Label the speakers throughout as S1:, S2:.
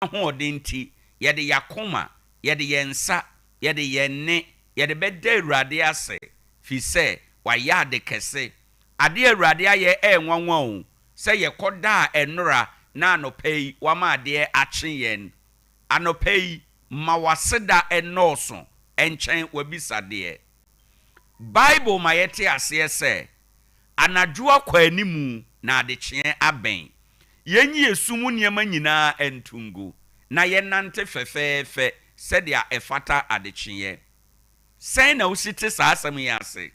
S1: ho odinti ye de yakoma ye de yensa ye de yenne ye de bede awurade ase fi se wa ya de kese ade awurade aye enwanwa o se ye koda enora na anopei wa ma ade akye yen anopei ma waseda enoso enchen wabisade Bible ma yete ase se anadwoa kwa animu na adekye aben yenyi esumu niema nyina entungu na yenante fefefe sedia efata adekye sen na usite sa asem ya ase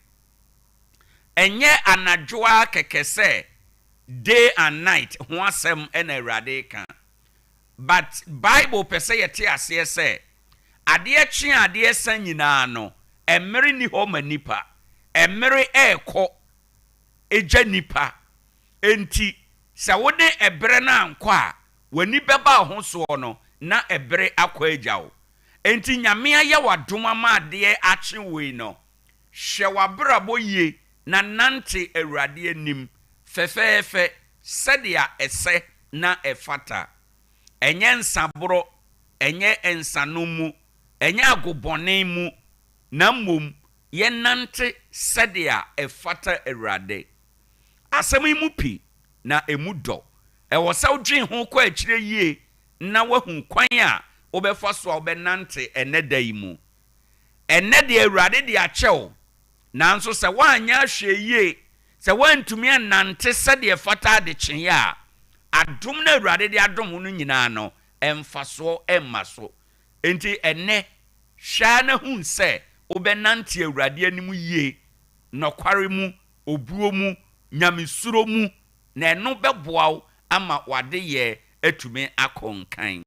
S1: enye anadwoa kekese day and night ho asem na awurade ka but Bible pese yete ase se ade kye ade san nyina no emere ni ho manipa emere ekọ eja nipa enti sa wode ebre na anko a wani beba ho so no na ebre akọ ejawo enti nyame aye wadoma ma ade akye we no hwe wabrabo ye na nante awurade anim fefefe sedia ese na efata enye nsaboro enye ensanomu enye agobone mu na mom ye nante sedia efata awurade asemi mu pi na emudo ewo sa odwen ho kwa akire yie na wahu kwan a obefa so a obenante eneda yi mu enede awurade de achew nanso se wanya hwe yie se wantumi anante sedia efata de kyen a adom na awurade de adom no nyina no emfaso emmaso enti enne hwa na hu se obenante awurade anim yie nokware mu obuo mu nyamesuro mu na eno beboaw ama wade ye atumi akonkan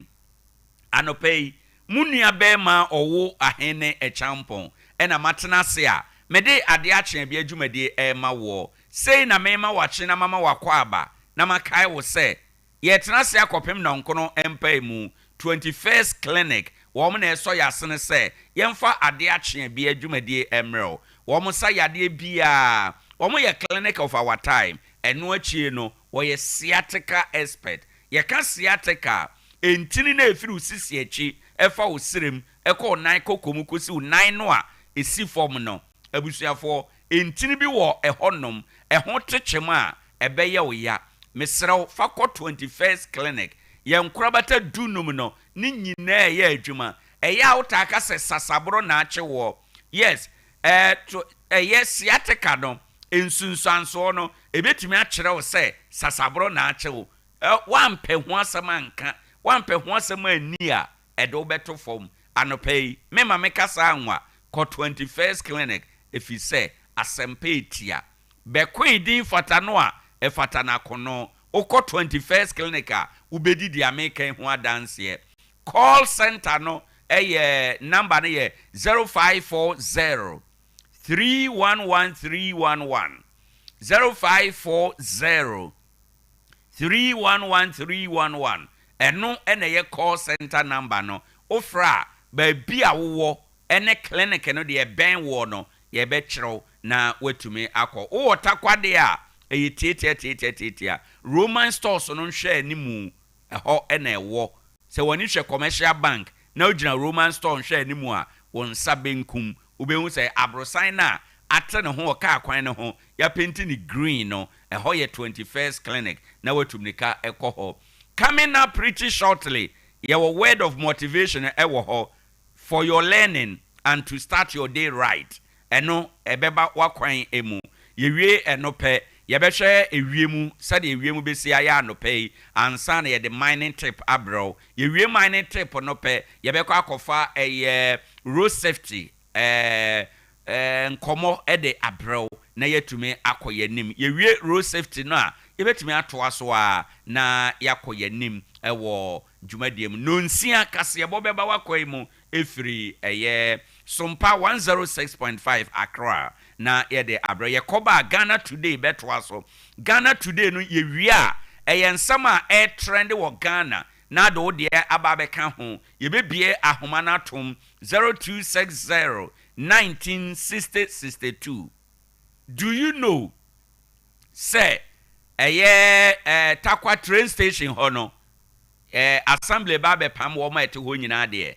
S1: anopei munua bema owo ahene achampon ena matena se a mede ade akye bia dwumadi ema wo sei na mema wache na mama wakwa aba na makai wo se ye tena se akopem na nkono empa mu 21st clinic wo mo na eso yasene se yemfa ade akye bia dwumadi emrel wo mo sa yade bia wo mo ye clinic of our time eno achie no wo ye sciatica expert ye ka sciatica entini na efiri usisi achi efa osirem ekọ nan kokomu kosi unan no a esi form no abusuafo entini bi wo ehonom eho techema ebeye wo ya mesrew fakọ 21st clinic ye nkorabata dunum no ni nyina ye adwuma eya utaka se sasabro na ache wo yes yes sciatica no ensunsanso no ebetumi akere wo se sasabro na ache wo wampe ho asem anka wampe ho asem ani a edo beto form anopei mema mekasa anwa ko 21st clinic efi se asempe etia bekwin din fata no a efata na kono okọ 21st clinic a ubedi di american ho adanse call center no number no ye 0540 311311 0540 311311 eno ene ye call center number no ofra ba bia wo ene clinic no de ben wo no ye be kyerɛw na watumi akọ wo takwade a eye tietia Roman stores no nhwe animu ɛhɔ ene ɛwɔ se woni hwe commercial bank na ogina Roman store nhwe animu a won sabenkum ubehu se abrosan na ate ne ho ka kwan ne ho ya paint ni green no ɛhɔ ye 21st clinic na watumnika ɛkɔ hɔ coming up pretty shortly your word of motivation ɛwɔ hɔ for your learning and to start your day right eno ebeba wakwan emu yewie eno pe yebehwe ewiemu sade ewiemu besi aya no pe ansa na ye the mining tip abro yewie mining tip no pe yebekọ akofa road safety nkomo de abro na yetumi akoyanim yewie road safety no a yebetumi atoa so a na yakoyanim ewo dwumadiem no nsia kase bobeba wakwaimu efiri SOMPA 106.5 Accra na yede abro ye koba Ghana Today betwa so Ghana Today no ye wi a ensama trend wo Ghana na do de ababeka ho ye bebie ahoma na tom 0260 196062. Do you know say TARKWA train station hono assembly ba be pam wo ma ete ho nyina de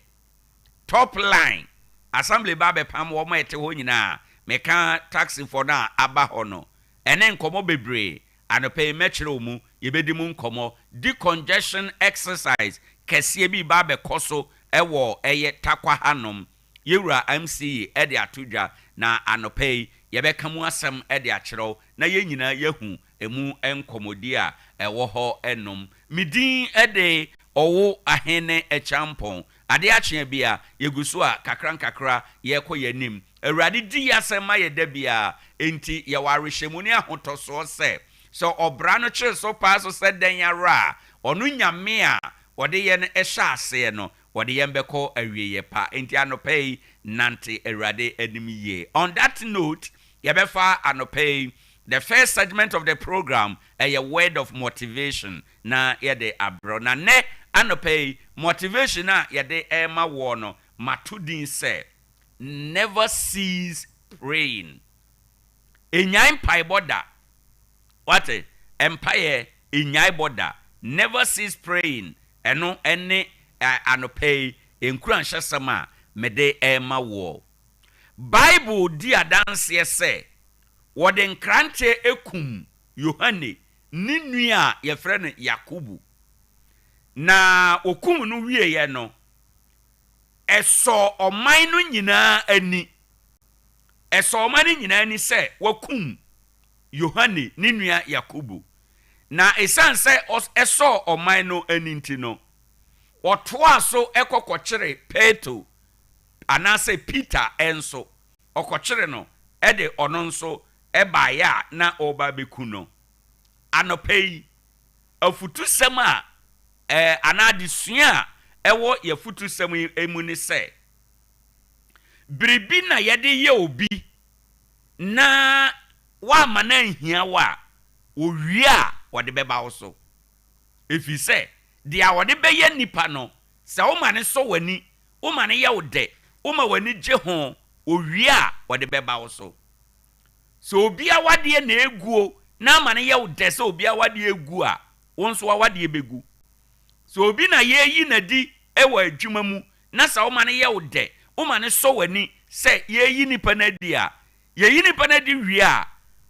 S1: top line assembly ba be pam wo ma ete ho nyina meka taxi for na aba ho no ene nkomo bebre anope mechire mu yebedi mu nkomo decongestion exercise kese bi ba be koso ewo eye takwa hanom yewura MCE ede atodwa na anope yebeka mu asem ede akyerew na yenyina yehu emu enkomodi a ewo ho enom midin ede OWOAHENE ACHEAMPONG ADEA AKYE ABIA yeguso a kakra yeko yanim awurade di yasema yedabia enti yawarehemu ne ahotoso se so obra no kire so pa so se den yara onu nyame a wode ye no ehya ase no wode ye mbeko awieye pa enti anopei nante awurade anim ye. On that note yebefa anopei the first segment of the program a word of motivation na yede abro na ne anopei motivation na yede ema wo no matudin se never cease praying. Enyai pai boda. What? Empire enyai boda. Never cease praying. Eno ene anopei enkuransha sama mede ema wo. Bible di adanse se wode nkrante ekum Yohane ninua yefre no Yakubu. Na okum no wie ye no eso oman no nyina ani eso oman no nyina ani se wakum Yohane ninua Yakubu na esan se eso oman no ani ntino otoa so ekokokyere Petro anase Peter enso okokyere no ede ono nso ebaya na oba bekuno anopei afutu sema anadesua ewo yafutu semu emu ni se biribi na yede ye obi na wa mana nhia wa owie a wode beba wo so efi se dia wode beye nipa no se wo mane so wani wo mane ye wo de wo ma wani je ho owie a wode beba wo so so obi a wade na eguo na mane ye wo de se obi a wade egu a wo nso wade begu so obi na ye yi na di ewa adwuma mu na sa wo mane ye wo de wo mane so wani se ye yi nipa na di a ye yi nipa na di wie a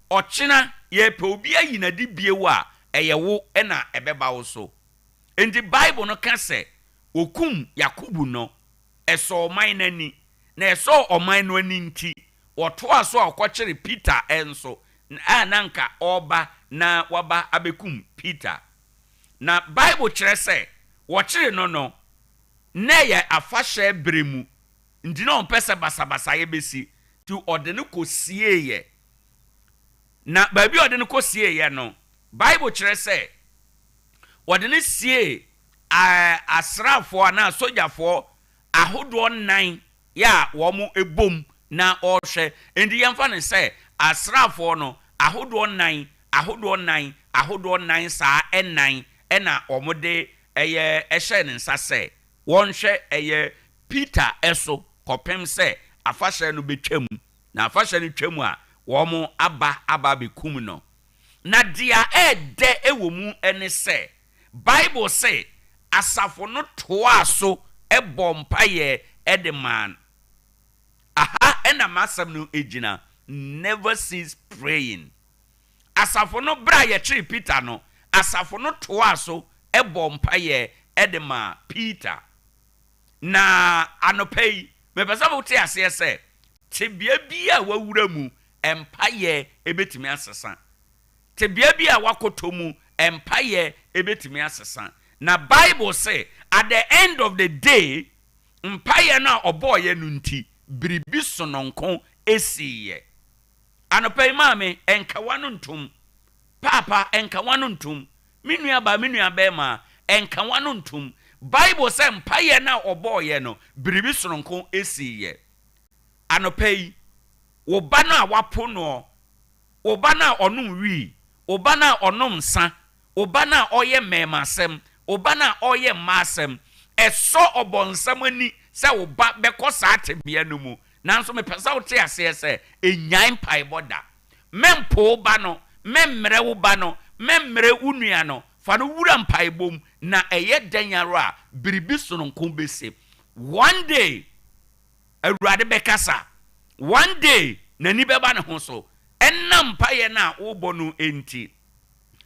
S1: ochina ye pe obi ayi na di biewu a eye wo na ebeba wo so enti Bible no ka se okum Yakubu no eso oman nani na eso oman no ani nti woto aso akokyere Peter enso nanka oba na waba abekum Peter na Bible kyerɛ sɛ wɔkyere no na yɛ afahye bremu ndi na ɔmpɛ basabasa yɛ besi ti ɔde ne kɔsie yɛ na baabi ɔde ne kɔsie yɛ no Bible kyerɛ sɛ ɔde ne sie asrafo na sojafoɔ ahodoɔ 9 ya wɔn ebom na ɔhwɛ ndi yɛmfa ne sɛ asrafo no ahodoɔ 9 saa ɛnan ena omode eye ehye ne nsa se wonhwe eye Peter eso kopem se afahye no betwam na afahye no twam a wo aba bekum no na dia ede ewomu ene se Bible say asafo no toa so ebompa ye edeman aha ena masam no ejina never cease praying asafo no bra ye kire Peter no asafo no toa so ebompa ye edema Peter na anopei me pesa bo te ase se tebia bia wawura mu empa ye ebetimi asesa tebia bia wakotomu empa ye ebetimi asesa na Bible say at the end of the day empa ye na oboye no nti biribi sononko esiye anopei mame enka wanu ntum papa enka wanu ntum minua ba ma enka wanu ntum Bible say mpaye na oboye no biribi sononko esiye anopei wo ba na wapo no wo ba na onum wi wo ba na onum nsa wo ba na oye memasem wo ba na oye masem eso obonsam ani se wo ba bekosa atebia no mu nanso me pesa wo te ase se enyan pai boda mempo ba no memmere wo ba no memmere unua no fa no wura mpaebom na eye danyara biribi sononko bese one day awurade bekasa one day nani beba ne ho so enna mpaye na wobo no enti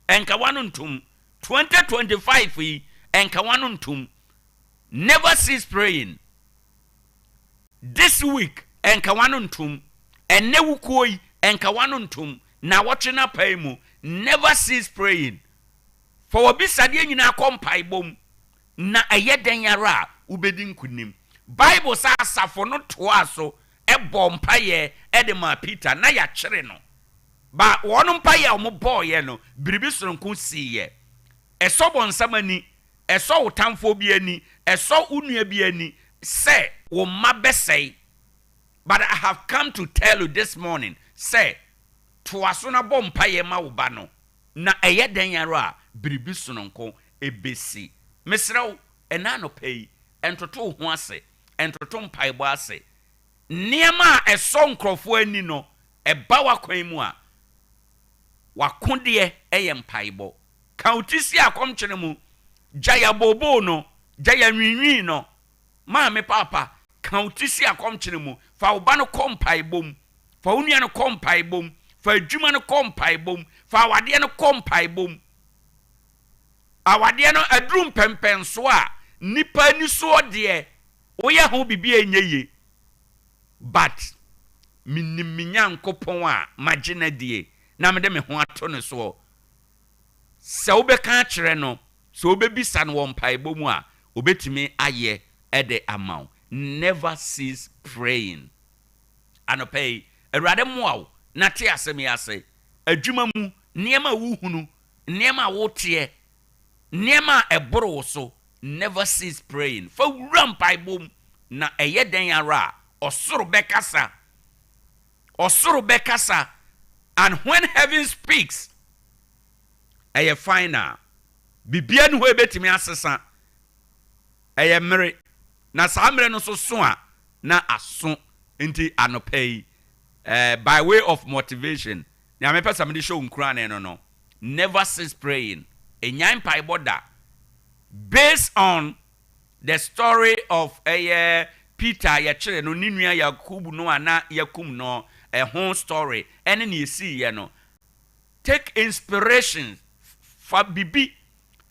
S1: enka wano ntum 2025 yi enka wano ntum never cease praying this week enka wano ntum enne wukoi enka wano ntum na watwe na paimu never cease praying for obisade nyina kompaibom na eye danyara ubedi nkunim bible sa asafo no toa so ebo mpaye edema Peter na ya kyere no ba wono mpaye o mo boye no biribi soronko siye eso bonsamani eso wotamfo bi ani eso unua bi ani say wo mabesei. But I have come to tell you this morning say toa so na bo mpaye ma wo ba no na eye danyara biribi soronko ebesi mesrew ena no pay entoto ho ase entoto mpaebo ase niema eso nkrofo ani no eba wakwan mu a wakode eye mpaebo kautisi akomkyere mu jaya bobo no jaya nwinwi no ma me papa kautisi akomkyere mu fa oba no kompaebom fa onua no kompaebom fa adwuma no kompaebom fa awade no kompaebom awade no adrum pempenso a nipa ni so de oye ho bibia enyeye but miniminya a magina die na me de me ho ato ne so se obeka kyere no so obebisa no wo mpaebo mu a obetimi aye ede amount never cease praying anopay awurade moaw na te asemi ase adwuma mu niema wuhunu niema wote niema eboro so never cease praying for rampaibom na eye den ara osoro bekasa and when heaven speaks eye final bibia no ho ebetimi asesa eye mere na samre no so a na aso enti anopay by way of motivation na me pesa me de show nkura no never cease praying enyan paiboda based on the story of Peter ya chere no ninua Yakubu no ana yakum no whole story ene na esi ye no take inspiration fa bibi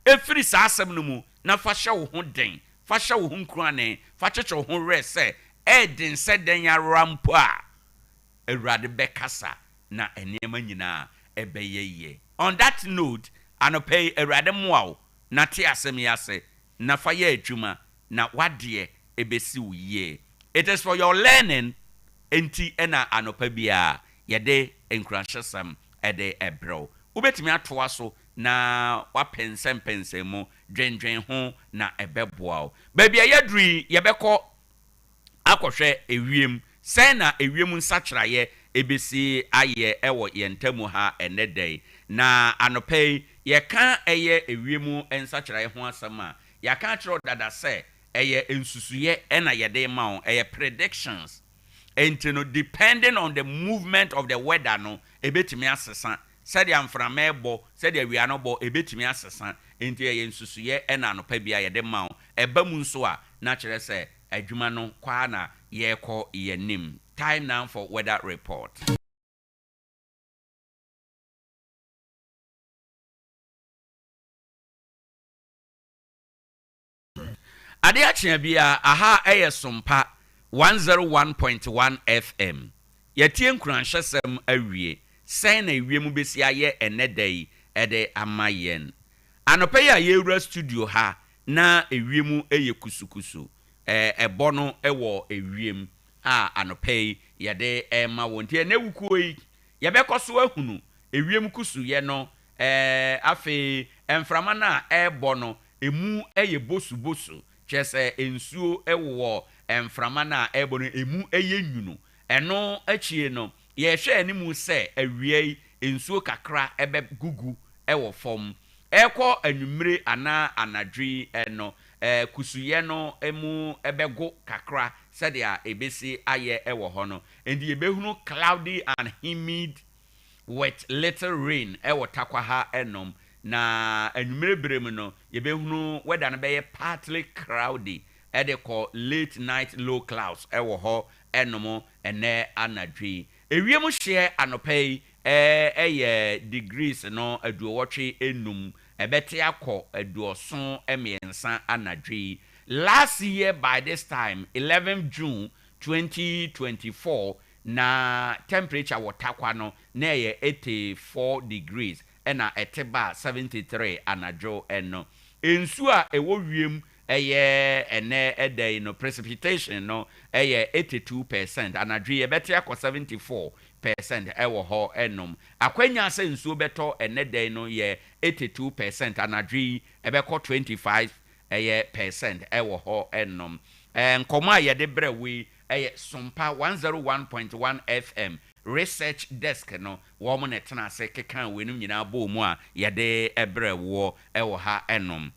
S1: efiri sa asem no mu na fa hye wo ho den fa hye wo ho nkurane fa cheche wo ho rese edin se den ya rampo a Awurade bekasa na enema nyina ebeyeye. On that note anopay Awurade moaw na te asem yase na fa ye adwuma na wade ebesi uye. It is for your learning enti ena anopa bia yede enkrashasam ede ebro ubetimi atoa so na wapensem mu dwendwen ho na ebeboa ba bia yaduri yebekọ akohwe ewiem sen na ewiem nsakyraye ebesi aye ewo yentamu ha enedai na anopai yeka eye ewiem nsakyraye ho asama yaka kyerɛ dada se eye ensusuye ena yede ma eye predictions enti no depending on the movement of the weather no ebetimi asesa said the amframa ebo said the wiano bo ebetimi asesa enti eye ensusuye ena anopa bia yede ma eba mu nso a na kyerɛ se adwuma no kwa na yeko yenim. Time now for weather report. ADEA AKYE ABIA aha SOMPA 101.1 FM. Yetie nkuranhyesem awie. Sen na ewiem besi aye enedai ede amayen. Anopa ya yewura studio ha na ewiem eye kusukusu. Ebono ewo ewiem a anopai yade ma wontie na wukuo yi yebekoso ahunu ewiem kusu ye no afi emframa na ebono emu eye bosu chese ensuo ewo emframa na ebono emu eye nwunu eno achie no ye hwe animu se awie ensuo kakra ebe gugu ewo fom ekọ anwumre ana anadwi eno kusuye no emu ebego kakra said ya ebesi aye ewo hono and ye behunu cloudy and humid with little rain ewo takwa ha enom na anwumere brem no yebehunu weather no be partly cloudy ede call late night low clouds ewo ho enomo ene anadwi ewiem hye anopai degrees no aduowotwe enum ebete akọ aduoson emiensa anadwi. Last year by this time 11 June 2024 na temperature TARKWA no na 84 degrees ena eteba 73 anadwo eno ensu a ewo wiem ene ede no precipitation no 82% anadwo ebete akọ 74% ewo ho enom akwanya ase nsuo beto ene den no 82% anadwo ebekọ 25% ewo ho enom nkoma ye de brewe SOMPA 101.1 FM research desk no wo mo netena se kekan wenum nyina bo mu a ye de ebrewo ewo ha enom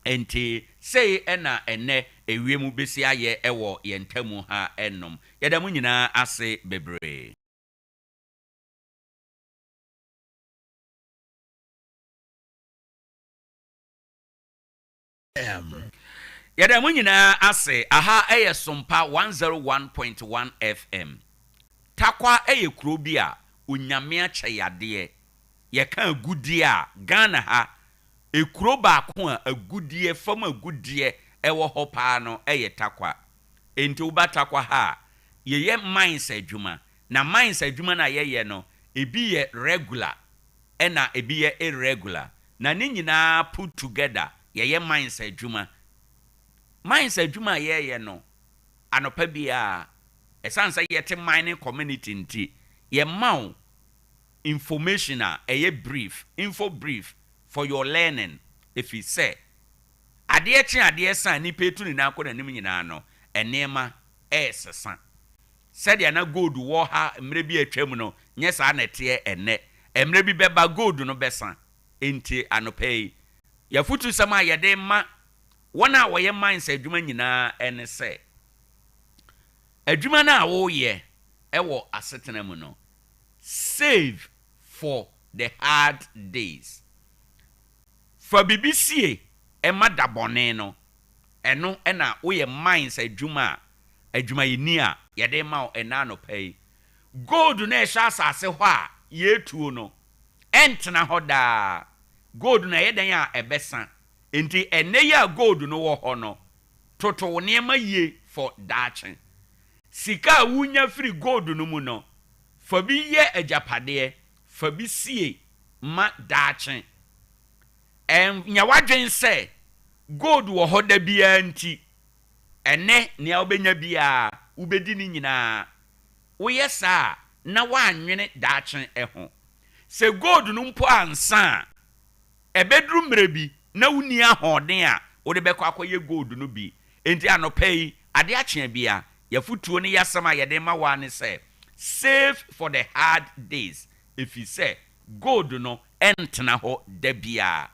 S1: enti sei ena ene ewiemu besi aye ewo yentamu ha enom yeda mu nyina ase bebre. Yada mu nyina ase aha SOMPA 101.1 FM TARKWA kuro bi a onyame akyeyade ye kan agudie a Ghana ha ekuro baako a agudie fam agudie ewo ho pa no TARKWA enti uba TARKWA ha ye mines adwuma na mines adwuma na ye no ebi ye regular ena ebi ye irregular na ni nyina put together ye mines adwuma. Mines adwuma ye no anopa bia esansa yete mining community nti ye maw information a brief info brief for your learning if you say ade chi ade san ni petu ni na akọ nanim nyina no enema sesa said ya na gold wo ha mre bi atwam no nye sa na te ene emre bi beba gold no besa enti anopa yi ya futu sama ye de ma wona wo ye mines adwuma nyina ene se adwuma na wo ye ewo asetena mu no save for the hard days for BBC ema dabone no eno ena wo ye mines adwuma yini a ye de ma ena no pay gold na ehya asase ho a ye tuo no entena ho da gold na ye den a ebesa enti ene ya gold no wo ho no toto ne ma ye for dachen sika wunya free gold no mu no fa bi ye ajapade fa bi sie ma dachen nya wadwen se gold wo ho da bia nti ene ne obenya bia ubedi ni nyina wo yesa na wanwene dachen eho se gold no mpo ansa ebedru mrebi na wuni ahoden a wo de bekọ akoye gold no bi enti anopai ade achia bia yafutuo ne yasama yede ma wa ne se save for the hard days if you say gold no entena ho da bia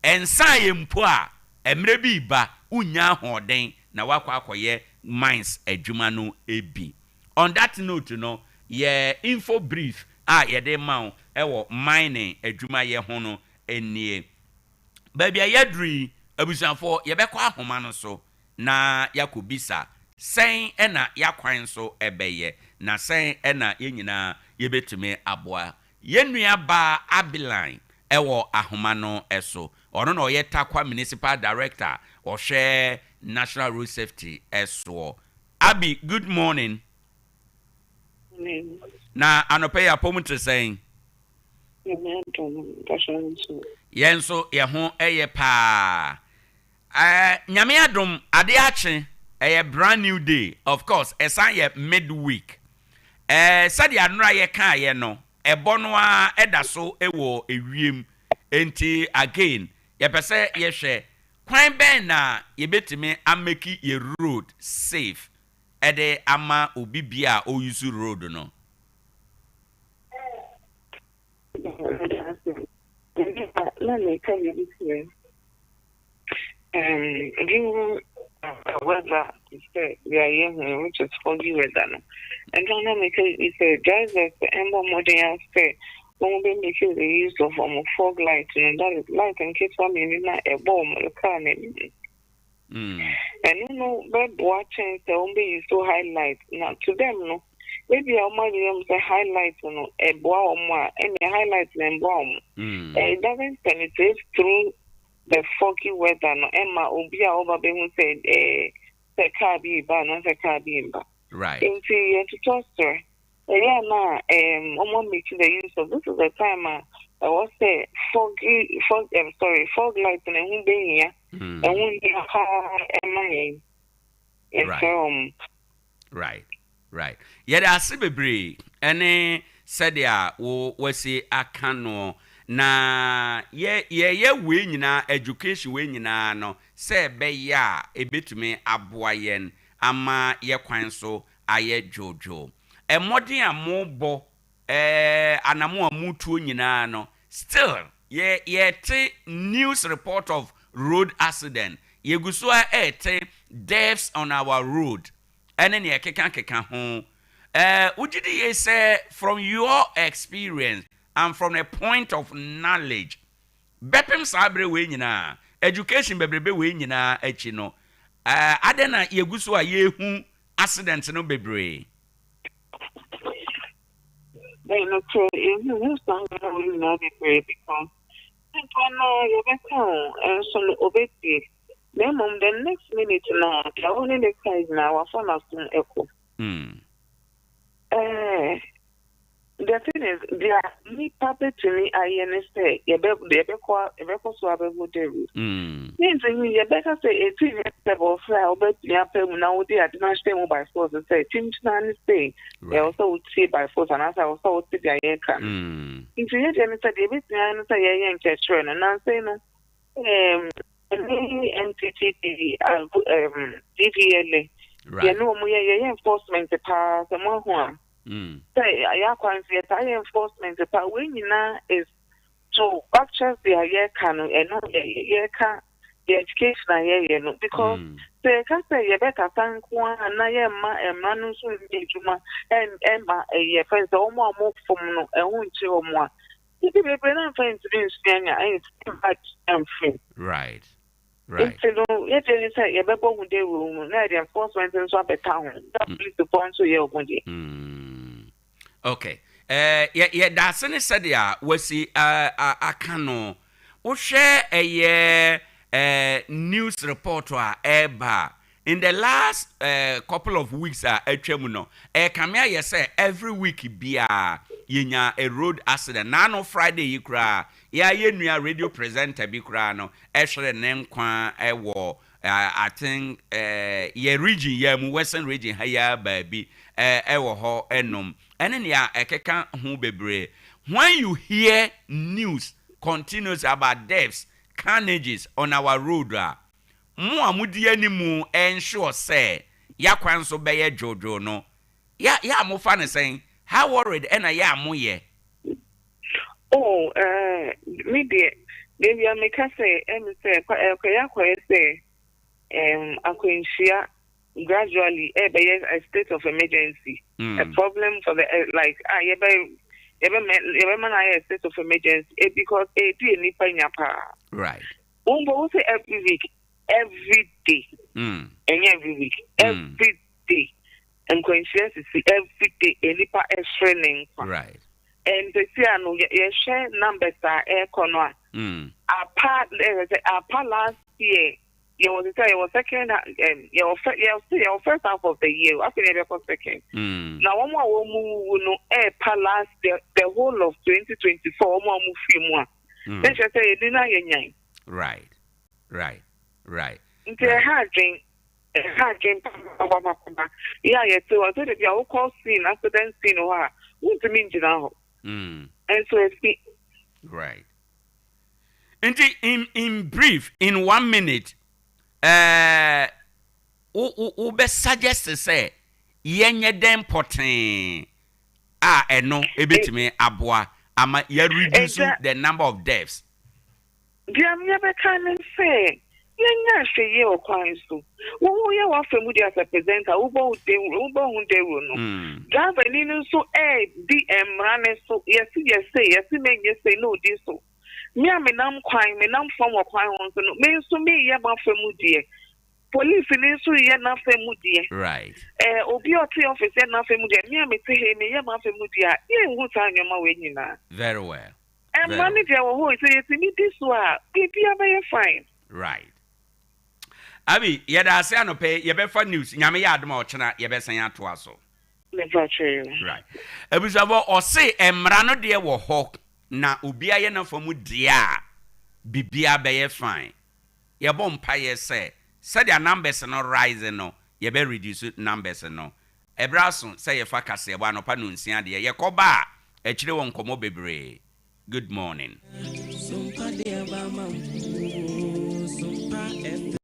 S1: ensa ye mpo a emre bi ba unya ahoden na wakọ akoye mines adwuma no ebi. On that note no ye info brief a yede ma ewo mining adwuma ye ho no enie babia yadri abusanfo yebekọ ahoma no so na yakobisa sen ena yakwan so ebeye na sen ena yenyina yebetime aboa yenua ba Abiline ewo ahoma no eso ono na oye TARKWA municipal director or share national road safety eso. Abi, good morning. Na anope ya pomutre sen yenso ye ho eye pa nyame adom ade ache a brand new day. Of course esan ye midweek said ya nra ye kan ye no ebo no a eda so ewo ewiem enti again ye pese ye hwe kwan ben na ye betime ameki ye road safe ede ama obi bia o use road no.
S2: Let me tell you this here. Given weather is we are here, which is foggy weather. And don't let me tell you, it's a drivers and more modern say When we make the use of fog light, and that is light and keep some in a bomb, a car, and you know, bird watching the only is to highlight. Now, to them, no, maybe our money say highlight, a bomb, and a highlight and bomb. It doesn't penetrate through the foggy weather. No, Emma, Obia, over being said, the car be ba, not a car be ba.
S1: Right.
S2: Into your toaster. Yeah, now, I'm making the use of this is the time I was say fog light and who be here, and who be
S1: right. Yet I see bebre, and said ya, was say I can na ye win na education win na no, say be ya a bit to me aboyen, ama ye kwan so aye jojo. A modern mobo anamo mutu nyina no still ye te news report of road accident ye gusua te deaths on our road ene ne keka ho ujidi ye say from your experience and from a point of knowledge bepem sabre we nyina education bebrebe we nyina achi no adena ye gusua ye hu accident no bebre.
S2: They look for you really not because you and some obey. Then the next minute now, the only the size now, our phone has been echo. The thing is, they are me puppet to me. I say, you better swab a good day. Means you better say a TV table fly, but you have to now they are not staying by force and say, Tim Snan stay. They also would see by force, and as I was also see the air. If you get any said, you say, a young catch and I say, no, NTT, DVLA. You know, we enforcement the pass, the more. Say, I can't see a enforcement. The power is to purchase the year can and not the year can the education year, because they can say you better thank one and I am a man who and Emma a year friends or more from a won't you more. If you be bringing friends to be Spain, I am free.
S1: Right.
S2: If you know, yet you say you better with the room, the enforcement and swap a town. That please the point to your body.
S1: Okay. That's any said ya we see akano. We share a news report eba in the last couple of weeks etwemuno kamia ye say every week bia yenya a road accident na no Friday yikra ya yenua radio presenter bi kra no ehwere ne nkwa ewo I think ye region ye mu western region haya baby ewo ho enom ene ne ya ekeka ho bebre. When you hear news continuous about deaths, carnages on our road mo amudi animu ensure say ya kwan so beye jojo no ya mo fa ne saying how worried ena ya mo ye.
S2: Oh, maybe I make say say akwensia gradually a state of emergency. A problem for the like man a state of emergency because right. Say every day. And every week. Every day. And conscious every day nipa is training.
S1: Right.
S2: And the no you share numbers are air corner. Apart last year. You was second your first half of the year. I think it second. Now one more move no air palace the whole of 2024 more move film. Then she say dinner yen.
S1: Right.
S2: Into a hard drink. Yeah, so I said if you call scene accident scene or what's the mean now? And so it's
S1: right. In brief, in 1 minute, ube suggest to say yenye den poten eno ebetime aboa ama ye reduce the number of deaths.
S2: Diam never can say Yenya sheye o kwan so. Wo ye wa femu di as a presenter, ubo hunderu no. Driver ni no so di emrane so yesi menye say no di so. Me a me nam from o kwan won so no. Me so me ye ba femu di. Police ni so ye na femu di.
S1: Right.
S2: Obi oti office ye na femu di. Me a me te he me ye ba femu di a. Ye hu sa nyoma we nyina.
S1: Very well.
S2: And money dia wo ho say yesi me this wa. Bibi abaye fine.
S1: Right. Abi, yada ase anope yebefa news nyame ya adom ochena yebesan ya to aso.
S2: Never true.
S1: Right. Ebusabo ose emra no de wo ho na obi aye na famu dia bibia be ye fine. Ye bom paye say their numbers no rise no ye be reduce numbers no. Ebraso say ye fa kase bo anopa no nsia de ye koba a chire won komo bebre. Good morning. SOMPA de abama SOMPA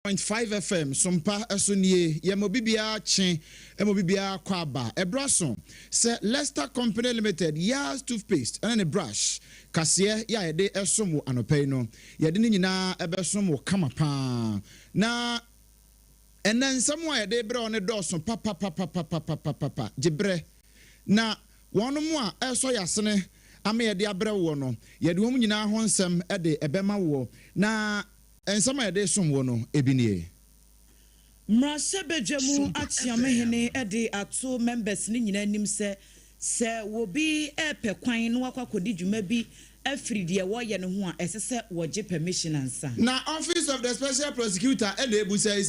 S3: .5 FM SOMPA esonie yemobibia chen emobibia kwaba ebrason se Leicester Company Limited Yas toothpaste and a brush kase ya yede esomo anopei no yede ni nyina ebesomo kama pa na enen samwa yede bre one doso papa gibre na wono a eso yasene ama yede abre wo no yede hom nyina ho nsem ede ebema wo na and some of the some one ebinie.
S4: Mrasebejemu achiamehene ede ato members ni nyina nim se wo bi pekwan no akwakwodi dwuma bi afiri de wo ye ne ho a esese wo je permission ansa.
S3: Na office of the special prosecutor ede ebu say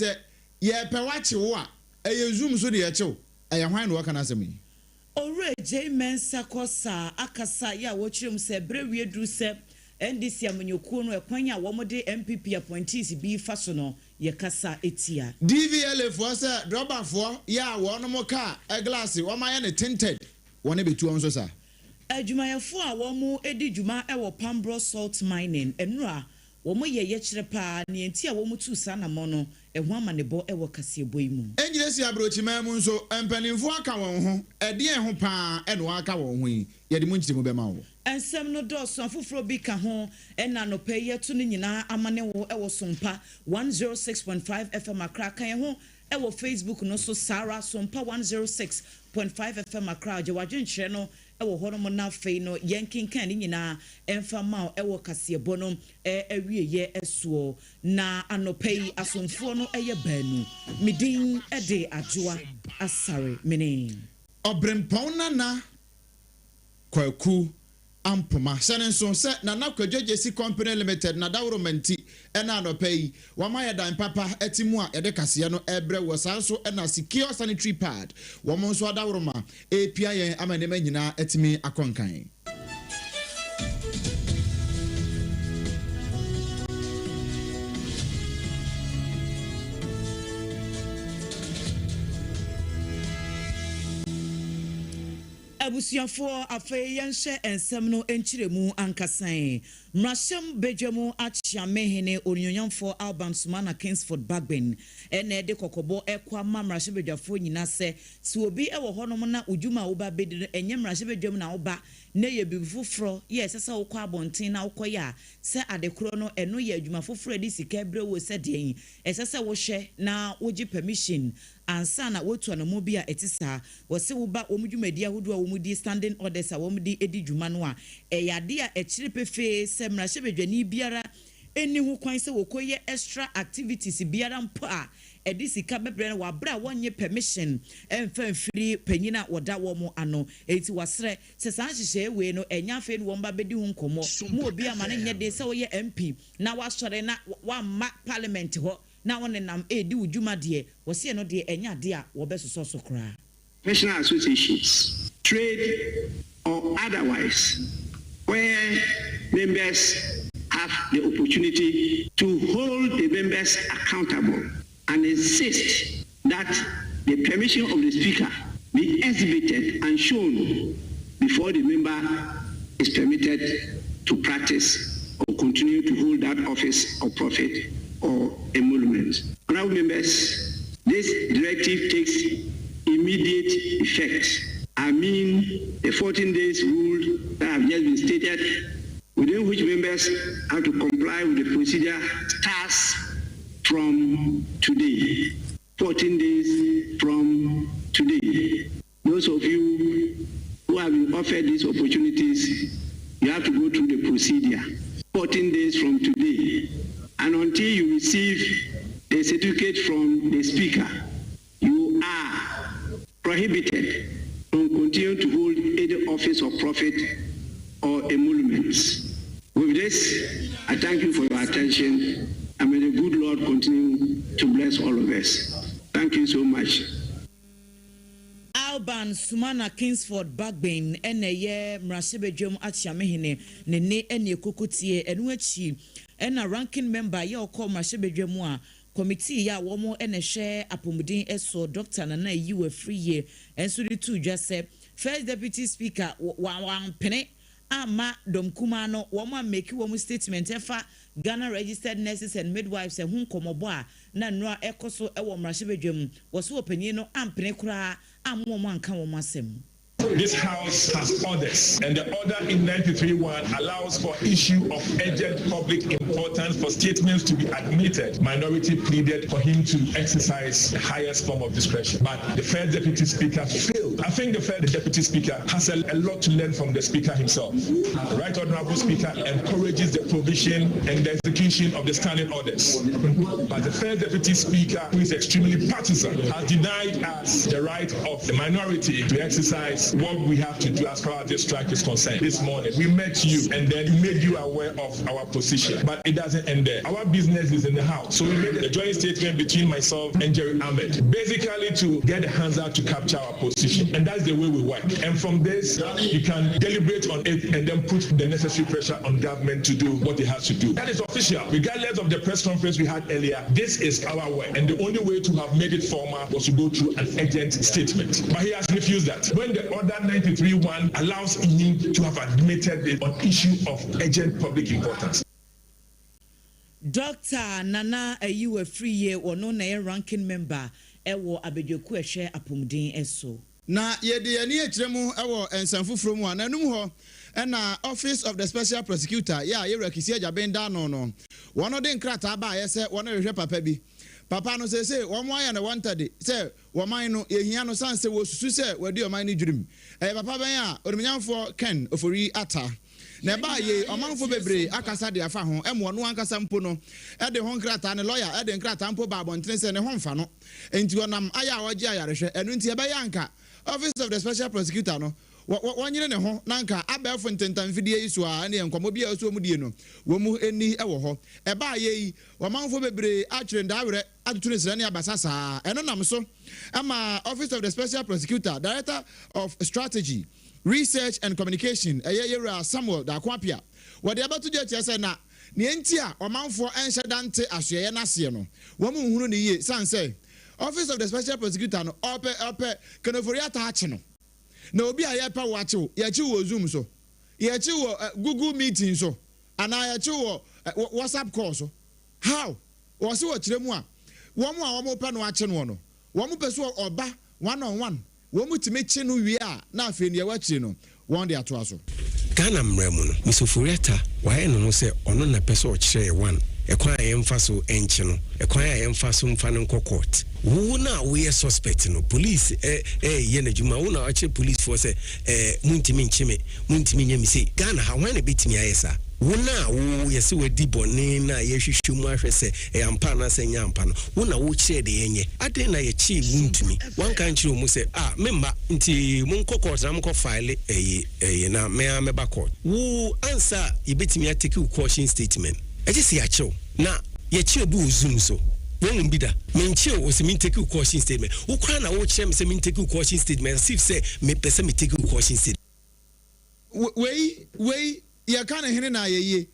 S3: ye pewache wo a eye zoom so de ye chew eye hwan no kana asem yi.
S4: Ore je mensa kosa akasa ya wo chirum se brewie dru se NDC amanyokuo no ekwanya wo mode MPP appointees bi faso no ye kasa etia
S3: DVLA for say dropper for ya wo no mo car a glass wo ma ye ne tinted wona betu on so sa
S4: adwumayefo a wo mu edi dwuma e wo Pambro salt mining enura wo mo ye kire pa ne enti a wo mu tu sa na mo no ehu amanebo e wo kasebo imu
S3: enjire si abrochi mamu nso empanimfo aka won ho ede ho pa e no aka won ho yi ye de mu nchire mu be ma wo
S4: ensem no doso afoforo bi ka ho ena no peye to ni nyina amane wo e wo SOMPA 106.5 FM Accra kan ho e wo Facebook no so Sarah SOMPA 106.5 FM Accra je wadwenkyere no e wo hono mo na fei no yenkinkan ni nyina emfa ma e wo kasebo no awieye esuo na anopei asomfo no eye banu midin ede ajoa asare mene
S3: obrempon na kwaku ampoma senenso se na nakwadwegesi Company Limited na dawromenti ena anopei wama ya dan papa etimu a yede kase no ebre wosanso ena secure sanitary pad womo nso dawroma epia yen amanema nyina etimi akonkan.
S4: Abusiafo afei yenhye ensem no enchiremu ankasan mrashem bejemu achiamehene onyonyamfo Alban Sumana Kingsford Bagben ene de kokobo ekwa mrashe bejafo nyina se si obi ewo honom na udwuma wo ba bedi enye mrashe bejam na wo ba na ye bibufufro ye sese wo kwa abonten na wo koya se adekro no eno ye adwuma fufro edi sika bre wo se den esese wo hwe na woji permission ansa na wotu anamo bi a etisa wo se wo ba omdwumadi ahodo a wo mudi standing orders a wo mudi edi dwuma no a eyade a echire pefe se mrashe bedwani biara eni hu kwan se wo koye extra activities biara mpo a edisika bebre wa bra wonye permission emfa mfiri panyina woda wo mo ano enti wasre se san hihye we no enya fe no womba bedi hu nkomo mu obi amane nye de se wo ye MP na wasore na wa ma parliament ho na won nam edi wudwuma de wo se no de enya de a wo besoso so kra
S5: professional associations trade or otherwise where members have the opportunity to hold the members accountable and insist that the permission of the speaker be exhibited and shown before the member is permitted to practice or continue to hold that office of profit or emolument. Honorable members, this directive takes immediate effect. I mean the 14 days rule that have just been stated, within which members have to comply with the procedure starts from today. 14 days from today. Those of you who have been offered these opportunities, you have to go through the procedure. 14 days from today. And until you receive the certificate from the speaker, you are prohibited from continuing to hold any office of profit or emoluments. With this, I thank you for your attention, and may the good Lord continue to bless all of us. Thank you so much.
S4: Alban Sumana Kingsford Bagbane ene mrashebedwom achiamehene ne ene kokotie enu achi ena ranking member ye okọ mrashebedwom a committee ya womo ene hwe apomudin eso Dr. Nana Yiwe Friye enso de tu dwase first deputy speaker wan pene ama domkuma no womo make womo statement efa Ghana registered nurses and midwives and hun komobo a na nwa ekoso ewo mrashebedwom woso opanyin no ampene kura ammo anka wo masem.
S6: This House has orders, and the order in 93.1 allows for issue of urgent public importance for statements to be admitted. Minority pleaded for him to exercise the highest form of discretion, but the first deputy speaker failed. I think the first deputy speaker has a lot to learn from the speaker himself. The Right Honorable Speaker encourages the provision and the execution of the standing orders, but the first deputy speaker, who is extremely partisan, has denied us the right of the minority to exercise what we have to do as far as the strike is concerned. This morning we met you and then we made you aware of our position, but it doesn't end there. Our business is in the House, so we made a joint statement between myself and Jerry Ahmed, basically to get the hands out to capture our position, and that's the way we work. And from this you can deliberate on it and then put the necessary pressure on government to do what it has to do. That is official, regardless of the press conference we had earlier. This is our work, and the only way to have made it formal was to go through an urgent statement, but he has refused that. When the order 93.1 allows him to have admitted it on issue of urgent public importance.
S4: Dr. Nana Yiwe Friye wono na ranking member ewo abedwoku ehwe apomudin eso.
S3: Na yede ani ekremu ewo ensanfufuro mu ananum ho na office of the special prosecutor ya yerakisi ajabenda no wono de nkrata ba yese wono hwehwe papa bi. Papa no say one why and wanted say woman no ehia no sanse wo susu say wadi oman ni dwurim papa ben a odumnyamfo Ken ofori ata na ba ye omanfo bebre akasa de afa ho emo no ankasa mpo no e de ho nkrata ne lawyer e de nkrata mpo ba abontene se ne ho mfa no enti onam aya oje ayarehwe enu enti e be yanka office of the special prosecutor no wanyere ne ho nanka abefo ntentamfidie iso a ne enkomo bia oso mu die no wo mu eni ewo ho e ba ye omanfo bebre akire ndawere atutune sere ne abasasa eno nam so ama office of the special prosecutor director of strategy research and communication yera Samuel Dakwapia wode abatu je chese na ne enti a omanfo enhye dante ahye na ase no wo mu hunu ne ye sanse office of the special prosecutor no ope kanofori ata ache no na obi a yepa wache ya chi wo Zoom so ya chi wo Google meeting so ana ya chi wo WhatsApp call so how wo se wo kire mu a wo mu a wo mo pe no ache no no wo mu pe so oba one on one wo mu time chi no wi a na afi ne wa chi no won de ato aso
S7: Ghana mremu no misoforiata waye no se ono na pese o kire one ekwan ya mfa so enchi no ekwan ya mfa so mfa no court wo na we suspect no police ye na juma wo na ache police for say muntimi nchime muntimi nyami say Ghana ha wan na betimi ayesa wona wo yesi we di bone na ye hwehwe mu ahwe se e ampa na se nya ampa no wona wo kire de yenye ade na ye chi wuntumi wan kan kire mu se memba nti mun kokko na mun ko file na me ba court wo answer ye betimi atake caution statement e ji se ya chew na ye chi obi ozum so won bi da men chi o se min take caution statement wo kra na wo kire me se min take caution statement as if say me pese me take caution statement
S3: we ye kana hene na ye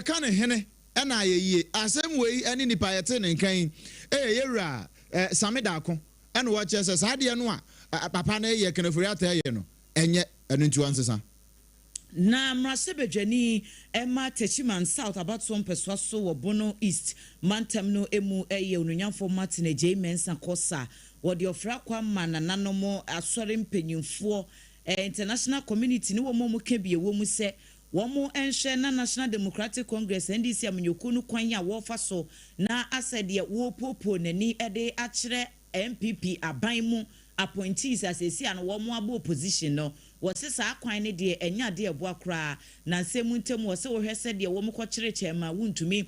S3: kana hene na ye asem we ani nipa yete ne nkan yewura samedako ene wo che se sade no a papa na ye kanafuri ata ye no enye enu ntu ansesa
S4: na mrasebedwani Emma Techiman South about some peswaso wo Bono East mantam no emu onunyamfo Martin J Mensa Kosa wo de ofra kwa mana nanomo asore mpenyimfo international community ni wo mo kebie wo mu se womo enhwe na National Democratic Congress NDC amnyoku no kwan ya wo fa so na asede wo popo nani ede akire MPP aban mu appointees asesi an wo mo abo opposition no wo se sa kwan ne de enya de ebo akra na nsemu ntem wo se wo hwese de wo mo ko kire chema wuntumi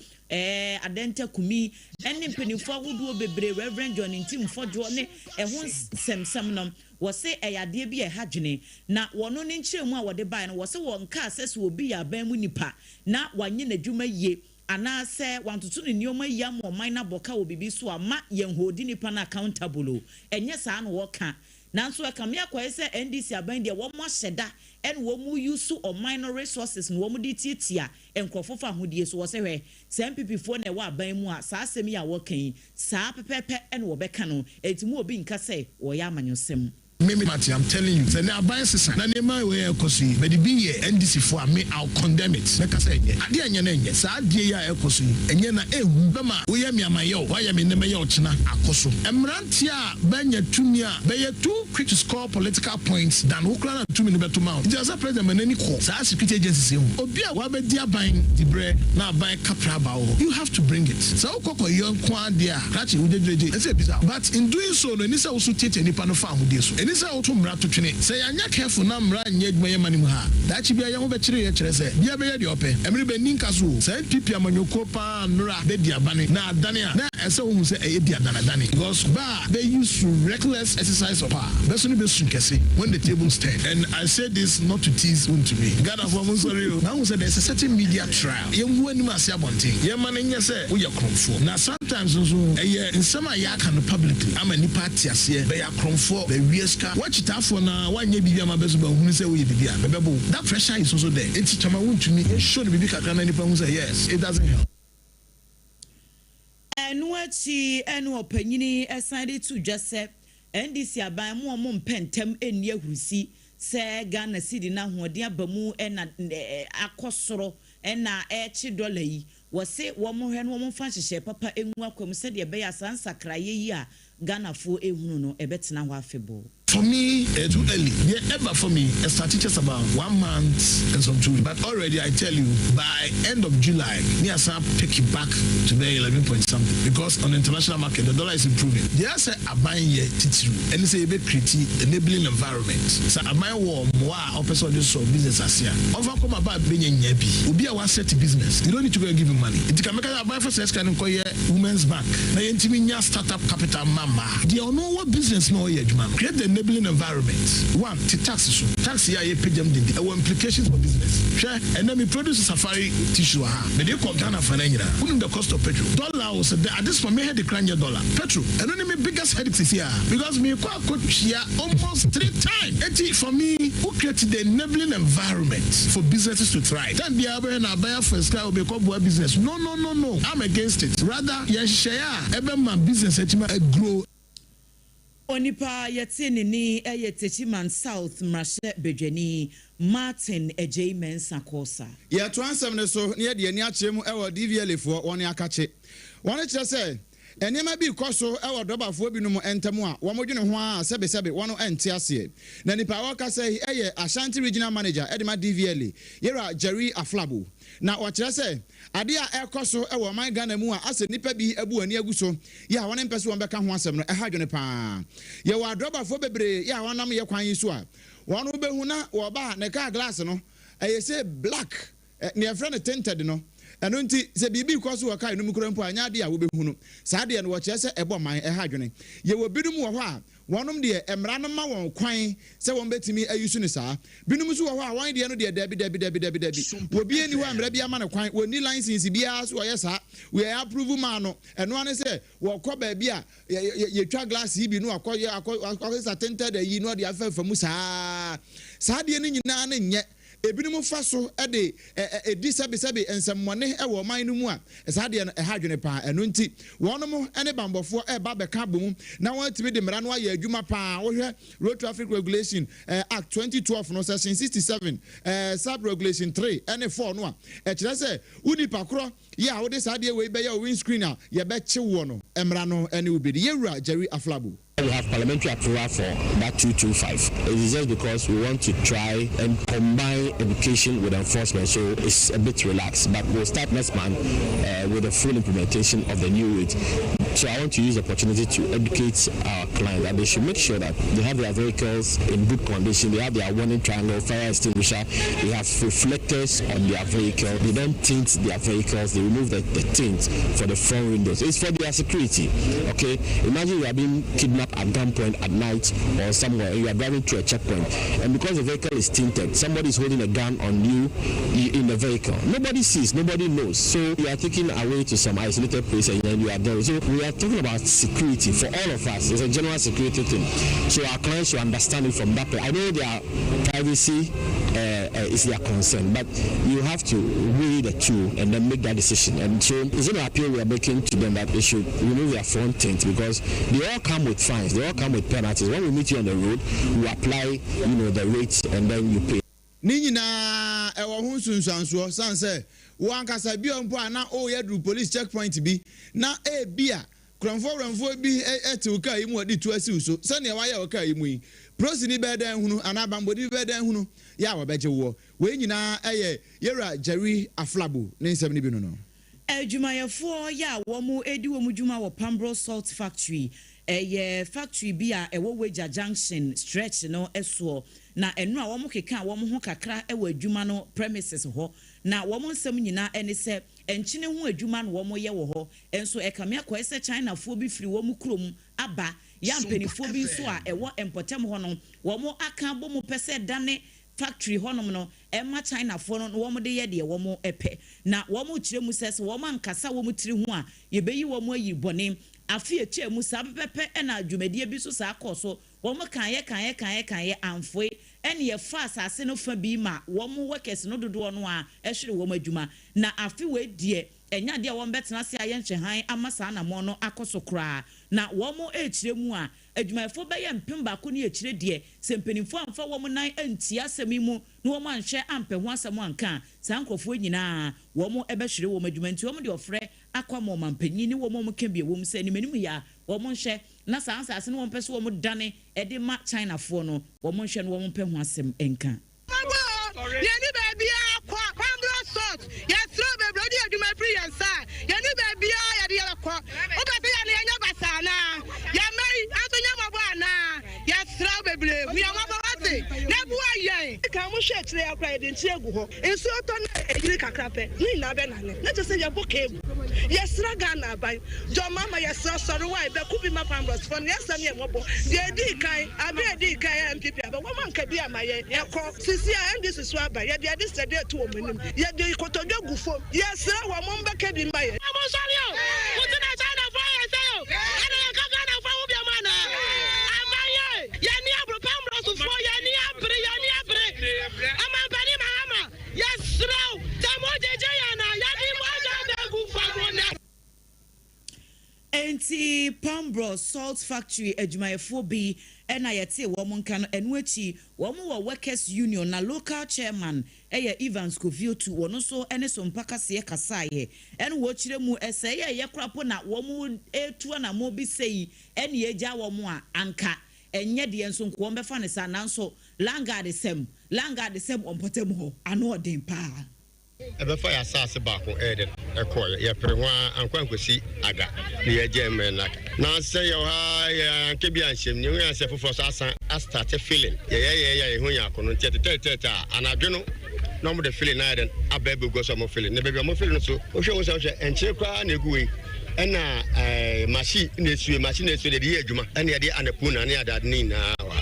S4: adenta kumi enne mpenifo ahodo bebre Reverend John Ntim Fojo ne ehun semsem no wo se eyade bi ehadwene na wono ne nkyeremu a wode bai no wo se won ka asese obi ya ban mu nipa na wanye nadwuma yie ana se wantoto ne nioma ya mo man na boka obibi so ama yen hodi nipa na accountable enye saa no wo ka nanso e kam yakwa se NDC aban de wo mo hyeda en wo mu use o minor resources no wo mu di titia enkrofo fa hodie so wo se hwe se MPP fo na wa aban mu a saa asemi a wo kan saa pepepe en wo beka no etimu obi nka se wo ya amanyosem
S8: Mimi Mati, I'm telling you, the nearby sister, na nema we ekosi, but the be NDC for me, I'll condemn it. Like I said, adi anyenye, sa adi ya ekosi, enye na bema, uye mi amayo, waya mi neme yo china akoso. Emrantia benye tumia, beye too quick to score political points than uklana tumi nube tumao. Just a president meneni ko, sa security agency se obia wabe dia buying the bread, na buying kapra bao. You have to bring it. Sa ukoko yon kwa dia, krachi ujejeje, ese bizarre. But in doing so, no nisa usu tete nipa no fa hudeso. Nisa auto mra to twene say anya careful na mra nye dwuma yema nim ha da chi bia ye ho be kire ye kire say bia be ye de ope emre be ninka so say pipi amanyoko pa nra be dia bane na adane a na ese wo say e dia dane because ba they use reckless exercise of power beso ni be sun kese when the tables turn. And I say this not to tease to me God of am sorry now who said there's a certain media trial ye wu anim ase abonten ye man nye say wo ye kromfo na sometimes so ye nsema ya kan publicly ama ni party ase be ya kromfo be wieska watch it for na wanye bibia ma bezo ba hunu say we bibia bebebo that pressure is also there enti chama wuntumi show the bibi kakra na nipa hu say yes it doesn't help
S4: enuachi enu opanyini aside to Joseph NDC aban mu omo mpentem eni ahusi se Ghana cedi na hoden abamu ena akosoro ena echi dollar yi wo se wo mo hwe no wo mfa hyehye papa engu akwam se de be ya sansakra yi a Ghana fo ehunu no ebetena ho afebo.
S8: For me, it's too early. Yeah, ever for me, it started just about 1 month and some 2 weeks. But already, I tell you, by end of July, we are pick it back to the 11 point something. Because on the international market, the dollar is improving. They are saying, I'm buying here, and they say, a bit pretty, enabling environment. So, I'm buying more, or person just saw business as here. Over come about being yappy. Ubi a one set business. You don't need to go and give him money. It can make a buy for sex, can call you women's bank. Now, you intimate startup capital, mama. They don't know what business no yet, man. Create the enabling environment. One, the taxes. Tax here, you pay them the implications for business. Sure. And then we produce a safari tissue. But they come down for Nigeria. Wouldn't the cost of petrol? Dollar was at this point, me had decline your dollar. Petrol. And then my biggest headache is here. Because me could here almost 3 times. And for me, who created the enabling environment for businesses to thrive? Then the other and I buy for sky will become business. No. I'm against it. Rather, yes, share. Every my business grow.
S4: Onipa yetini ni Techiman South Mrashe Bedwani Martin J Mensa Kosa.
S3: Ya to answer me so near the ni achemu ewo DVL for one akache. One kire say enema bi koso ewo dobafo bi no mu entemu a wo modwene ho a sebe wono ente ase. Na nipa wo ka say Ashanti regional manager Edema DVL yera Jerry Aflabo. Na o kire say ade a ekoso ewo man Ghana mu a ase nipa bi abu ani aguso ya won mpese won beka ho asem no hadwene pa ye wa drobafo bebre ya wonam ye kwan yi so a won obehu na wo ba ne car glass no say black near friend tented no. And until the baby cause who are kind of Mukurampo, will be Hunu. Sadi and watch us a bomb my hydrogen. You will be more. One of the Emranama quine, say one bet to me a usunisa. Binumus why the end of Debbie. Will be anyone, Rebbe Amana quine, will need lines in CBS or yes, we are approval mano. And one say, well, Coba Bia, your truck glass, he be no, I attended you know the affair for Musa. Sadi and Nan yet. Ebinum faso ede disabe ensemmone e wo man no mu a esade e hadwene pa eno nti wonom ene bambofo e ba beka bom na wantimi de mra no aye adwuma pa wo hwe Road Traffic Regulation Act 2012 no section 67 sub regulation 3 ene 4 no a e kire se unipa kro ya wo de sade we be ya windscreen a ye be che wo no emra no ene ubedi yewura Jerry Aflabo.
S9: We have parliamentary approval for that 225. It is just because we want to try and combine education with enforcement, so it's a bit relaxed. But we'll start next month with the full implementation of the new rate. So I want to use the opportunity to educate our clients that they should make sure that they have their vehicles in good condition. They have their warning triangle, fire extinguisher. They have reflectors on their vehicle. They don't tint their vehicles. They remove the tint for the front windows. It's for their security. Okay, imagine you are being kidnapped at gunpoint at night or somewhere, you are driving to a checkpoint, and because the vehicle is tinted, somebody is holding a gun on you in the vehicle. Nobody sees, nobody knows. So you are taken away to some isolated place and then you are there. So we are talking about security for all of us. It's a general security thing. So our clients should understand it from that point. I know their privacy is their concern, but you have to weigh the two and then make that decision. And so it's an appeal we are making to them that they should remove their front tint, because they all come with fines. They all come with penalties. When we meet you on the road, we apply, the rates, and then you pay.
S3: Nina, ewa hunsun sansuo sanse wankasa bi ompo ana o yedru police checkpoint bi na bia kronfo bi ete ka imu odi tu asi uso sane wa ya ka imu yi prosi ni beden hunu ana bambodi beden hunu ya wa beje wo we nyina yera Jerry Aflabo ne nsem ni bi no.
S4: Adwumayefo ya wo mu edi wo mu dwuma wo Pambro Salt Factory factory bi a ewo Weja Junction stretch no eso na enu a wo mu keka wo mu ho kakra ewo adwuma no premises ho na wo mu nsem nyina ene se enchine ho adwuma no wo mu ye wo ho enso ekame akwa ese China fo bi firi wo mu krom aba ya mpenifo bi so a ewo empotem ho no wo mu aka bo mu pese dane factory honom no Emma China for no wo de ye de wo mo epe na wo mo kire mu sese wo man kasa wo mu tiri ho a ye beyi wo mo ayi bone afi eche mu sa pepe na adwumadie bi so sa akoso wo mo kan ye amfoe ene ye fa asase no fa bi ma wo mo workers no dodo no a ehwere wo mo adwuma na afi we die enya de wo mbetena se aye nhwehan amasa na mo no akoso kra na wo mo ekire mu a adwumayefo be ye mpemba ko ne ekire de sempenifo amfa wo mo nan antia asemi mu no wo man hwe ampe ho asem anka sankrofo nyina wo mo ebehwere wo mo adwuma nti wo mo de ofre akwa mo mampanyi ni wo mo kebie wo mo se ni menim ya wo mo hwe na sansase no wo mpese wo mo dane ede ma China fo no wo mo hwe no wo mo pe ho asem enka
S10: yani baby akwa Pambro Salt ya throw baby odi adwuma free yan sa yani baby ya de yakwa o ba se ya ne nya basana ya mari atonya mabo ana ya throw baby we ya mabo ate na bu ayen ka mo hwe kire yakwa ede nti egu ho enso to na ejiri kakra pe ni na be na ne na je se ya boke yesra Ghana ban jo mama yesra soro wa be kubi ma Pambro for ne yesra ne mobo de di kan abi di kan MPP aba wo man ka bi amaye yakọ sisi a ndisi so aba ye de stade to wo manim ye de kotodwa gufo yesra wo mo mbeka bi mbaye mo sori o wo tuna China for yeseo ana ka Ghana for wo bi amana amaye ye ni abro Pambro so for ye ni abre ama bani mama yesra tamo jeje yana ya di mo ja gufo na
S4: Enti Pambro Salt Factory adwumayefo bi ena yete wo mo nka no enu achi wo mo wo workers union na local chairman Evans Koviutu wono so ene SOMPA kase kasaye ene wo kire mu ese ye krapo na wo mo etu na mo bi sei ene eja wo mo a anka enye de enso nko wo befa ne sa nanso langard sem ompotem ho ano odin pa
S11: ebefa ya sase bako eden ekoye ye prewa ankwankwesi aga ne ye jeme na se yo ha ya nke bia nsem ne hu ase fofo so asa start feeling ye hu ya kono tete anadwe no no mo de feeling na den abebe go so mo feeling ne baby mo feeling so o hwe wo se enche kwa na egu we na machine na esue de ye adwuma na ye de anapuna na ya ni na wa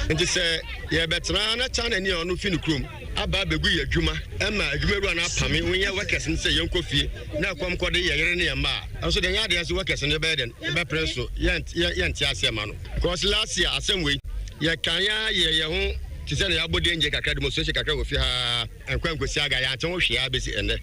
S11: nti se ye betra na chana ni onu fi no krom aba begu ye adwuma ma adwuma ru na apame wonye workers nse ye nkofie na kwam kode ye yere ne ye ma so de nya de so workers ne be den be preso ye nti ase ma no because last year asem we ye kan ye ho ti se na ya bode nje kakra demonstration kakra wo fi ha enkwankosi aga ya chen wo hwe ya besi ene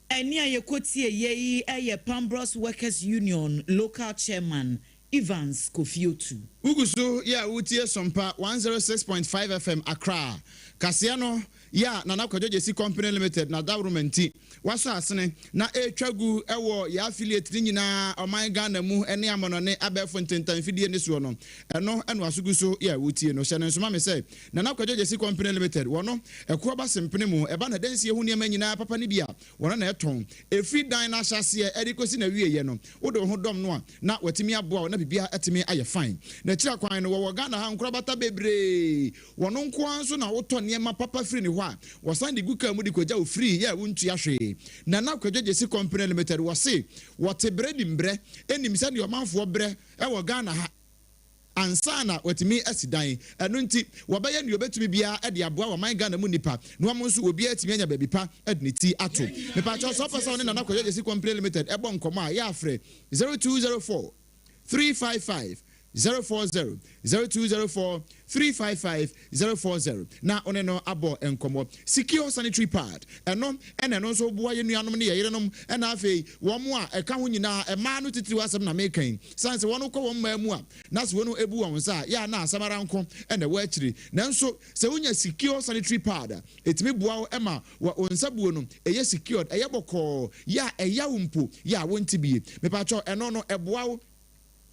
S4: Eni ayekotie yeyi eye Pambros Workers Union local chairman Evans Kofiotu.
S3: Ugusu ya utie Sompa 106.5 FM Accra. Kasiano ya Nana Kwajoje Company Limited na government waso asene na etwagu ewo ya affiliate nyina oman Ghana mu ene amonone abefo ntentan fidie ne so no eno asuguso ya utie no hye nso ma me say Nana Kwajoje Company Limited wono eko ba sempene mu eba na dansie hu niam nyina papa ne bia wono na eton efi dan na hyase edikosi na wieye no wodo ho dom no a na watimi aboa na bibia etimi aye fine na kira kwan no wo Ghana ha nkura bata bebre wono nko anso na woto niam papa free ni ho a wasan de guka mu de koja free ya wuntu ahwe Nana Kwajoje Company Limited wase wote bread mbre enim se de omanfo bre e wo Ghana ha ansana watimi asidan eno nti wobeye ne obetumi bia e de aboa wa man Ghana mu nipa no am nso obi atimi anya baby pa edniti ato me pa cho so person ne Nana Kwajoje Company Limited e bon komo a ya afre 0204 355 040 0204 355 040 na oneno abo enkomo secure sanitary pad eno so boa ye nuanom ne yerenom na afei wo mo a eka ho nyina e ma no titiri wasem na mekan sanse wono kɔ wo ma mu a na so wono ebu wo nsa ya na asamara nko na wa akiri nanso se wonya secure sanitary pad etimi boa wo ema wo nsa buo no eye secured eye bɔkɔ ya eya wumpo ya wontibie mepacho eno no eboa wo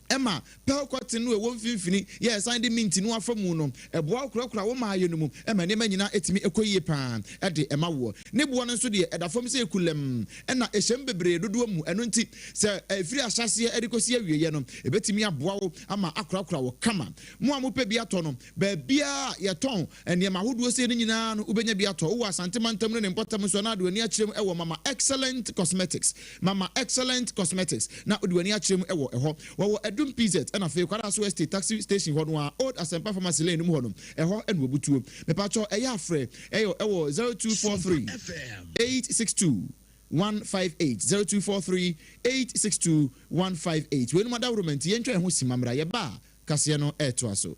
S3: Emma, Pelcotin, won't finish. Yes, I didn't mean to know from Muno. A boy crocra, my unum, Emma, Nemana, etimi equay pan at the Emma war. Nebuan and Sudi at a form say culum, and a shembebre, Dudumu, and unti, sir, a free assassia, edicosia, yenum, a betimia bow, ama acrocra will come on. Muamu pebiatonum, bebia yaton, and Yamahud was saying in an Ubenabiato, who was Santimantum and Potamusonado, near Chim, Mama excellent cosmetics. Mama excellent cosmetics. Now, Udwania Chim, well, Dum PZ and a few Kwaraso Estate taxi station one old Asempa Pharmacy Lane Monum, a ho and Wobutu, Mepacho, a yafre, 0243 862 158 0243 862 158. When Madame Romanti enter Husimamra Yaba, Cassiano Etuaso.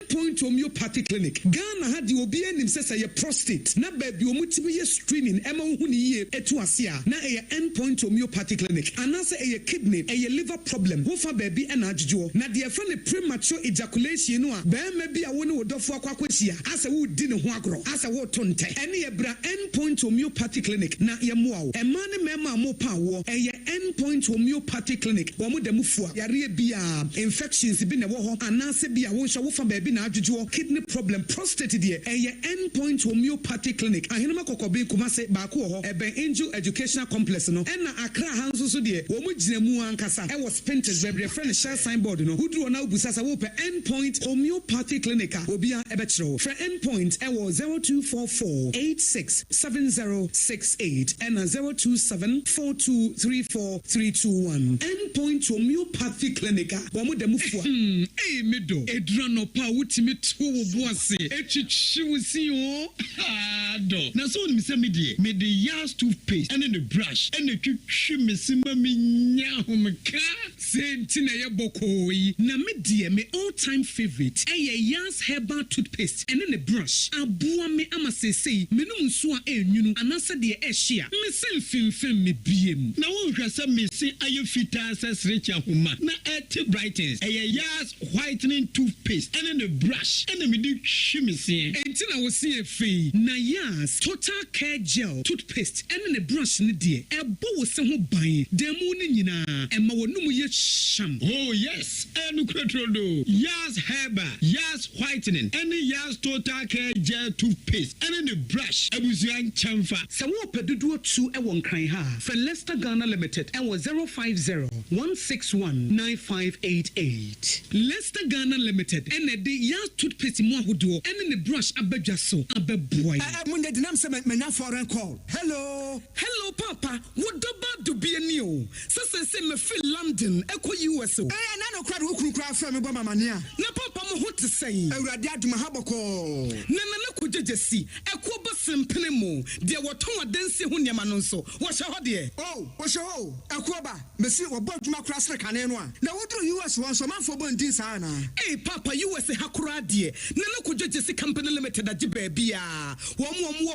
S12: Point homeopathy clinic Ghana had the obian himself a prostate na baby omutimi screening ema hu ni ye etu ase a na e endpoint homeopathy clinic anase e kidney e liver problem wo fa baby e na adjujo na de fa ne premature ejaculation no a ba ma bi a wo ne wodofo akwakwahia ase wo di ne ho agro ase wo to nte ene ye bra endpoint homeopathy clinic na ye moa wo e ma ne mema mo pa wo e ye endpoint homeopathy clinic wo mo dem fua yare bia infections bi ne wo ho anase bia wo hwe wo fa baby na adjujo kidney problem prostate de e endpoint homeopathy clinic ahenema kokobe kumase ba ko ho eben angel educational complex no ena akra hanso so de wo mu gina mu ankasa e was painted bebre friend share signboard no hudru na obusasa wo pe endpoint homeopathy clinic obia ebe kire wo for endpoint e wo 0244 86 07068 and 0274234 Endpoint Homeopathy Clinic. Hey, Medo, Edrano Pa, Wutimi Boise, Echichiwisi, do. Now, so me say me the Yas toothpaste and then the brush and the Chimisima Minya Sentina Yabokoi. Now, me all-time favorite. Yas herbal toothpaste and then the brush. Abua me amase say, Menum Sua Yunu, and answer the Eshia. Me say film me BM. Now, we can say me say, are you fit as rich and huma? Na brightens. Yas whitening toothpaste and then the brush and then me do shimmy. Until I was see a fee. Na Yas total care gel toothpaste and then the brush ni dear. A bow was some buying. Demonina and Mawanumu yet sham. Oh, yes. And Crotrodo. Yas herba, Yas whitening, and the Yas total care gel toothpaste and then the brush. I was young chamfa. So what pedudo 2 a 1 cry ha. For Leicester Ghana Limited and was 050-161-9588. Leicester Ghana Limited and the Yas toothpaste more who do and then the brush abejaso abeboy.
S13: Munde dinam se menya foreign call. Hello Papa, what do be a new? So say me feel London echo US. Na no crowd who cry from me mama nia. Na papa mo what to say? Awurade aduma haboko. Na ko jejesi echo basem penemo. De woton adanse ho niam no so. Wo hye ho de. Oh, wo hye ho. Echo ba, me si wo boduma kra sre kane no a. Na wodru US won so manfo bondin sa na. Hey papa US hakura de. Na ko jejesi company limited agiba bia. Wo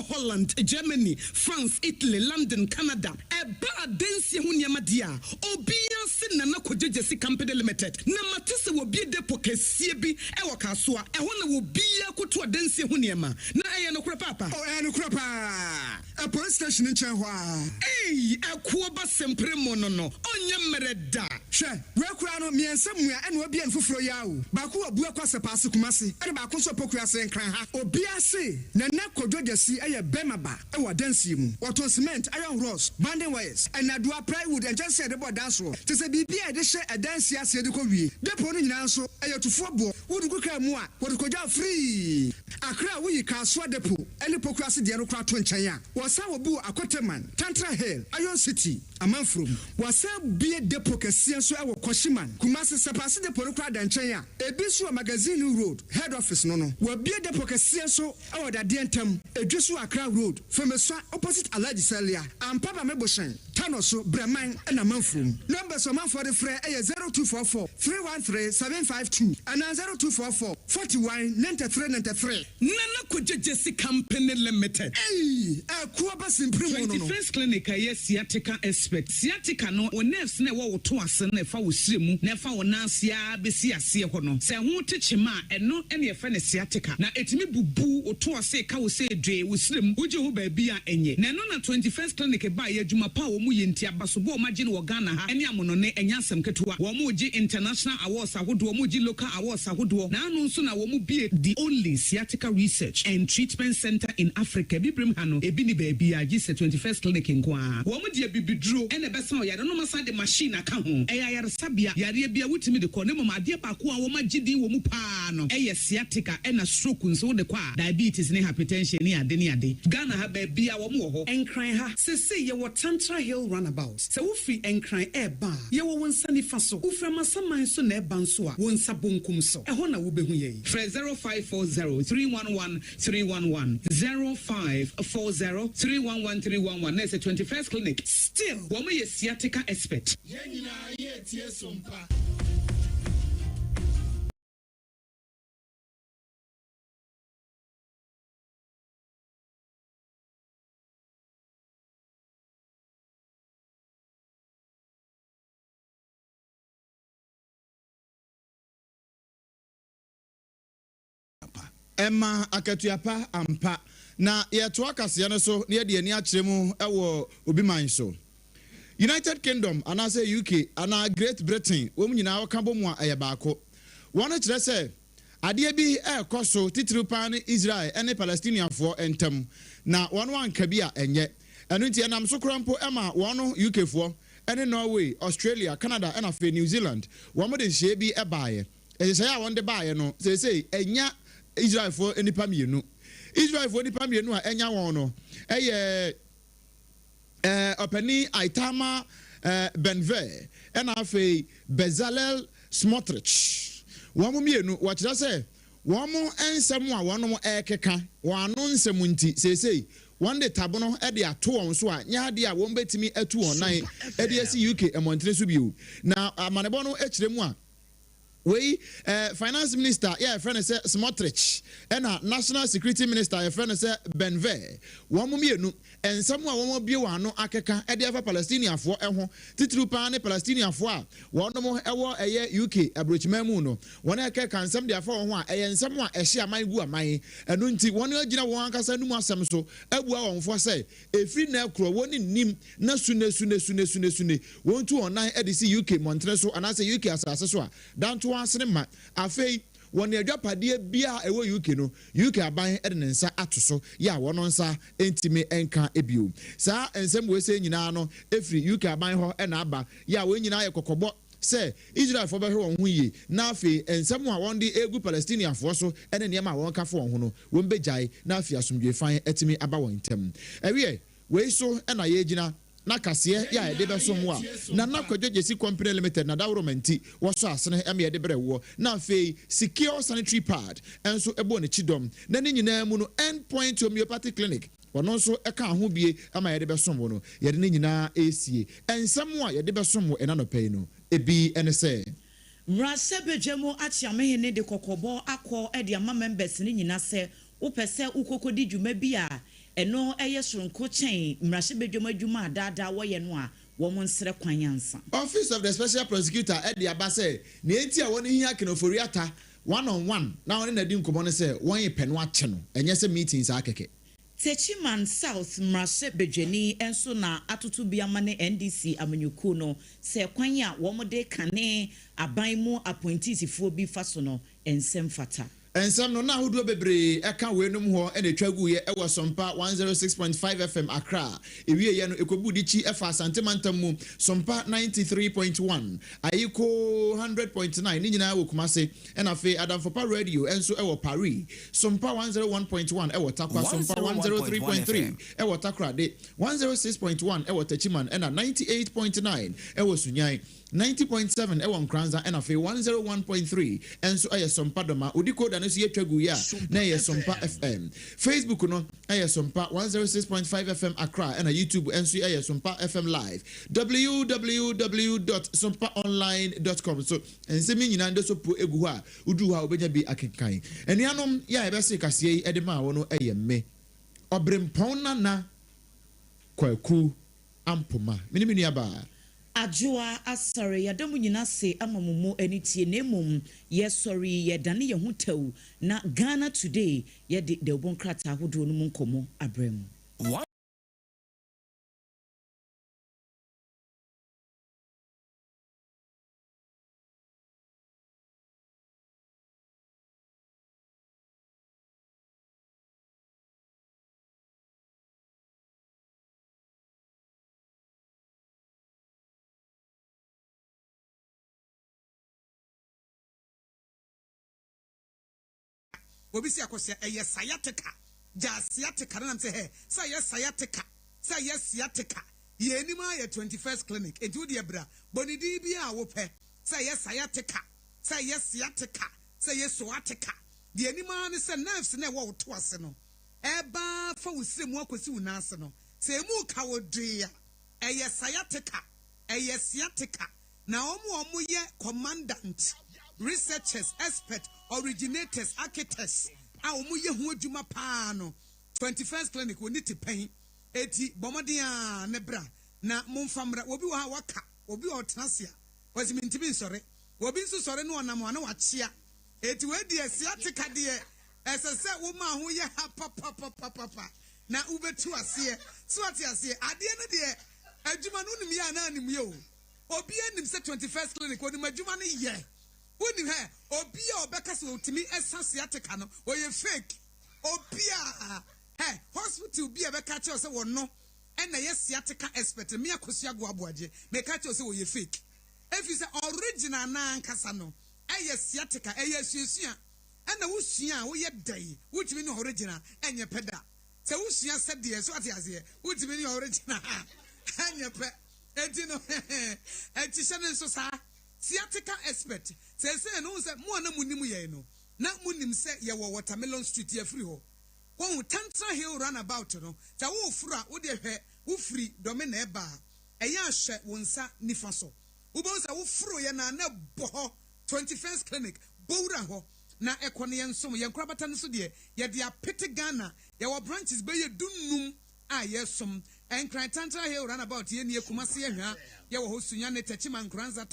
S13: Holland, Germany, France, Italy, London, Canada. Eba densi ho niam dia. Obia se na ko jejesi company limited. Na matese wo bi depo kesie bi e wo kasoa. E ho na wo bia koto densi ho niam. Na eye no kura papa. Oh, eye no kura pa. A police station in Chenhua. Hey, akuo ba sempre mo no. Onye mereda. Hwe, we kura no miensa mua ene obi en foforo yawo. Ba ko abu akwase paase kumase. E ba ko so pokua se nkran ha. Obia se na kodwojesi eye bemaba e wo dansi mu. Wato cement, iron rods, banding wires, and adua plywood and just said the board dance roll. To say bibia e de hye e dansi ase de ko wie. Depo no nyina so eye tufo bo. Wodu ko ka mu a, wodu ko ja free. Akra wo yi ka so depo. Ele pokua se de no kra to nchen a. Wasa wo bu akoteman, Tantra Hill, Iron City, Amanfrom. Wasa bie depo kese so e wo Koshiman. Kumase sepase depo no kra da nchen a. Ebi so magazine road, head office no no. Wo bie depo kese so e wo da de ntam. Edwesu Accra Road, Femeswa opposite Alaji Celia, and Papa Meboshen, Tanoso, Breman, and Amanfrom. Numbers of for the Frey 0244 313 752 and 0244 41 93. Nana Kujesi Company Limited. Hey, a Kuabas in 21st Clinic, yes, Sciatica expert. Sciatica no, or nerves never to us and never will swim, never will Nancy, Bessia, Siacono. Say, I won't teach him and not any friend Sciatica. Now, it's me boo or to us say, Cow say, Dre, with slim, would you be a enye? Nanona 21st Clinic by a Juma Power Muyintia Basubo, Majin Wagana, and Yamonone, and Yasam Ketua, Wamuji International Awards, Wamuji Local Awards, Nano Suna Wamu be the only sciatica research and treatment center in Africa. Bibrimhano, Ebini Baby, I just 21st Clinic in Kwa. Wamuji Bibi Drew, and the best one, Yadono Side the machine account. Aya Sabia, Yarabia, with me the Konemo, my dear Pakua, Wamajidi, Wamupano, Aya sciatica, and a stroke, so the qua, diabetes, and hypertension, near Deniade. Ghana have a bia wamuho, and cry ha, say, you were Tantra Hill runabout. So free and cry air bar. You were one sunny faso, Uframa Sama so ne bansua, one sabunkum so. A hona will be huye. 0540 311 311 0540 311 311. That's the 21st Clinic. Still, one way a sciatica expert. SOMPA.
S3: Emma akatuapa ampa na yeto akase no so ne de ani akyeremu ewo obi man so United Kingdom anase UK ana Great Britain wo nyina wakabo mu a baako wona kyerɛ sɛ ade bi ekoso titiri pan Israel ene Palestinianfo entam na wono anka bi a enye eno nti enam so krampo ema wono UK fo ene Norway, Australia, Canada and afi New Zealand wo mo de hye bi ebaaye ɛsɛ ya won de baaye no say enya Israel for enipa mienu Israel for nipa mienu a enya won no openi Aitama Benve ena afei Bezalel Smotrich wɔn mienu wɔkyerɛ sɛ wɔn nsɛm a wɔn ɛkeka wɔn ano nsɛm nti seesei one day tabono e de ato on so a nya de a won betimi atu on nan e de asi UK emontre so bio na amanebo no ekire mu a we finance minister yeah friend say Smotrich and national security minister your friend say Benve one mienu ensam a won bie wa no akeka e de afa Palestinian fo ho titru pa ne Palestinian fo a won mo ewo eye UK abrochima mu no won eke kan nsam de afa ho a eye nsam a ehye aman gu aman enu nti won agina won ankasa nu mu asem so abua won fo say efri na ekro won nim na sune won tu on nan e de si UK montre so anase UK asase so a dan to asene ma afei woni adwapade bia ewo UK no UK aban e de nsa atoso ya wono nsa entime enka ebio sa ensem we se nyina no efri UK aban ho e na aba ya we nyina ye kokobo se Israel fo behwe won ho yi na afei ensem a won de egu Palestinian fo so ene ne ma won ka fo won ho no won begyae na afei asomdwe fan etime aba won tem ewie we so e na ye gina na kase ya ede be so mo a na nakwadwegyesi company limited na dawromenti wo so asene em ye de brewo na afei secure sanitary pad enso ebo ne chidom na ne nyina mu no endpoint homeopathic clinic wono so eka ho bie ama ye de be so mo no ye de ne nyina esie ensem a ye de be so mo ena no pay no ebi ene se
S4: Mrasebejemo achiamehene de kokobo akọ e de ama members ne nyina se wo pese ukokodi dwuma bi a eno eye soronko chen mrasebejemo adwuma dada wo ye no a wo mo nsere kwanyansa.
S3: Office of the Special Prosecutor Edi Abase ne enti a woni hia kenoforiata 1-on-1 na woni na di nkomo ne se won ye peno ache no enye se meetings akeke
S4: Techiman South Mrasebejeni enso na atutu biama ne NDC amanyuku no se kwanya wo mo de kane aban mu appointees fo bi faso no ensem fata.
S3: Ensem no na hodo bebre eka wenum ho ene twagu ye ewo Sompa 106.5 FM Accra ewie ye no ekobudi chi efa santemantam mu Sompa 93.1 ayiko 100.9 ni nyina wo kumase ena fe Adamfopa radio enso ewo Paris Sompa 101.1 ewo Takwa Sompa 103.3 ewo Takra de 106.1 ewo Techiman ena 98.9 ewo Sunyai 90.7 ewo Nkranza ena fe 101.3 enso eye Sompa doma udiko da no si etwagu ya na ye Sompa FM Facebook no eye Sompa 106.5 FM Accra ena YouTube enso eye Sompa FM live www.sompaonline.com so ensemi nyina ndo so po egu ha udu ha obenya bi akenkan enianom ya ebese kaseye edema wo no eye me obrempon na kwaku ampoma minimini aba
S4: Ajua asare yadamu nyina se amamumu enitie nemum ye sorry ye dane ye hutew na Ghana today ye de obonkrata ahodo no munkomo abrem.
S13: Obisi akosia eye sciatica sciatica na say he say yes sciatica say yes sciatica ye anima ye 21st clinic enti de bra bonidi bi a wo pe say yes sciatica say yes sciatica say yes sciatica de anima ne say nerves na wo to ase no eba fa wusemu akosi wunase no say mu ka wo dua eye sciatica eye sciatica na omo ye commandant researchers expert originators architects a omo ye hu adwuma pa no 21st clinic woni te pen eti bomodin ne bra na momfamra obi wo ha waka obi o transia wasi mintimi nsore obi nso sore no onam ana wachia eti we die sciatica de esese wo ma ho ye ha papa na ubetu ase so ati ase ade no de adwuma no nim ya na anim ye o obi anim se 21st clinic woni adwuma no ye woni he obi a obeka se otimi esa sciatica no oye fake obi a he hospital bi a beka che se wono na ye sciatica expert me akosua go aboaje me ka che se oye fake if you say original na ankasa no eye sciatica eye suesua ana wusua wo ye dai wutimi ni original enye peda se wusua sede so ate ase wutimi ni original enye pe enti no enti shane so sa theatrical expert say no say mo na munim ye no na munim say ye wo Watermelon Street ye free ho won Tantra Hill runabout no ta wo fura wo de hwe wo free dome na eba eye ahwe wonsa nifa so wo bo say wo furo ye na bo 21st clinic bowra ho na ekone ye nsom ye nkrabata no so de ye de apete Ghana ye wo branches be ye dunum a ye som enkran Tantra Hill runabout ye ne Kumase ye hwa ye wo hosunya ne Techima Nkranza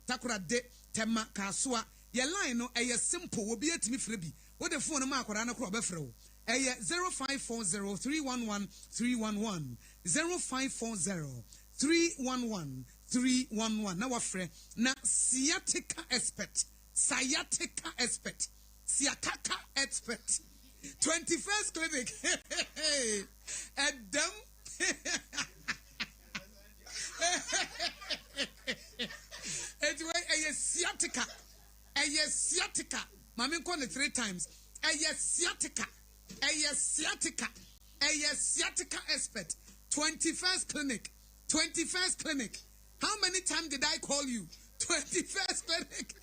S13: takora de tema kasoa ye line no eye simple wo bi atimi frɛ bi wo de phone ma akora na kro obɛfrɛ wo eye 0540311311 0540311311 na wafrɛ na sciatica expert expert 21st clinic Adam anyway sciatica mami call it 3 times sciatica expert 21st clinic how many times did I call you 21st clinic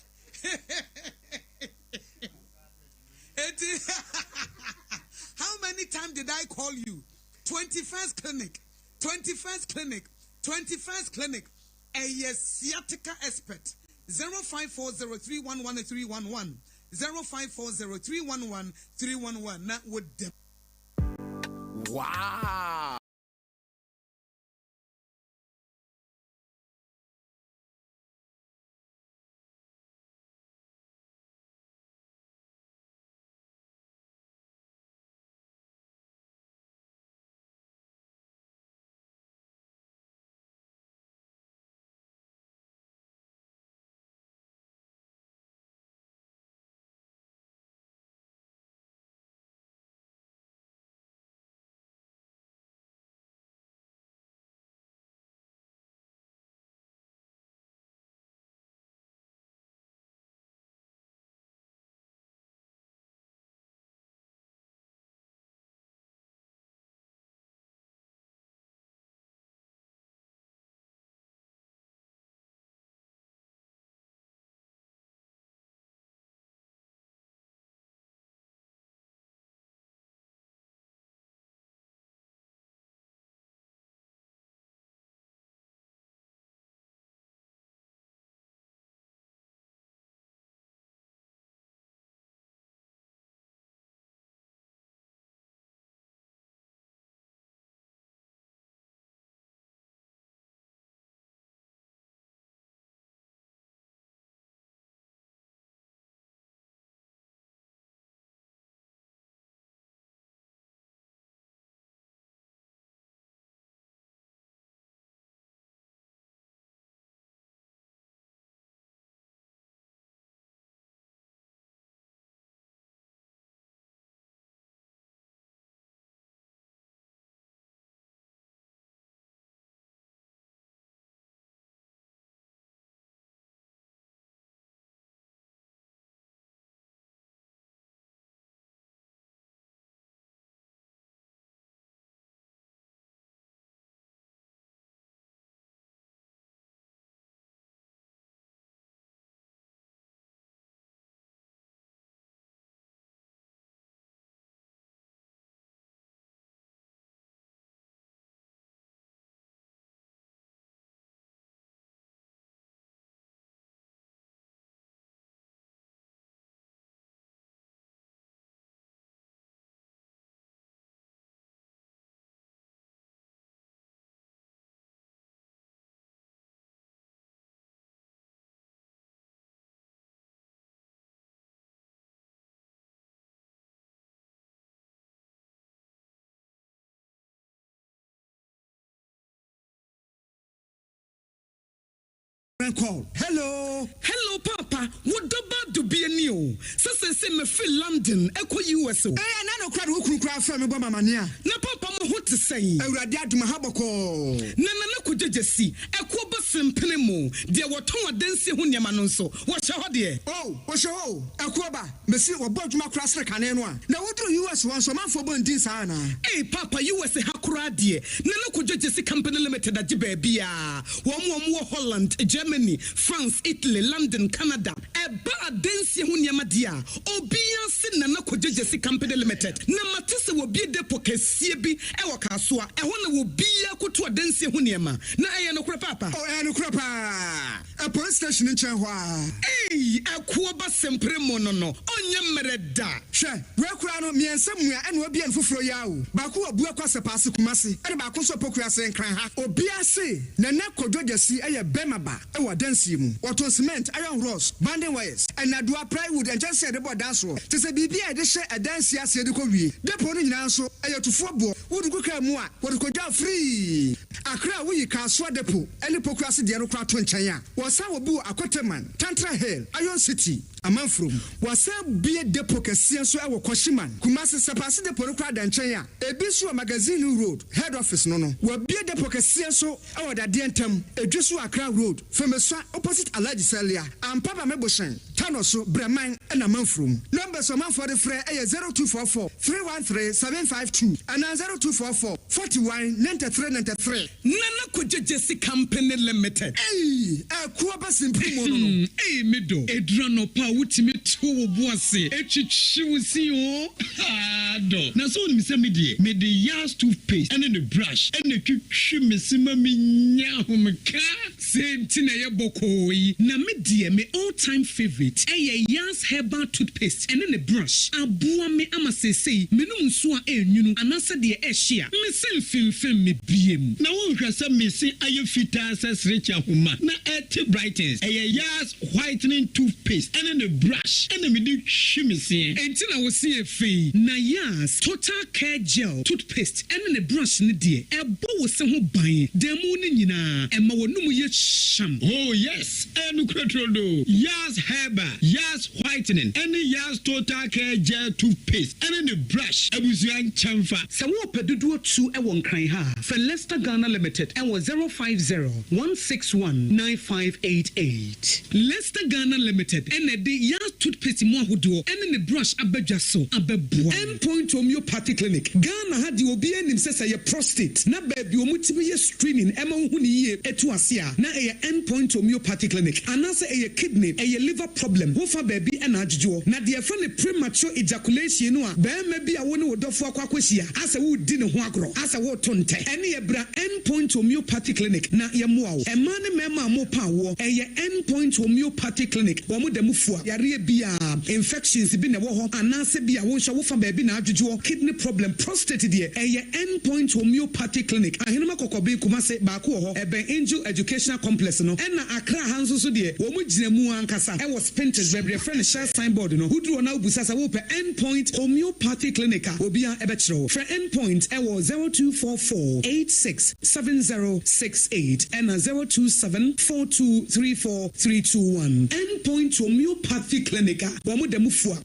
S13: how many times did I call you 21st clinic sciatica expert 0540311311 0540311311 na with them.
S1: Wow.
S13: Call. Hello, Papa. What about to be a new? Say me feel London, Echo US. Eh, no crowd who cry from me, Mama Nia. Na Papa, what to say? I read that Mahabako. Nana could just see. Echo bus
S12: sempene mu de woton adansi ho nneɛma no nso wɔhyɛ hɔ deɛ
S13: wɔhyɛ hɔ akoaba mesi wɔbɔ adwuma kora sere kane no a na woduru US wɔn so manfo bɔ ndin saa na
S12: papa US ha kora deɛ na ne kodwo Jesse Company Limited agye baabi a wɔn wɔ Holland, Germany, France, Italy, London, Canada ɛba adansi ho nneɛma deɛ a obiara se na kodwo Jesse Company Limited na mate sɛ wɔbie depo kɛseɛ bi ɛwɔ Kasoa ɛhɔ na wɔbiara koto adansi ho nneɛma na ɛyɛ no kora papa
S13: ɛyɛ no kora paa a police station nkyɛn hɔ a
S12: ɛkoaba sempere mu no ɔnyɛ mmerɛ da
S13: hwɛ wɔakura no mmiɛnsa mua ɛna wɔbia no foforɔ yi awo baako wɔ bua kwasɛ paase kumase ɛne baako nso pokua sɛ nkran ha obiara se na kodwo Jesse ɛyɛ bɛma ba ɛwɔ adansi mu wɔtɔn cement iron rods banding wires ɛnadoa plywood ɛnkyɛn de bɔ dansoɔ te sɛ biribi a yɛde hyɛ adansi ase de kɔ wie depo no nyinaa nso ɛyɛ tufoɔ boɔ wode kuka mu a wɔde kɔgya free akra woyi Kasoa depo ɛne pokua se deɛ no kora to nkyɛn a wɔsa wɔ bi wɔ Akoteman Tantra Hill Iron City Amanfrom wɔsa bie depo kɛseɛ nso ɛwɔ Kɔhyiman Kumasi Sapase depo no kora da nkyɛn a ebi so wɔ Magazine Road head office no wɔbie depo kɛseɛ nso ɛwɔ Dadeɛ Ntam edwi so Accra Road Femeswa opposite Alhaji Salia Ampaba Meboshen Tano so Breman ɛna Amanfrom numbers ɔmanfoɔ de frɛ ɛyɛ 0244 313 752 and 0244 41 9393
S12: Nana kodwo Jesse Company Limited
S13: ɛkoaba sempere mu no
S12: medo edura no pa wutimi to wo boase etwitwi wo si o do na so nim sɛ me de Yas toothpaste and the brush and the twitwi mesima me nya homka senti na ye bokoi na me de me all time favorite Yas herbal toothpaste and the brush aboa me ama sesei menum nso a enwunu anase de ehia me senfimfim me biem
S14: na wo hwɛ sɛ me se aye fita sɛ srecha homa na eti brightens Yas whitening toothpaste and the brush and me de hwi me se
S12: enti na wo se efi na Yas total care gel toothpaste and the brush ne de ebo wo se ho ban demu ne nyina ema wonum ye sham
S14: oh yes enu krotrodo Yas herbal Yas whitening and Yas total care gel toothpaste and the brush abusuan chamfa
S12: se wo pedudu tu e won kran ha for Leicester Ghana Limited and was 050-161-9588 Leicester Ghana Limited and the Yas toothpaste mo ahodo and the brush abadwa so abeboa Endpoint Homeopathy Clinic Ghana had the obi anim sɛ ye prostate na baby omutibi ye screening ema hu ni ye etu ase a na ye Endpoint Homeopathy Clinic anase ye kidney ye liver problem wo fa baby na adwodwo na de fa ne premature ejaculation no a ba ma bi a wo ne wodofo akwakohia asa wo di ne ho agro asa wo to nte ene ye bra Endpoint Homeopathy Clinic na ye moa wo ema ne mema mo pa wo ye Endpoint Homeopathy Clinic wo mo dem fua yare bia infections bi na wo ho anase bia wo hwa wo fa baby na adwodwo kidney problem prostate de ye Endpoint Homeopathy Clinic ahenema kokobe kumase ba ko ho eben Angel Educational Complex no ena Accra hanso so de wo mo gina mu ankasa e was Pinterest bebre friend share signboard no hudru na obusasa wo pe Endpoint Homeopathy Clinic obia ebe kire for Endpoint e was 0244867068 and 0274234321 Endpoint Homeopathy Clinic wo mo dem fua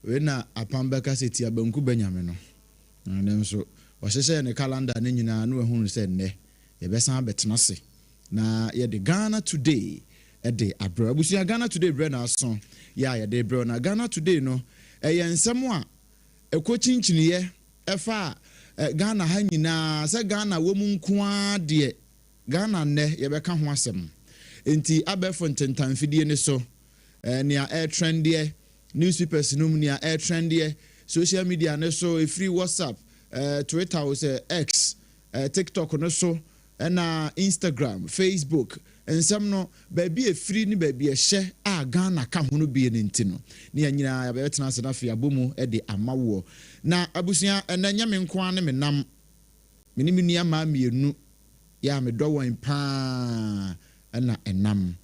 S3: we na apambeka seti abanku banyame no na so wɔhyehyɛ ne calendar ne nyinaa no ehunu sɛ nne yɛbɛsan betena se na yɛde Ghana today ɛde abro abusia Ghana today bre na aso ya yɛde bro na Ghana today no ɛyɛ nsɛm a ɛkɔkyinkyiniye ɛfa Ghana ha nyinaa sɛ Ghana wɔ mu nkoa de Ghana nne yɛbɛka ho asɛm enti abɛfo ntentamfidie ne so nea air trendy newspapers no nea air trendy social media ne so free WhatsApp Twitter was X TikTok no so na Instagram Facebook ensam no baby e free ni baby e hye a Ghana ka ho no bi ne ntino ne nyina ya betena se na fia bomu e de amawo na abusia na nyame nko ane me nam me ni nua ma mienu ya me do wan pa na enam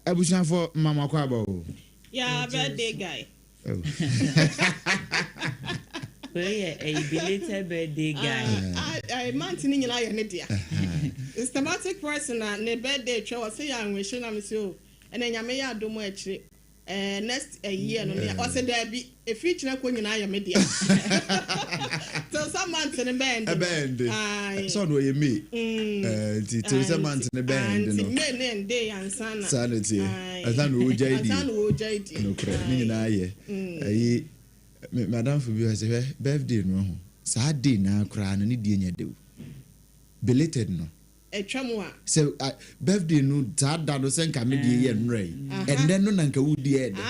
S3: abusia for mama kwa ba o
S15: yeah birthday guy
S3: oh
S4: a belated birthday guy.
S15: I maintain in your idea. Systematic person, ne birthday, show us a young mission, I'm so, and then you may do much. Next a year, or say there be a feature when you are media. So some months in a band.
S3: A band. So do you mean? Some months in a band.
S15: Men and day and son.
S3: Sanity. I don't know JD. No crap. Me Madam Fubio say birthday no sad day na kra no ni die nya de belated no
S15: etwamwa
S3: so birthday no that no senka me die ye nre and then no nanka wudi e de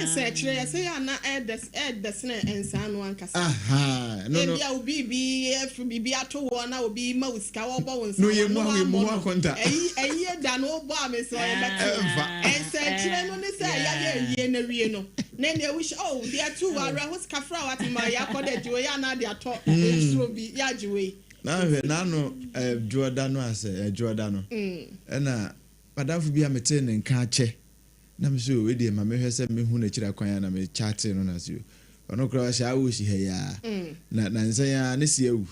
S15: say kire say na edes na ensa no ankasa
S3: no
S15: bia obi ato wo na obi ma usika wo bo wonsa
S3: no ye mu akonta
S15: eyi da no bo ameso e bet say kire no ni say ya ye na wie no then they wish they are two who's kafra what my yakode jiwe ya na de ato estro bi ya jiwe
S3: na no Jordan as Jordan na madam fu bia mete ne nka che na me so we de ma me hwese me hu na kira kwan na me chat no na so ono kra sha wo shi he ya na nsan ya ne si ewu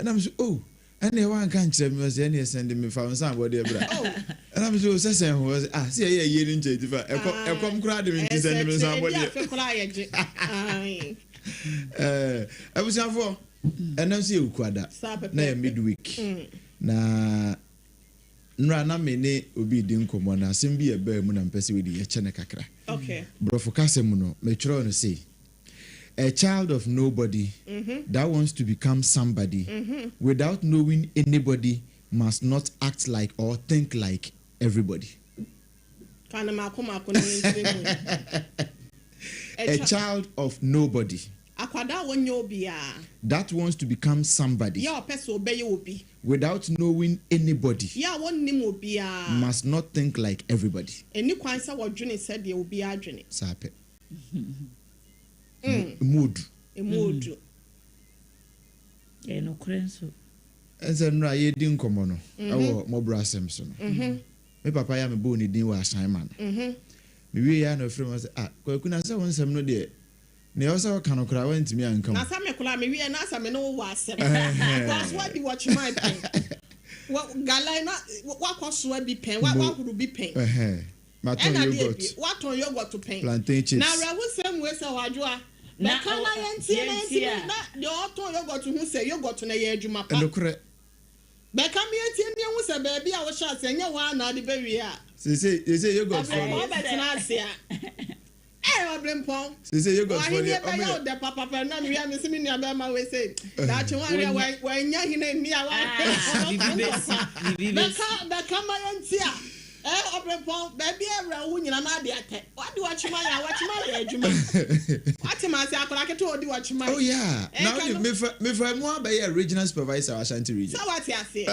S3: na me so ene wa nka nkyere me se ene send me fa nsan body bra na me so sesen ho se ye ye ni nche tifa ekom kra de me send me nsan body abusiafo ene so ye kwada na ye midweek na nra na me ne obi di nkomo na asem bi e ba mu na mpese we di ye chene kakra
S15: okay
S3: brofo kasem no me chiro no say a child of nobody that wants to become somebody without knowing anybody must not act like or think like everybody. A child of nobody that wants to become somebody without knowing anybody must not think like everybody. Sape. Mood.
S4: No crenso.
S3: Ense nra ye di nkomo no awo mobra semso no. Me papa ya me bo ni din wa assignment. Me wi ya no frem say kwaku na say won sem no de ne o say ka no kra wa ntimi ankam.
S15: Na sa me kula me wi na sa me no wa asem. Was what be watch my pen. What galai na wa kwaso bi pen wa huru bi pen.
S3: Maton yogurt.
S15: What on yogurt to paint?
S3: Plantain chips.
S15: Now, I will say, where's our joa? Na kala yanti na the auto yogurt who say yogurt na ye juma pa.
S3: No correct.
S15: Be come here tie me who say baby I was shot say nya wa na de baby a.
S3: Say yogurt for me.
S15: I blame pon.
S3: Say yogurt for me.
S15: I hear the papa na me am see me na be ma we say. That one we nya hina ni a wa. Be come yanti a. Obrepon baby era wu nyina na de ate what do watch my adwuma what ma say akora ke to di watch my
S3: oh yeah now me for mo be regional supervisor Ashanti region
S15: so what you say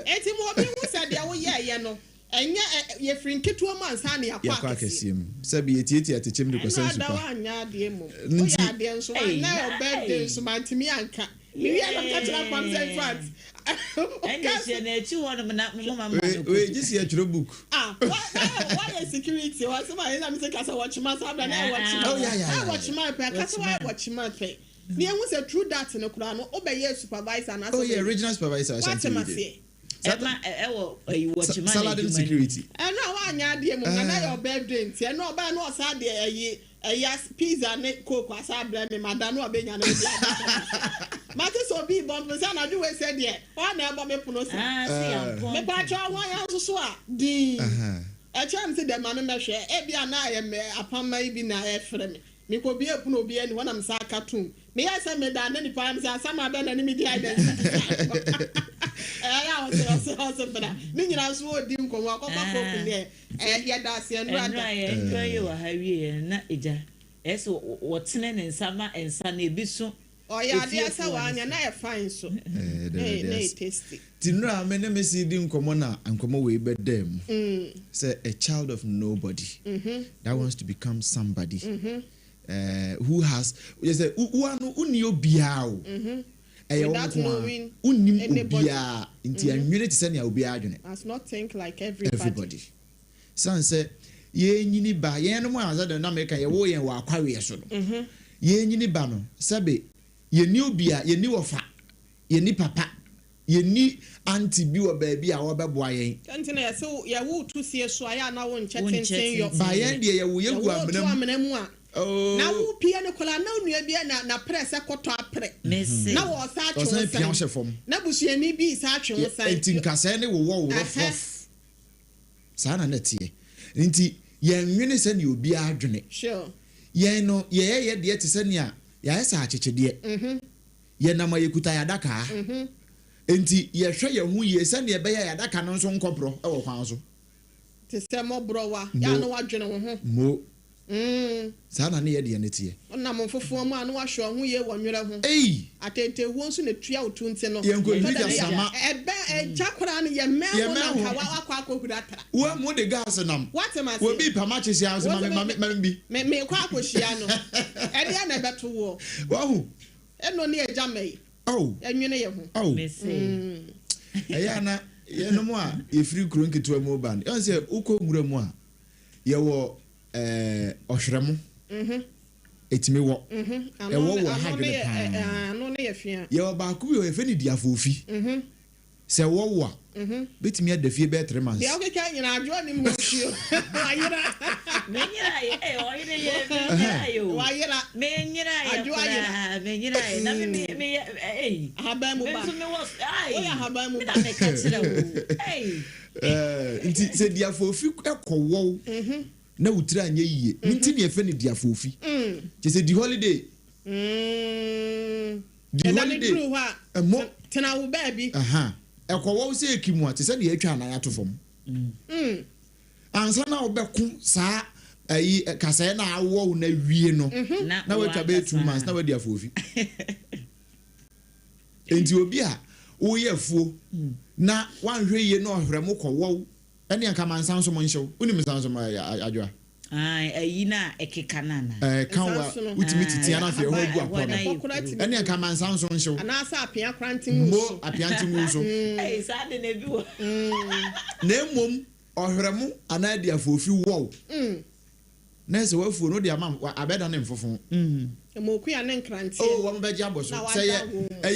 S15: eti mo bi wu say de wo ye no enye ye frinketo man sa na yakwa
S3: kesim sabi etieti atechem de kwesen super
S15: na da wa nya de mo o ya de nso na birthday so mantimi anka we are not catching up in France.
S4: And you want to
S3: we just hear your book.
S15: Why is security? What's my name? Say, watch my son. Oh yeah. I watch my pay. That's why I watch my pay. Me was a true that in the Quran. Obey supervisor and
S3: oh yeah, regional supervisor.
S15: What am I say?
S4: You watch my
S3: Saladin security.
S15: And now I nya dey mo na your birthday. No ba no sa dey yes pizza ne coke asa bla me madano abenya na bia mate so bi bon me say na do we say there o na eba me puno say me pa cha wan ya so a di a cham say dem ame me hwe e bia na ye me apama bi na e frɛ me ko bi epuno bi ani wana me sa cartoon me ya say me da na ni pa me say asama be na ni me di identity ya o so bra ni nyina so odi nkomo akɔpa koku ne ya da se nrada
S4: enjoy you hawie na eja eso wotene ne nsama ensa na ebiso
S15: oh ya dia sa wanya na e fine so na tasty
S3: tinra me ne mesi di nkomo na nkomo we bedam say a child of nobody that wants to become somebody who has you say uanu uni obiao
S15: without knowing
S3: unim obia inti anwene ti sene obia adwene
S15: must not think like everybody
S3: san say ye nyini ba ye no mo azada na meka ye wo ye wa akwawe so no ye nyini ba no sabe ye ni obia ye ni wofa ye ni papa ye ni anti bi wo ba bi a wo beboa yen
S15: antina ye so ye wo tu sie so aya na wo nche tenten yo
S3: ba yen de ye wo ye gu amena
S15: mu a na wo pia ne kola na onua bia na press ekoto apre na wo sa atwo na busuani bi sa atwo san
S3: enti nkasa ne wo rof sa na netie enti ye nwene se ne obi adwene
S15: sure
S3: ye no ye de te se ne a ya sa achechede ye na ma yekuta ya daka enti ye hwe ye hu ye se ne be ya daka no so nkopro e wo kwan so
S15: te se mo browa ya no wadwene wo ho
S3: mo sana ne ye de ne tie
S15: na mo fofo mu anu ahwe ho ye wonwere ho atente hu nso na tua otunti no
S3: ye nkodu sama
S15: ebe chakora no ye memo na kawa akwa hura tra
S3: wo mo de gas nam wo bi pama chesi anso ma bi
S15: me kwa akohia no e de na beto wo
S3: hu
S15: eno ne eja mai enwene ye ho
S3: eya na ye no mo a e free kro nketo mu ban yon se uko nwura mu a ye wo ohweremu etime wo wo ha gele pa
S15: no ne yefia
S3: ye ba ku yo efe ni diafofi se wo wa betimi adafie be 3 months
S15: de o keka nyina adwo ni mo hio wayira
S4: menyira ye oyire ye yo
S15: wayira
S4: menyira ye adwo ayira menyira ye na me
S15: haba mu ba
S4: me was ai
S15: oya haba mu ba
S4: me ka kire wo
S3: nti se diafofi ekowo na utira anye yiye nti ne efe ne diafofi je se di holiday
S15: mo tena wo baby
S3: ekowo se ekimu ate se ne atwa na ya to fom ansa na obeko saa ayi kasa na awo na wie no na we twa be 2 months na we diafofi enti obi a wo ye fuo na wanhwe ye no ohweremu kowo ene anka mansan so mo nhyew unim san so adwa
S4: ayi na ekeka nana
S3: kanwa utimi titia na fe ho gu akwa ene anka mansan so nhyew
S15: ana sa apia krantin
S3: mo apia ntin so
S4: sa de na bi wo
S3: na emom ohweremu ana dia fofi wo na se wafuo no dia mam abeda ne mfofo
S15: mo ku ya ne nkrantie
S3: wo mbeji aboso se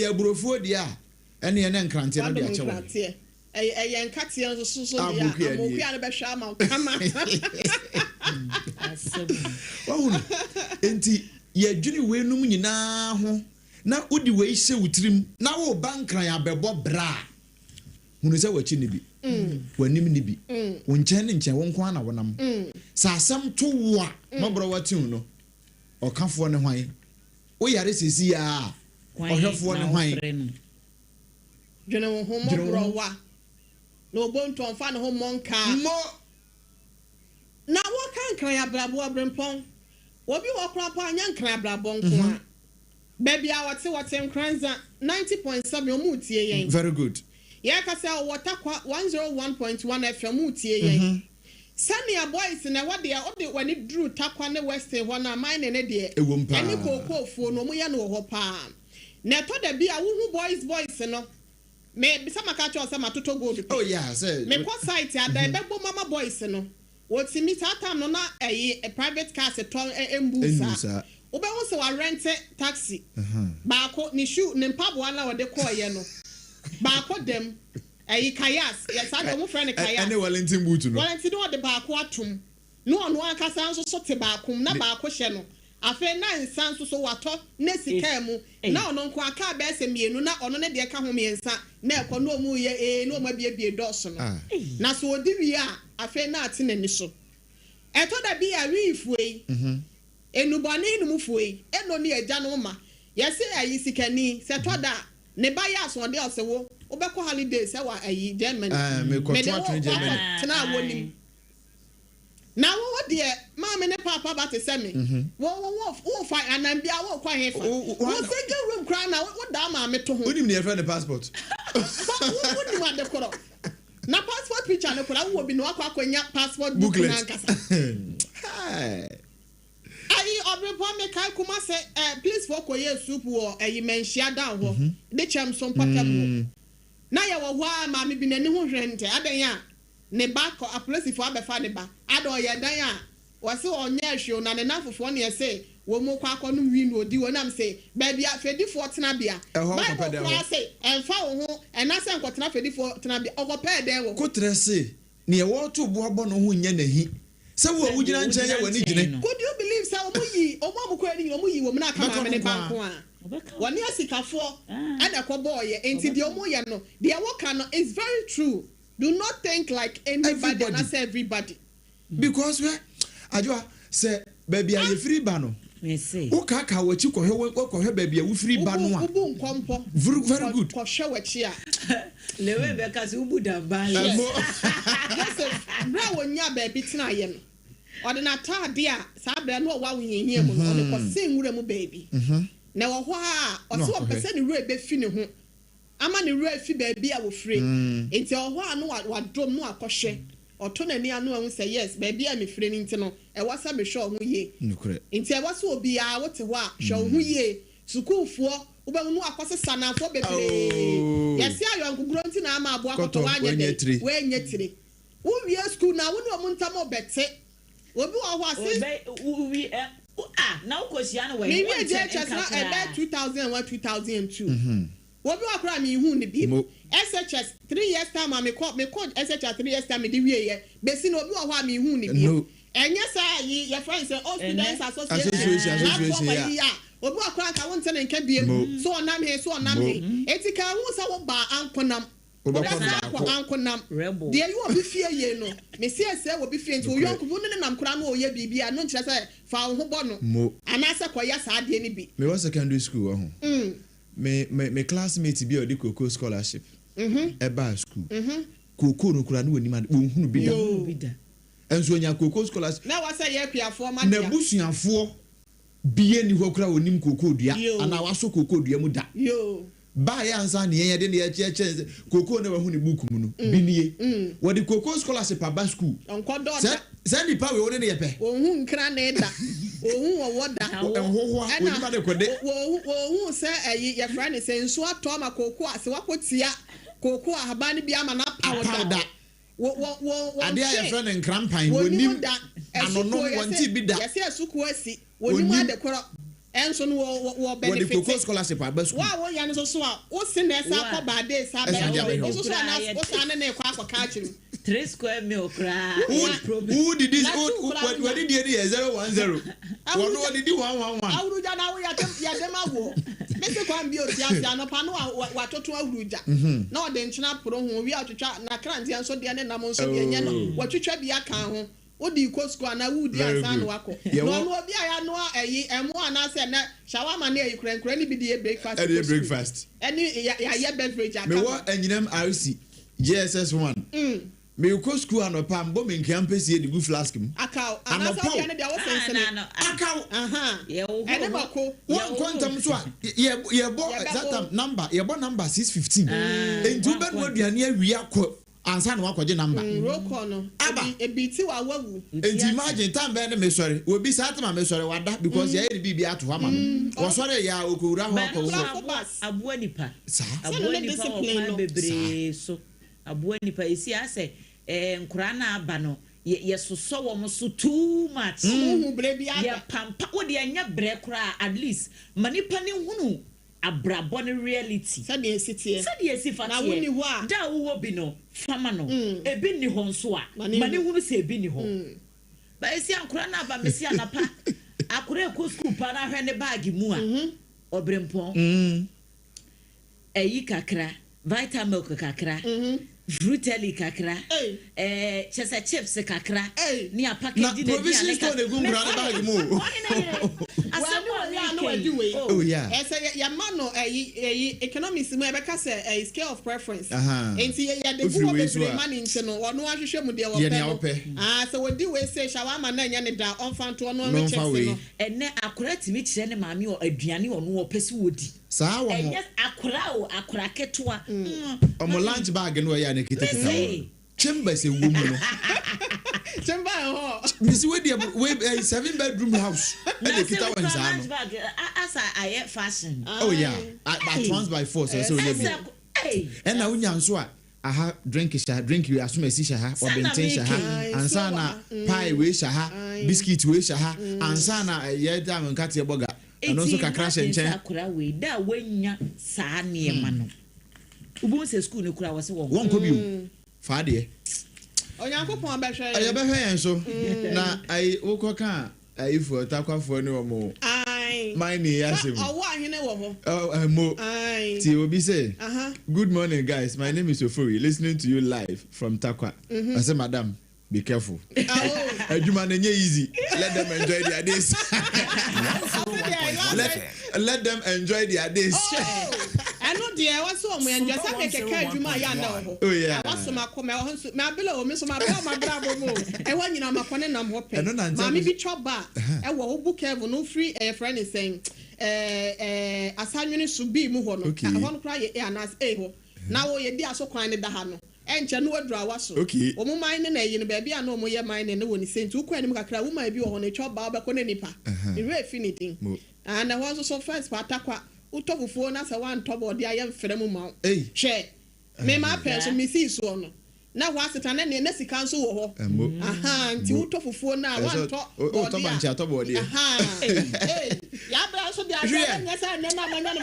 S3: ye burofuo dia ene ne nkrantie no dia chewo
S15: eye nkatie nso so dia amoku ya ne behwa ama kama
S3: wahunu enti ye dwuni we num nyina ho na odi we hye wutrim na wo bankran ya bebo bra hunu se wachi ne bi wanim ne bi wo nchen ne nchen wo nko na wonam sa asam to wo a mabro watin no okafo ne hwan wo yare sesi a ohwefo ne hwan
S15: dwene wo ho mabro wa no bonto amfa ne ho monka na wo kan kran ya brabo abrempon wo bi wo kra pa anya kran brabo nko a baby a wote nkranza 90.7 omutie yen
S3: very good
S15: ya ka say watakwa 101.1 FM omutie yen Sania boys na wade ode wani drew takwa ne western ho na mine ne de eni kokofo no mu ya no ho pa na to da bia wo boys no me bisa maka cho say matoto gold
S3: oh yeah say
S15: me ko site ada bebo mama boys no wotimi tatam no na a private car se ton embusa obe wo se wa rent taxi ba ko ni shoe ni mpabo na wode ko ye no ba ko dem kayas yes I don't friend kayas
S3: ene Wellington boot no
S15: Wellington no de ba ko atum no ono akasa nso so te baakum na baako hye no afa na nsan so wato na sika mu na ono nko aka ba ese mienu na ono ne de ka ho miensa na ekọ no mu ye no ma bie dɔso no na so odi wi a afa na ate n'ani so eto da bi a wi fuei enubone nu mu fuei eno ne agya no ma yesi ayi sikani se to da ne ba ya so de osewo obekọ holidays e wa ayi Germany
S3: me ko to Germany
S15: tena awoni na wo de mama ne papa ba te se me wo fa anambia wo kwa hefa wo single room cry na wo da ma me to ho
S3: onim ne friend passport
S15: wo ni wa de koro na passport picture ne kora wo bi no akwa akwanya passport book na nkasa ayi obrepo me kai kuma se please for koye soup wo ayi menhia down ho de chem so mpatam na ya wo ho ma me bi nani ho hwente adan ya ne ba ko apolice for abefa ne ba ado ye dan ya wose onye ahwe na ne nafofo ne se wo mu kwa akọ no wi no odi wo nam se ba bia fedi for tena bia ba ko se enfa wo ho enase nkotena fedi for tena bia okopa den wo
S3: kotre se ne ye wo to bo abo no ho nya nahi se wo wugina nchen ya wani gine
S15: could you believe say omo mu kwa ni omo yi wo mu na aka ma me ne banko a woni asikafo ana ko boy enti de omo ye no de wo ka no is very true. Do not think like anybody and say everybody.
S3: Because we ajua say baby are free bano.
S4: Me say.
S3: O kaka wachi ko he baby we free bano a.
S15: Ubu nkompo.
S3: Very good.
S15: Ko hwe wachi a.
S4: Lewe be ka se ubu da ba.
S15: Joseph, bra wonya baby tena ye no. Ode na tade a sa bra no wa wohihie mu no ode ko se nwura mu baby. Na wo ho a o se o pese ni wura be fi ne ho. Ama ne wura fi baby a wo free enti oho anu wa dom no akohwe oto na ni anu ahun say yes baby a me free ni enti no e wasa me hwe ohun ye enti e wasa obi a wote ho a hwe ohun ye sukuufo uba nu akose sanafo bebre yesi ayo nguguro enti na ama abo akoto wanye de we nyetire wo wie school na wo no omuntam obete obi wo ho ase
S4: we na ukosia no we
S15: me we je chesa about 2001 2002 Wobi wakura mi hu ni bi SHS 3 years time me call SHS 3 years time di wie ye besi no obi wa ho mi hu ni bi enye sa yi your friends say all students association ya obi wakura ka won tene nka biem so onam he etika hu sa wo ba ankonam ankonam de you obi fie ye no me see say obi fie nti oyonku bu ne nam kura no oye bibia no nkyere say fa wo ho bo no anasa koya sa de ni bi
S3: me was secondary school ho me classmate bi odi Koko scholarship eba school Koko no kura no wani ma hunu bi da enso nya Koko scholarship
S15: na wa say ye piafo ma dia
S3: na busuafo biye ni ho kura onim Koko dua ana waso Koko dua mu da ba ya ansa ne ye de ne ye che Koko na wa hunu book mu no bi nie wodi Koko scholarship aba school
S15: onkodo
S3: se ni pa we woni ne ye pe
S15: ohun nkra na eda ohun wo woda
S3: enhoho oni ma de kode
S15: ohun se ayi ye fra ne se nso ato ma Koko ase wakotia Koko ahaba ne bia ma na powder wo
S3: ade ya fra ne nkrampan wonim anono wonti bi da
S15: yesi asuku asi wonim ade koro enso no wo benefit
S3: Koko scholarship aba school
S15: wa wo ya ne so a wo se na esa ko ba de sa ba so na wo sa ne ne kwa ka chiru
S4: 3 square meal cry.
S3: Who did this? What did you do? 010. What did you 111?
S15: Awuruja na wo ya dem awo. Mese kwa mbi oti asia no pa no watoto awuruja. Na ode nchina pro ho wi atwetwa na kranti anso de ne nam nso de nye no. Watwetwa bi aka ho. Odi ikosko na wudi ansa no wako. No no obi aya no ayi emo anase na shawama na ayi kurenkure ni bi de breakfast.
S3: Breakfast.
S15: Any ya beverage aka.
S3: Me wa enyinem RC JSS 1. Me go school anopa mbo me nkampesi e digu flask mu
S15: akaw anasa obi ane dia wo sensene
S3: akaw
S4: ye wo
S15: ene bako
S3: one quantum so ye bo that number ye bo number 615 entu be no aduane awia ko ansa na wakoje number
S15: roko no ebiti wa wawu
S3: enti imagine time be ne me sorry obi sa atama me sorry wada because ye bibi ato ha ma no wo sorry ya okowura ho ko
S4: abuo nipa
S15: discipline
S4: bebre so abuo nipa isi ase nkura na aba no ye soso wo so too much ye pampa wo de anya bre kura at least manipa ne hunu abrabo ne reality
S15: sa de esi fa
S4: na woni ho a da wo bi no fama no ebi ni ho nso a mane hunu se ebi ni ho Ba esi ankura na ba mesi anapa. Akura ko school pa na hwe ne bag mu a. Obrempon. Eyi kakra, vitamin milk kakra. Fruitelli kakra. Chesa chips kakra. Ni a package
S3: na provision store ne gungura na bag mu.
S15: Oh yeah. Ese ya mano economics mu e be ka say a scale of preference. Enti ya de go be money nche no ono ahwehwe mu de wo pe. So we di we say shawama na nya ne da onfanto ono me chips no.
S4: Ene akura timi kire ne maami o aduane ono wo pese wodi.
S3: Saa wo mo.
S4: Akura ketua.
S3: Omo lunch bag no ya ne kita. Chamber say woman no.
S15: Chamber ho.
S3: Missy we 7-bedroom house. And the kita one za no.
S4: As I fashion.
S3: Oh yeah. By trans by force so we be. And na unya nso a aha drink you assume si sha or benten sha ansa na pie we sha biscuit we sha ansa na ye da man kate burger. And also ka crash and chain.
S4: Akura we da wanya saa ne ma no. Ubu se school ne kura wose won
S3: ko bi fa de
S15: Onyankopon abehwe
S3: aye behwe yen so na ai wokoka ai fu takwafo ne omo my ni yasim
S15: OWOAHENE wo ho
S3: mo ti obi say good morning guys, my name is Ofori, listening to you live from Takwa. I say madam, be careful. Adwuma na nye easy, let them enjoy their days. Let them enjoy their days.
S15: I know dear what's so me enjoy say keke adwuma ya na ho.
S3: Oh yeah.
S15: Waso makoma ho nso me abela o me so mabra brabo mo. E wa nyina makone nam ho pe. Ma me bi choba e wo obu kevu no free friend is saying asanwene subi mu ho no. Ho no kra ye anas ho. Na wo ye di aso kwan ne da ha no. Enche no wadru awaso. O mu man ne na yi ne ba bia na o mu ye man ne woni senti ukwa anim kakra wo man bi wo ho ne choba obekọ ne nipa. E re finity. And I was also first Takwa. Utobufuo na se wan tobo de ayem frem ma hwe me ma penso me si so no na wa setane ne na sika nso wo ho nti utofufuo na wan to
S3: tobo de
S15: ya bra so de ayem nya sa ne na manya no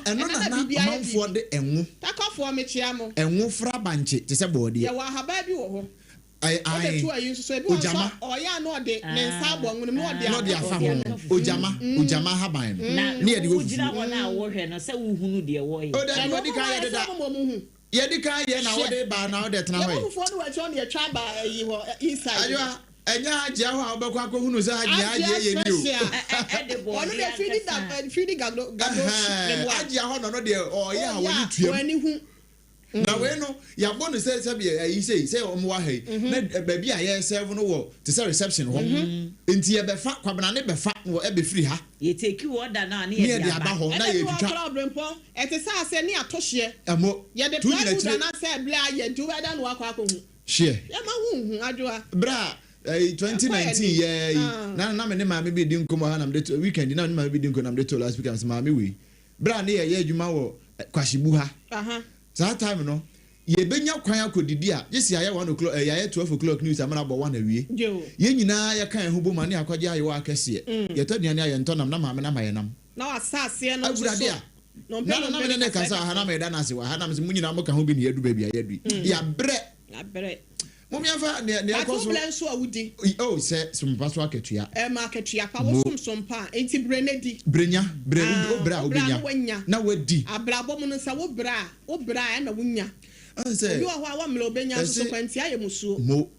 S3: eno na manfo de enwo
S15: takofo me chia mo
S3: enwo fra banche te se bode
S15: ya wa haba bi wo ho
S3: ai
S15: ojama oya no de ne nsa bo nwunu no de
S3: afa ho ojama haban no ne de wo
S4: gira wona wo hwe no se wo hunu de wo ye
S3: o da no di kan ye da ye di kan ye na wo de ba na wo de tena ho ye
S15: wo fo no wa chon de twa ba yi ho inside
S3: ayo enya agya ho a obekwa ko hunu se agya ye ni o
S15: ono de feeding gado
S3: agya ho no de o ye a wo ni tuam na we no ya bonu say ayi say omo ha na baabi a ye serve no wo to say reception ho enti ye be fa kwabena ne be fa wo e be free ha
S4: ye take order na ne ye
S3: aba ho na ye twitwa
S15: problem po ete say ase ne atohye
S3: amo
S15: ye de plan na say bla ye do weda no akwa ko hu
S3: share
S15: ye ma hu adwoa
S3: bra 2019 ye na me ne ma me bi di nkomo ha na me de weekend na me ma bi di nkomo na me de to last week am ma me we bra ne ye adwuma wo kwashibu ha that time no ye benya kwan akodidi a yesi aye 1 o'clock aye 12 o'clock news amana bo 1 awie ye nyina ye kan ho bo ma ne akwaje aye wa akese ye to duane aye ntonam na ma me na ma ye nam
S15: na wasase no so
S3: na me ne kasa ha na me da na se wa ha na me munyina mo ka ho bi ne yadu ba bia yadu ya bre Mummy afa ne akoso
S15: so awudi
S3: oh se sompa so aketua
S15: ma aketua pa wo sompa enti brenedi
S3: brenya obrenya na wadi
S15: abrabo mu no sa wo bra na wunya
S3: say
S15: you ho awa mle obenya so kwanti aye musuo
S3: mo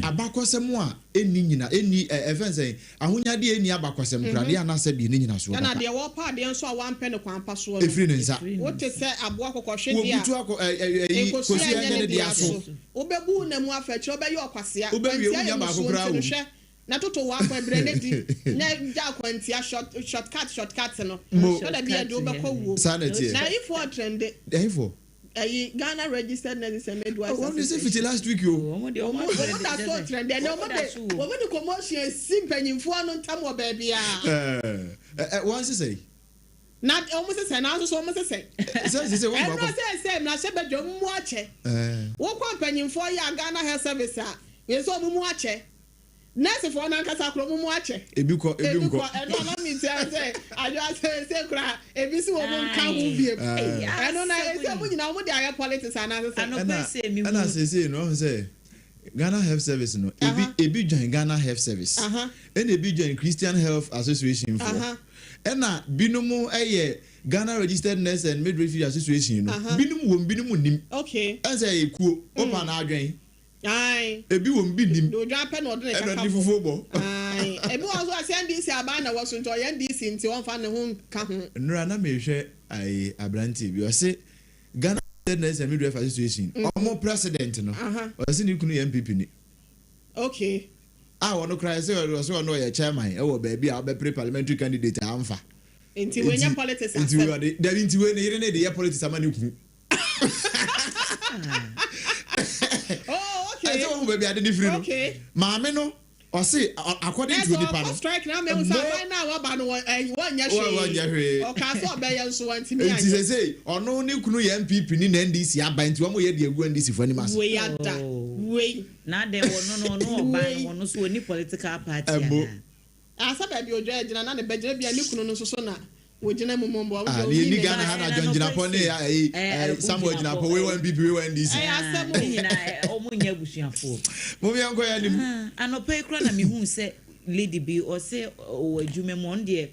S3: abakosem a eni nyina eni efense ahonyade eni abakosem krade anase bi eni nyina so
S15: na de wo pa de nso a wampe ne kwampa so
S3: efri ne nsa
S15: wo te se abo akokɔhwe dia
S3: wo kosi anya dia so
S15: obebu na mu afachi obeyi okwasia
S3: obewie unya ba kokora wo
S15: na toto wa kwa brenedi na da kwantia shortcut no so da bia do obekɔ wo na ifo trend
S3: ifo
S15: Ghana registered nurses and midwives.
S3: What did you say last week, you?
S15: What that so trend? And what the commotion simple in for no time or baby.
S3: What is say?
S15: Not almost the same. Also, almost the same. Say, now, say, but you watch it. What company for your Ghana health service? Yes, all watch it. Nurse for na kasa kro mu ache
S3: ebuko
S15: e no na mi say I just say kra e bi si wo mo nka hu biem e no na e say mu nyina mo de aya politics ana say
S3: ana say no say Ghana Health Service no ebi join Ghana Health Service and ebi join Christian Health Association for ena binumu Ghana Registered Nurse and Midwifery Association no binumu nim
S15: okay
S3: ense ekuo opa na adwen ebi won bi nim
S15: do dwa pe no de
S3: kaka ni fufu bo
S15: ebi wo so asen DC aba na wo so nto ye DC nti won fa ne ho ka ho
S3: nra na me hwe ai abranti bi o se Ghana Nurse and Midwifery Association omo president no o se ni kunu MPP ni
S15: okay
S3: wono cry say o so no ye chairman e wo ba bi a be parliamentary candidate amfa
S15: nti we nya politics
S3: nti we dey da nti we ne yire ne dey politics amane ku I don't know, baby, I didn't free. Okay. Mamma, no. Or say, according to the panel.
S15: Strike now, right now, about 1 year. Or Castle Bay and so on. It
S3: is say, or no new MPP in NDC, I bind to one way the NDC for any mass.
S15: We are that. Wait.
S4: Now there was no any political party.
S15: I said, your judge and another bedroom be a new so now. Wojina mumombo
S3: ni Ghana hana John Jinapon Samuel Jinapo we wan bibi we wan DC
S4: omunya busuafo
S3: mo yanko ya nim
S4: anope kra na mehu se lady bi o se o adwuma mo de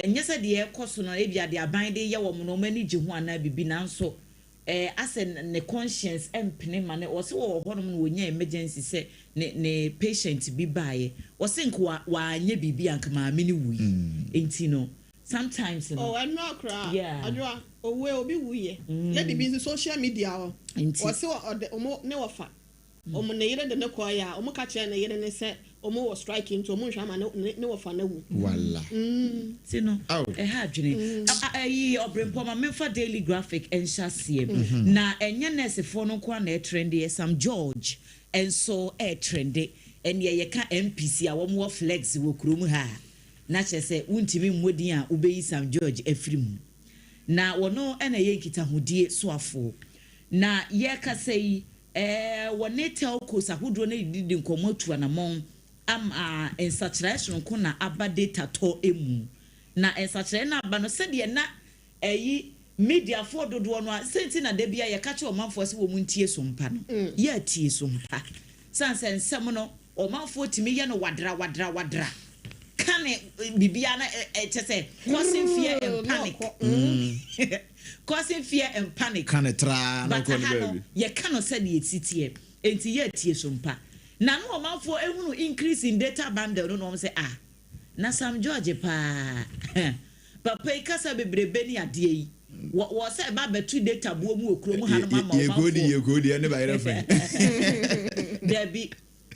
S4: nyese de ekoso no e bia de aban de ye wo mo no mani gye ho ana bibi nanso ase ne conscience empene ma ne o se wo ho no no wonya emergency se ne patient bi baaye o se nko wa anya bibi anka ma me ni wi enti no sometimes
S15: I'm not cry. Yeah. Adwa owe obi wuye. Let the be social media o. O se o ne wo fa. O mo ne yire de ne ko ya, o mo ka che ne yire ne se o mo was striking to o mo hwa ma ne wo fa na wu.
S3: Walla.
S4: See no. Ha dwene. Ayi obrempo ma memfa daily graphic en hyasie. Na enye nurse fo no kwa na trendy Sam George and so trendy en ye ka MPC a wo mo flex wo kurom ha. Na chese untimi mmodin a ubeyi Sam George efrim na wono ena ye nkita hodie soafo na ye kasei wone telco sahodro na didi nkomotu anamon ensaturation ko na aba data to emu na ensaturation na aba no sede na media for dodo no senti na da bia ye ka che omanfo se wo muntie sompa no ye tie sompa sansen sem no omanfo timi ye no wadra Kane bibiana chese causing fear and panic. Causing fear and panic.
S3: Can try no
S4: baby. Ye cannot say the city enti ye tie sompa. Na no man for ehunu increase in data bundle no say na Sam George pa. Papa ikasa bebrebe ni ade yi. Wo say ba betu data bo mu okro mu hanu mama.
S3: Ye godi ne ba yere friend.
S4: There be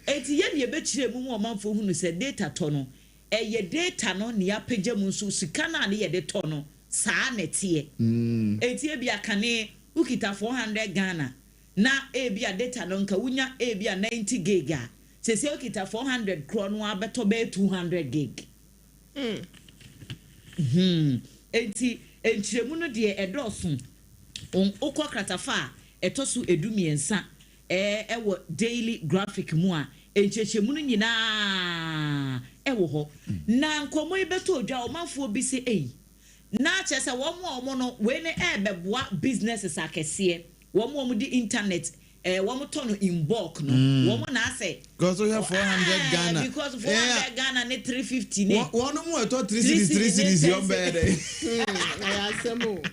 S4: enti ye be chire mu man for hunu say data to no. Eye data no ni apagya mu nso sika na ne ye de to no saa netie etie bia kane ukita 400 Ghana na bia data no nka wunya bia 90 gig a sese ukita 400 kro no abeto be 200 gig enti enchiremu no de edoso okwa kratafa etoso edumiensa ewo daily graphic mu a enchechemu no nyina ewo ho na nkomo ibeto odwa omanfo bi se na chese wo mo no we ne beboa businesses akese wo mo di internet wo mo to no in bulk no wo mo na say
S3: because we have 400 Ghana
S4: because 400 Ghana ne 350 ne
S3: wo no mo to 3 cities your bed
S15: I asemo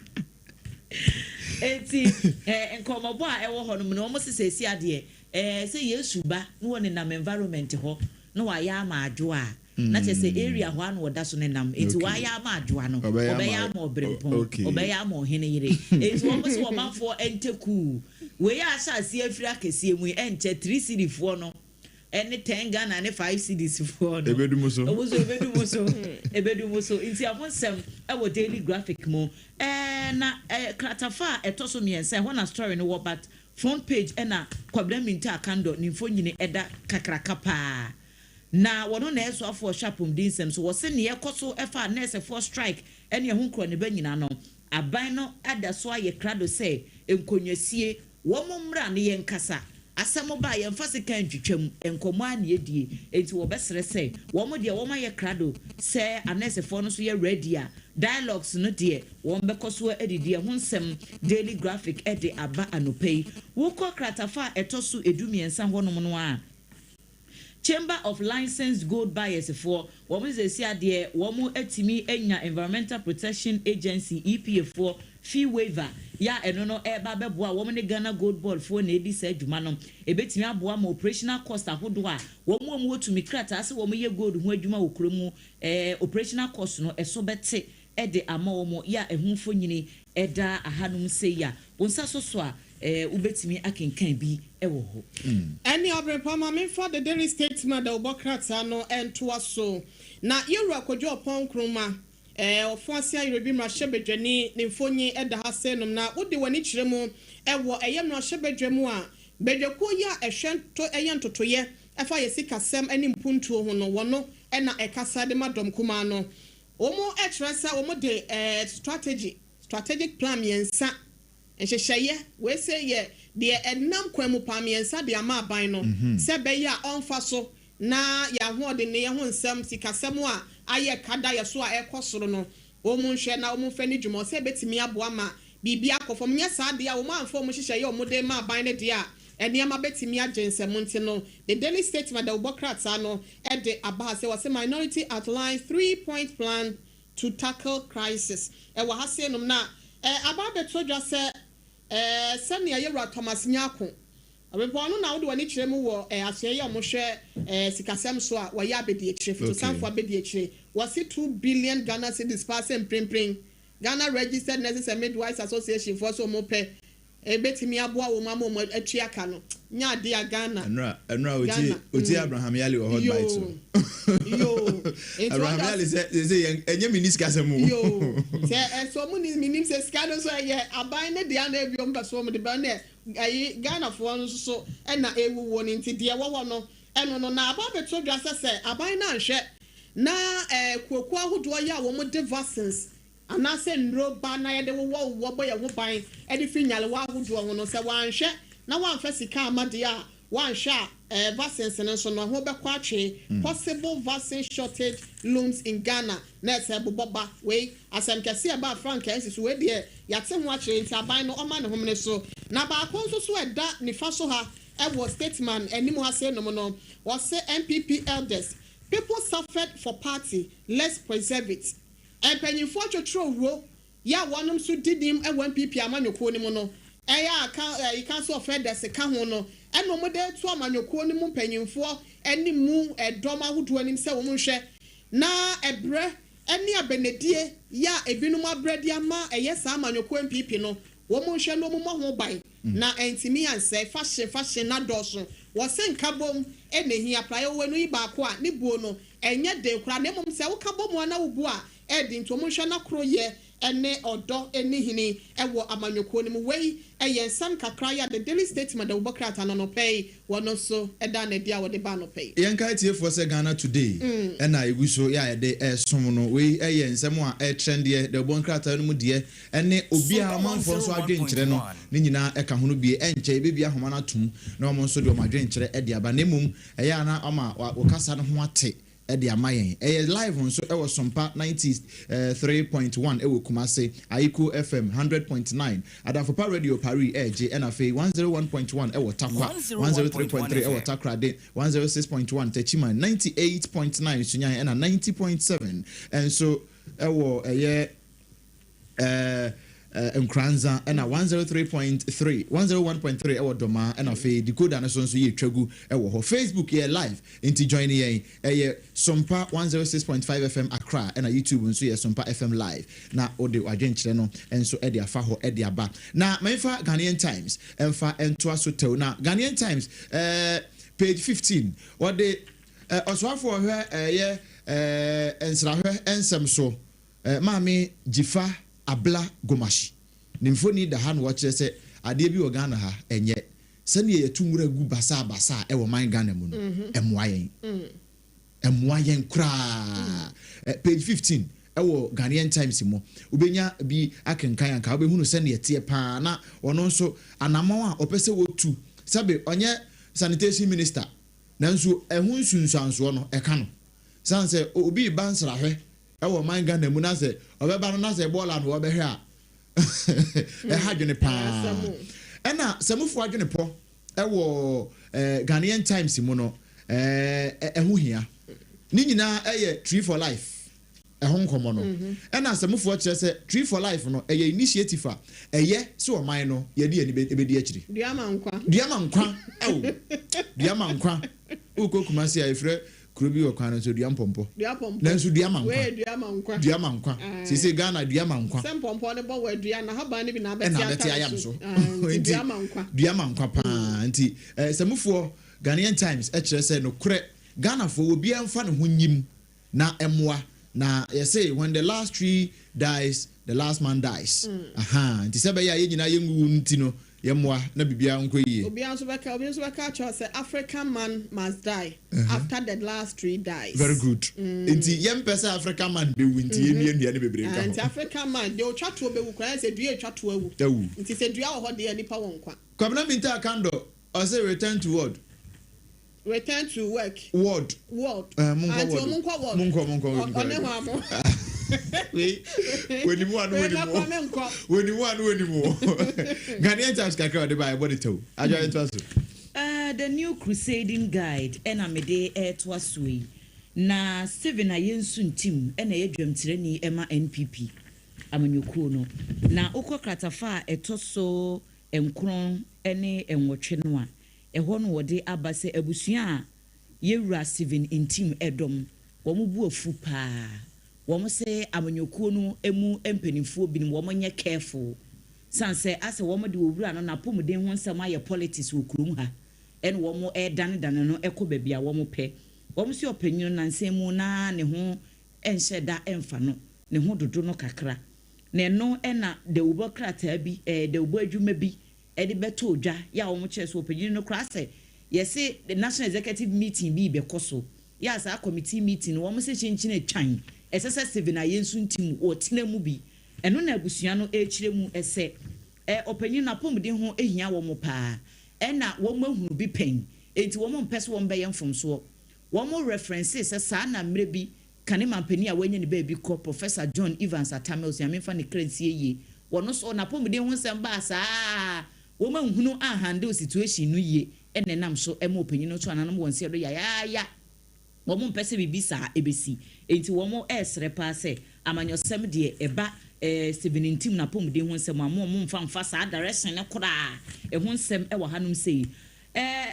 S4: eti nkomo bo a ewo ho no mo mo se si ade say yesu ba no ne nam environment ho no wa ya ma adwo a na chese area ho an woda so ne nam eti wa ya ma adwo no obeya ma obrempon obeya ma ohene yire eti wo so omanfo enteku we ya asase afiri akese mu enche 3 cedi fo no ene 10 Ghana ne 5 cedis fo no
S3: ebedumuso
S4: ebedumoso enti afonsem ewo daily graphic mo na kratafa etoso miense ho na story no wo but front page ena kwabla minta akando nimfo nyine eda kakraka pa na wono na eso afo shapum dinsem so wose ne yekoso efa nurse for strike ene ho nkro ne banyina no aban no ada so aye krado say enkonwasie wo momra ne yenkasa asɛm ba yɛmfa sika ntwitwam nkɔmmɔ a ne yɛdie enti wɔbɛsrɛ sɛ wɔn deɛ wɔn ayɛ krado sɛ anɛsɛfoɔ no so yɛ ready a dialogues no deɛ wɔn bɛkɔ so adidi ɛho nsɛm daily graphic ɛde aba anɔpa yi wokɔ kratafa a ɛtɔ so edumiɛnsa hɔnom no a Chamber of Licensed Gold Buyers for wɔn sɛ si adeɛ wɔn atimi anya Environmental Protection Agency EPA for fee waiver ya eno no eba beboa wo ne Ghana Gold Board for na edi sa adwuma no ebetimi aboa ma operational cost ahodo a wo mo wotumi krata ase wo ye gold ho adwuma wo kromu operational cost no eso bete ede ama wo mo ya ehunfo nyini eda ahanum se ya wonsa so a ubetimi akenkan bi ewo ho
S15: any obre pama me for the daily statement da obokrata no entoa so na yeru akodwo opon kroma ofuase ayerebi mrahye bedwani ne mfonyi eda ha senum na wode wani kiremu ewo eyem no hye bedwamu a bedwako ya ehwento eyentotoye efa yesika sem ani mpuntuo ho no wono ena ekasa de madom kuma no omo etresa omo de strategic plan yensa enhyehyeye we say ye de enam kwamu pam yensa de ama aban no se be ya onfa so na ya ho de ne ye ho nsem sikasem a aye kada ye so a ekosoro no omu nhwe na omu fani dwuma se betimi aboa ma bibia akofom nya sa de a omu anfo omu hyehyeye omu de ma aban ne de a eniama betimi agensem nti no the daily statement da obokrata no e de aba se was minority outline 3-point plan to tackle crisis e wa ha se num na aba betodwa se sani ayewra Thomas Nyako abeponu na wode wani kiremu wo aseye omohwe sikasem so a wa ya abedi ekire fito sanfo abedi ekire was 2 billion Ghana cedis passing print Ghana Registered Nurses and Midwives Association for so mope ebetimi aboa wo mama mo atwa ka no nya ade a Ghana
S3: enra oti Abraham Yali o hot bite yo Abraham Yali say enye minister kasemu
S15: yo say so mu ni minister skado so ye aban ne dia na ebiom beso mo de ba na ayi Ghana fo no so na ewu wo ni nti de wo no eno no na aba beto dwa se aban na nhwe na kuoku ahodo ya wo mo de vaccines anase nro ba na ye de wo boye ho ban e de finyale wa ahodo ho no se wanhwe na wanfa sika amade a wanhwe vaccines no so no ho be kwa atwe possible vaccine shortage looms in Ghana na se boboba we asem kese e ba frank ensis we de yate ho atwe nti aban no oma ne ho ne so na ba akon so e da ni fa so ha e was statement enimu ha se no no was say MPP elders people suffered for party let's preserve it empanyimfo atwotro ro ya wonom so didim e MPP amanyoko ni mu no eya council of elders ka ho no eno mo de to amanyoko ni mu mpanyimfo enimu edom ahodo anim se wo mo hwe na ebre eni abenedie ya ebinum abredi ama eye sa amanyoko MPP no wo mo hwe no mo ho ban na entimi anse fashion na doso wo se nkabom enehi apply wo no iba ko a ne buo no enye de kura na mom se wo kabom na wo bu a edi nto mo hwe na kro ye ene odo eni hini ewo amanyoko ni mu wei eye nsam kakra ya the daily statement da obokrata no pay wono so eda na dia wo de ba no pay
S3: yenka tiefo se Ghana today ena eguso ya de esom no wei eye nsam a trend ye the obokrata no mu de ene obi a manfo so adwenkyere no ni nyina eka hono bi enche bebia homa na tum na omo so de o madwenkyere e de aba na mum eye na ama okasa no ho ate edi amayen live on so SOMPA 93.1 ewo Kumase Aiko FM 100.9 Adafopa Radio Paris eje NFA 101.1 ewo Takwa 103.3 ewo Takrade 106.1 Techima 98.9 Sunyan ena 90.7 and so ewo Nkranza ena 103.3 101.3 ewo Doma ena fe decoder na so ye twagu ewo ho Facebook ye live inti join ye SOMPA 106.5 FM Accra ena YouTube nso ye SOMPA FM live na ode adwenkyere no enso ede afa ho ede aba na menfa Ghanaian Times enfa entoa so tew na Ghanaian Times page 15 ode oswafo hwe ye ensrahwe ensem so maami Jifa Abla Gomashi nimfoni da han wo kire se ade bi Ghana ha enye sane ye tumura gu basa e wo man Ghana mu no emoayen kra page 15 e wo Ghanaian Times mo ubenya bi akenkan anka obehunu sane ye tie pa na ono nso anamaw a opese wotu sabe onye sanitation minister nanso ehun sunsanso no eka no sanse obi bansra hwe ewo man Ghana mu na se obeba no na se bola no obehwe a hadwene pa ena samufo adwene po ewo Ghanaian Times mu no ehu hia ni nyina eye Tree for Life ehon komo no ena samufo kire se Tree for Life no eye initiative a eye se o man no ye de ani ebedi akiri
S15: duama nkwa
S3: ewo duama nkwa ukokuma se ayefre kurobi okwana so duampompo nanso duama nkwa sisi Ghana duama nkwa
S15: sempompo ne bo wadua na haba ne bi na
S3: abeti ayam so duama nkwa pa nti samufo Ghanaian Times kire se no kure Ghana fo obi amfa ne ho nyim na emoa na you say when the last tree dies the last man dies nti sebe ya nyina yengu nti no yemwa na bibia nkoyie
S15: obi anso beka cho say African man must die after the last tree dies.
S3: Very good. Nti yempesa African man be winti enu ne bebre nka
S15: nti African man de otwato be wukra say dua etwato awu nti say dua ho de nipa wonkwa
S3: kwabna minta kando or say return to work word munko when you Ghanaian Times kakra de buy body to ajo to
S4: the new crusading guide enamede to asui na 7 ayensu team ena yedwam tirani ema NPP amanyukuo no na okọ kratafa etoso enkron ene enwotwe no a ehọ no wode abase abusua a yewura 7 in team edom wo mu bu afu pa wo se amanyukuo no emu empanimfo binim wo nye careful sanse ase wo de owura no na pomuden ho nsam aye politics wo kurum ha en wo dan no ekọ babia wo pe wo se opanyin na nsemu na ne ho enhyeda emfa no ne ho dodo no kakra ne no ena de ubo krata bi de ubo adwuma bi de beto odwa ya wo cheso opanyin no krase yesi the national executive meeting bi be koso ya sa committee meeting wo se chinchine twan esese 7 ayensu ntim o tenamu bi eno na abusua no ekiremu ese opanyin na pomden ho ehia wo mo pa ena wo mahunu bi pen enti wo mo mpese wo mbe yemfomso wo mo references sa na mre bi kane mampani a wanya ne ba bi ko Professor John Evans Atamels ya memfa ne kransie ye wono so na pomden ho nsem ba sa wo mahunu a handle situation no ye ene nam so ema opanyin no to ananom wonse do ya wo mo mpese bibi sa ebesi enti wo mo esre pa se amanyosem de eba 17 na pomden ho nsem mo mfa sa direction ne kora ho nsem e wo hanum sei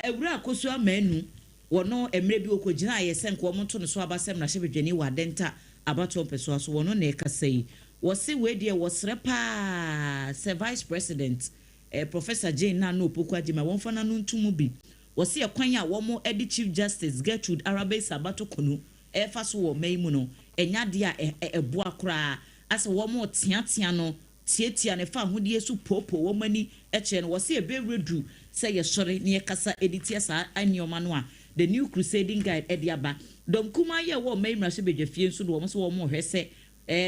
S4: ewura akosu amanu wono emre bi okogina ayesenko wo monto no so abasem na hyebedwani wa denta abato peso so wono na ekasei wo se we de wo sre pa se vice president Professor Jane na no opoku agima won fa na no ntumu bi wo se ekwan a wo mo edi Chief Justice Gertrude Arabe Sabato kono fa so wo mai mu no enya de a ebo akora ase wo mo tiatia no tietia ne fa hodie su popo wo mani eche no wo se eberedu se ye sore ne kasa editia sa anioma no a the new crusading guide ediaba dom kuma ye wo mai mrase bedwafie nso do wo so wo mo hwese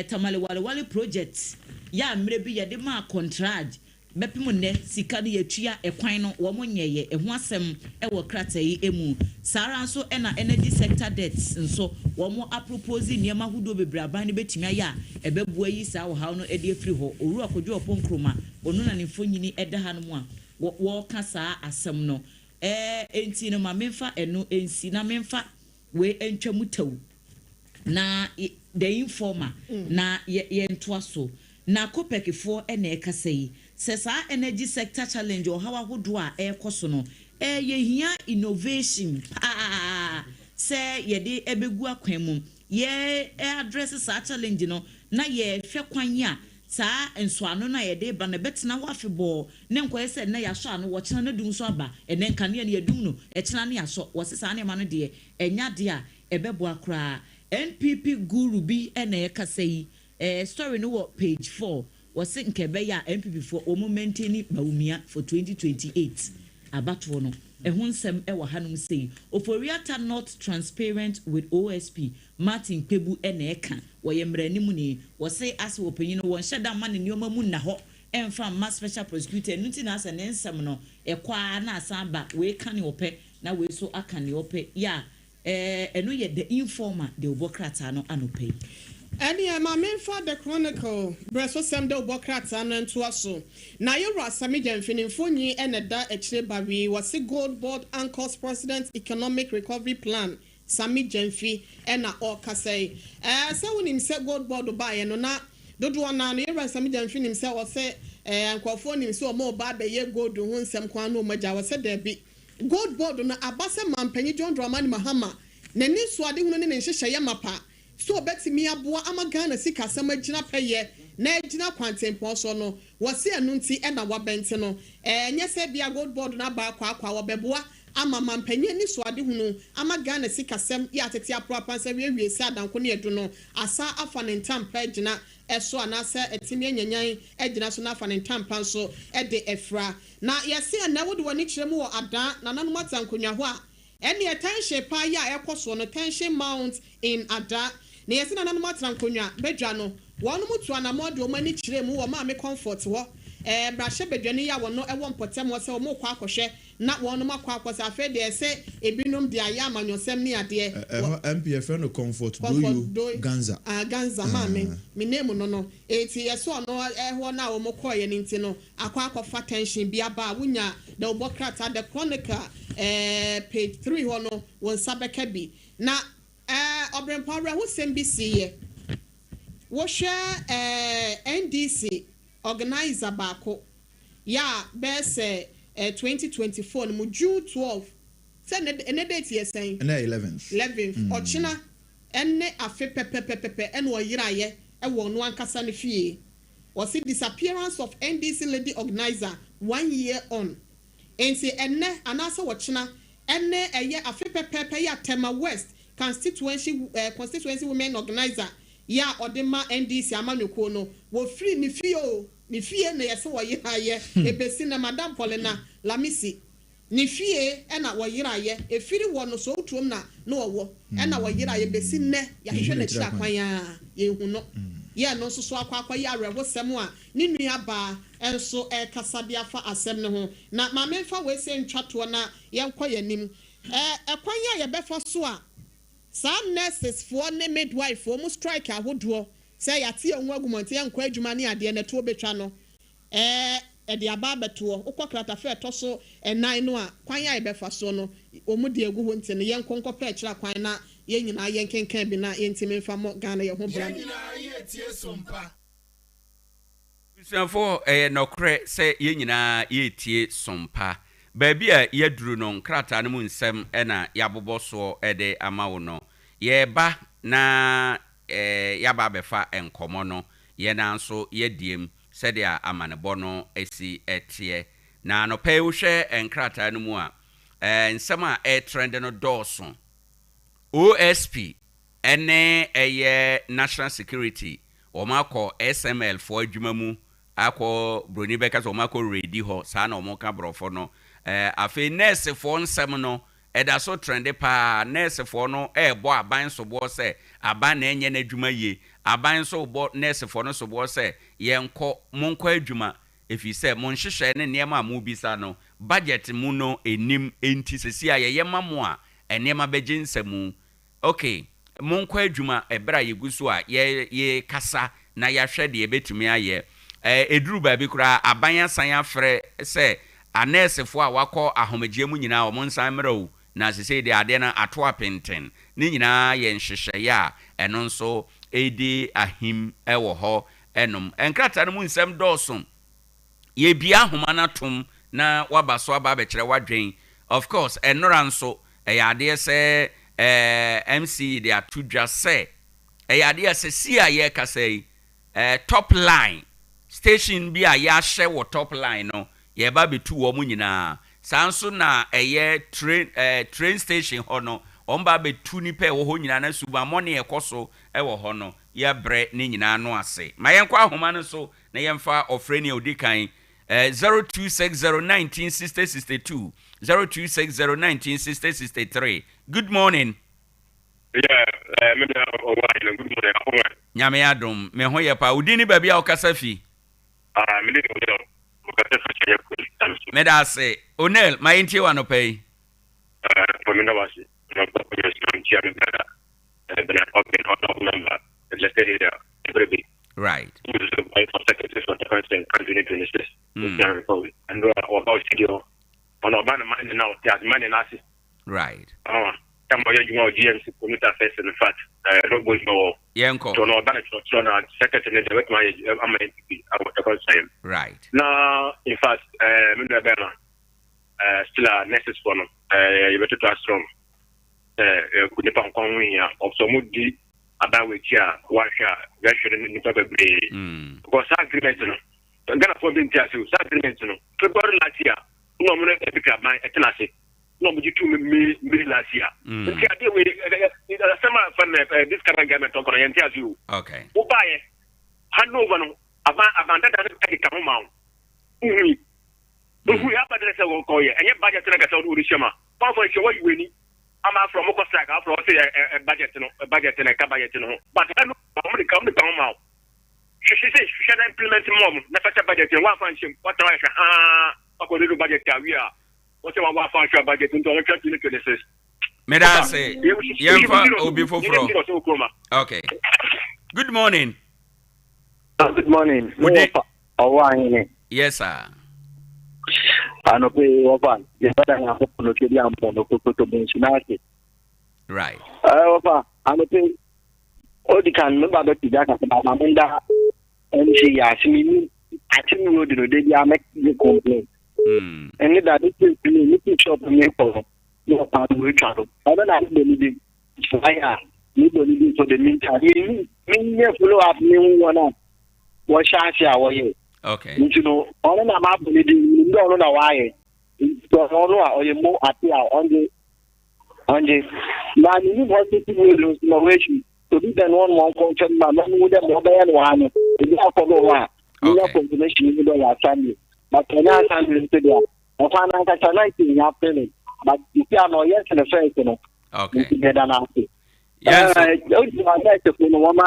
S4: tamale wale project ya mre bi ye de ma contract bepim ne sika ne yatua ekwan no wo mo nyeye eho asem wo kratai emu sara nso na energy sector debts nso wo mo apropose niema hudo bebraban ne betimi aya ebebua yi sa wo hawo no ede afiri ho oru akodwo oponkroma onu na ne mfonyini eda ha no mu a wo ka sa asem no enti no ma memfa eno ensi na memfa we entwamu taw na the informer na ye ntoa so na kopekifo na ekasai se sa energy sector challenge o hawa hodo a ekoso no ye hia innovation se ye de ebegu akwan mu ye address sa challenge no na ye hwe kwan a sa enso ano na ye de ba na betina ho afebo ne nkoye se na ya so ano wo kina na dum so aba ene nkane ne yadum no kina na ya so wo se sa ne ma no de enya de a ebebo akra NPP guru bi na ekasai story no what page 4 was in Kebeya MPP for maintaining Baumia for 2028 abatwo no ehonsem ewa hanum say Oforiata not transparent with OSP Martin Pebu ena eka woye mranimu ni wo say as opanyin no won hyeda ma ne nioma mu na ho from mass special prosecutor nuti na asa ne nsɛm no ekwa na asamba we kan ope na we so aka ne ope ya eno ye the informer de obokrata no anope
S15: Any my main for the Chronicle, Bresso Sam de Bocrats and Tuaso. Now you are Samijan Finifuni and a da Echebabi was a gold board Anchor's President Economic Recovery Plan. Sami Jenfi and a Orcase. So when himself gold board to buy and not do one now near Sami Jenfi himself was say and Quaphone him so more bad the year go to one some Quano Maja was said there be gold board on a Abasa man Penny John Dramani Mahama. Neni Swadi Woman in Shayamapa. So Betty Mia Boa Amagana Sika Sama Gina Paye, Negina Quantum Poso no, was see a nunti and a wabentino, and yes, be a gold board na ba kwa beboa, ama mampenye ni swadi hunu, Amagana Sika Sem Yatia proper we sad and Kunia Duno, Asa afan in tam pagina, Eso anasa etimian yan, Edina Sunafan in tam panso, Ede Efra. Now, yes, and now would one each more ada, Nanan Matan Kunyawa. Any attention pa ya ekoso no tension mount in ada na yesi na nanoma trankonya bedwa no wonu mutu anamode o mani kire mu wo ma me comfort wo brahye bedwane ya wono e wo mpotem wo se wo mo kwa akohwe na wonu makwa akosa afa de se ebinom de aya amanyosem ni ade
S3: MPF no comfort do ganza
S15: ganza ma me name no eti yeso no ho na wo mo koye ni nti no akwa tension bia ba wunya the obokrata the chronicle page 3 hono won sabeka bi na obrempare ho sembisi ye wo hwe NDC organizer baako ya bese 2024 no June 12 say ne date ye say
S3: na 11th
S15: ochina enne afe pepepepe ene wo yiraye e wo no ankasa ne fie was the disappearance of NDC lady organizer 1 year on ense enne anasa wochina enne eye afe pepepe ya Tema West constituency women organizer ya odema NDC amanoko no wo free ni fie na yese wo yiraye ebesi na madam Paulina Lamisi ni fie na wo yiraye efiri wo no so otuom na wo na wo yiraye besi ne ya hwehwe na kira kwan ya yehu no ya no so akwa ya rewo sem a ni nua ba enso kasade afa asem ne ho na ma memfa we se ntwato na yenkɔ yanim ekwan ya ye befa so a some nurses for ne midwife for mu strike ahodo say yate enwa agumonte yankɔ adwuma ne ade na to betwa no de aba beto ukɔkrata fe to so enan no a kwan ya ye befa so no omu de agu ho nti ne yenkɔ nkɔpɛ akira kwan na ye nyina yenkenkan bi na yentime mfa mo Ghana ye ho bra
S1: Bisanfo nokre se ye nyina ye tie sompa baabi a yaduru no nkrata no mu nsɛm na yabobɔ so de ama wo no ye ba na yaba befa enkomo no ye na nso yediem sɛde a amanebɔ no esi etie na no pɛ wo hwɛ nkrata no mu a nsɛm a trend no dɔɔso OSP ene national security omako SML for adwuma mu akọ broni beka so omako ready ho saa na omoka brofo no afi nurse for nsem no eda so trend pa nurse for no bo aban so bo se aban na enye na adwuma ye aban so bo nurse for no so bo se yenko monko adwuma efi se monhwehwe ne niam a mu bisa no budget mu no enim enti sesi a ye mamo a enema begye nsemu okay monko adwuma ebra yeguso a ye kasa na ya hwe de ebetumi aye eduru ba bi kura aban asan afre se anesefo a wakọ ahomegye mu nyina o monsan mrɛw na sese de ade na ato apenten ni nyina ye nhyehyɛ ya eno nso edi ahim ɛwɔ hɔ enom enkrata no mu nsɛm dɔɔso ye bia ahoma na tom na waba so aba bekyerɛ wadwen of course enora nso ade se MC de atudwa se ade se si a ye kasai top line station bi a ya hye wo top line no ye ba betu wo mu nyina sanso na train station ho no omba betu ni pe wo ho nyina na suba money ekoso wo ho no ya bre ni nyina no ase mayenkwa ahoma no so na yemfa ofreni odikan 0260196062 0260196063 good morning.
S16: Yeah, good morning.
S1: Nyame adom me ho ye pa udini ba bia okasa fi Meda say, Onel, my inti wano pay. Right. Right.
S16: GMC commuter first in fact. Don't go no.
S1: Yanko.
S16: So no, secretary the I'm
S1: right.
S16: Now, in fact, still a necessary for no. You better to strong. Could depend on me of some would be about which one share, that shouldn't be because agreement, no. I'm gonna form to agreement, no. February last year, no money epic at my eternity. No, but you 2 million last year. This current government talk on you.
S1: Okay.
S16: Who buy it? Hanover, abandoned that come out. We have a dress will call you, and your budget like a South Urishama. Power for what you win. I'm out from Okosak after a budget and a cabinet. But I know how many come to come out. She says she should implement more. Never budget and one function. What I a little budget we are. What's our financial budget into our country?
S1: Meda say, okay. Good morning.
S17: Good morning.
S1: Yes, sir. Right.
S17: And that is the shop for your part of the travel. I don't have the fire. You don't need for the meantime. You follow up new one. What shall I say?
S1: Okay.
S17: You know, all of them are bleeding. You don't know why. Or you more at on the man, you want to lose innovation to be the one contract, but not with them more than one. You have to go on. You have confirmation with your family. But when I stand in Syria, I find out that I like to have feeling. But if you are not yet in the face, you know,
S1: okay.
S17: Yes, I like to know one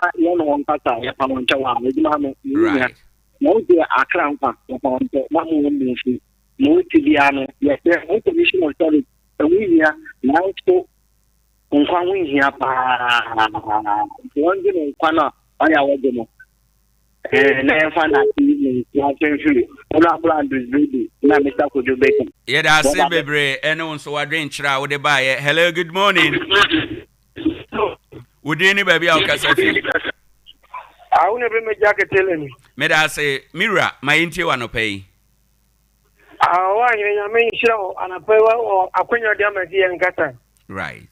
S17: person. If I want to want with Mamma, no, they are crown upon the one no Tibiano, yes, there are position of service. And we are now so on we here. One day, Pana, I our demo. And I find that evening,
S1: yeah, that's it, baby. And also, I drink chow with the buyer. Hello, good morning. Would any baby out?
S17: I will never make jacket telling me.
S1: May I say, Mira, my inti one pay.
S17: I mean, show and a pay or a queen of damage and cutter.
S1: Right.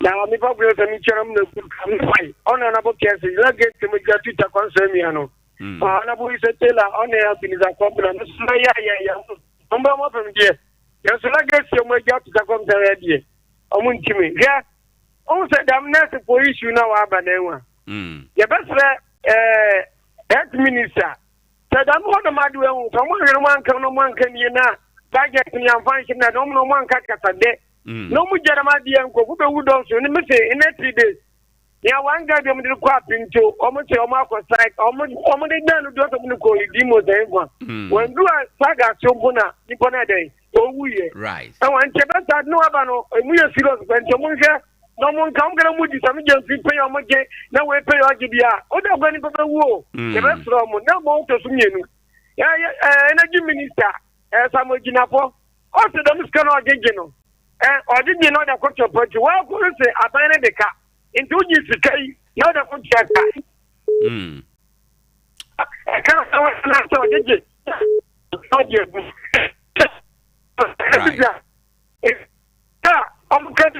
S17: Now, I'm probably the mutual on another case. You get to make your Twitter concern me. I know. Honorable is a tailor on the help is a compliment. Number one from here. Yes, I guess you may get to come to the idea. I want to me. Yeah. Also, I'm not a police, you know, Abanewa. The best health minister said, I'm not a mad one. One can you now. Budget me and function that no one can cut a day. No more Jeremiah and Coco would also in 3 days. Yeah, one guy I'm going to into almost a market site, almost done to do the call demo. When you are Saga Sobona, Nippona Day, oh, we
S1: right.
S17: I want to have no abano, and we are serious when someone here. No one come to move some just pay on my gate. Now we pay our GBR. Oh, they're going to the war. The rest from no more to Sumu. Yeah, energy minister, as I'm with Ginapo. Also, the Muscano Gino. Or did you know the culture? But you are going to say, I find the car. In 2 years to say, now the contract. I can't answer it. I'm going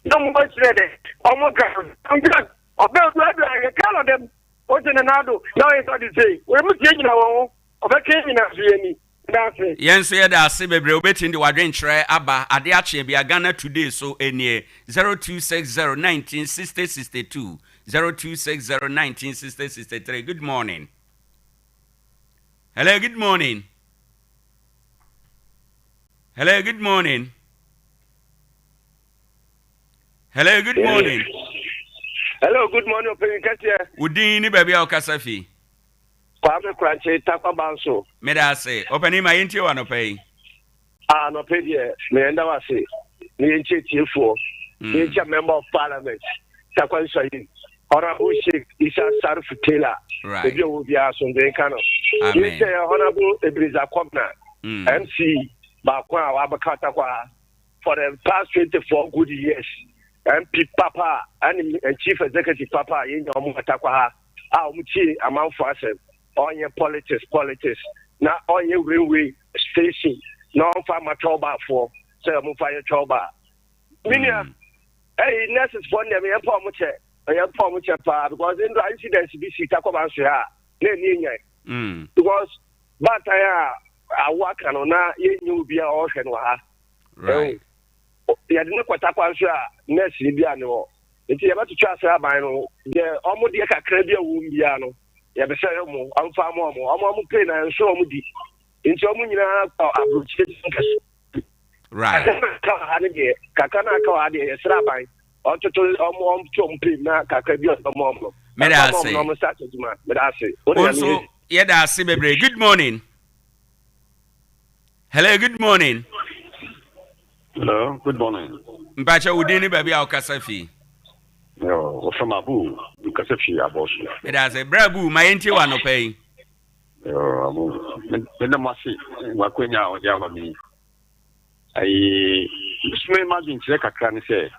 S17: no more ready. Oh my God. I'm good. About I call them. What's in another? Now it's what you say. We're changing our own. Of a king in a
S1: yes, yeah, that's it, baby. Betting the Wadrin try Abba ADEA AKYE ABIA Ghana today, so any 0260-1960-62 0260-1960-63. Good morning. Hello, good morning. Hello, good morning. Hello, good morning.
S17: Hello, good morning, Opinion Katia.
S1: Udini baby Okasafi.
S17: Kwame Kranche Takwa Banso.
S1: Me da say, open him my inti one pay.
S17: Ah, no pay there. Me enda wase. Me enche TF4. Me enche member of parliament. Takwa Shayin. Honorable Sheikh Isa Sarif Taylor.
S1: Right.
S17: The will be asked on the Kano.
S1: Amen.
S17: Honorable Ebriza Kwabna. MC Bakwa Wabakatakwa for the past 24 good years. MP Papa and Chief Executive Papa in Yomutakwa. Our Muchi amount for us. On your politics. Now on your railway station. No farmer trouble for say fire trouble. Minia, hey, nurses for them. I am because in the incidents we see Takobansia, because but I work on you be a ocean. Right. You didn't quite Takobansia, next Libiano. It's about to trust Rabino, the almost like a credible Wumbiano. You have said, I'm far more, I'm paying and show me. In so many
S1: right.
S17: Kakana Kawadi, Rabbi.
S1: Also, yeah, good morning. Hello, good morning.
S18: Hello, good morning.
S1: Mpacha udini baby au kasafi.
S18: Yo, from Abu, kasafi abosu.
S1: Meda say, brabu, my enti wano pay.
S18: Yo, amu. Meda masi, wakwenya ojama mi. Just imagine today kakani say.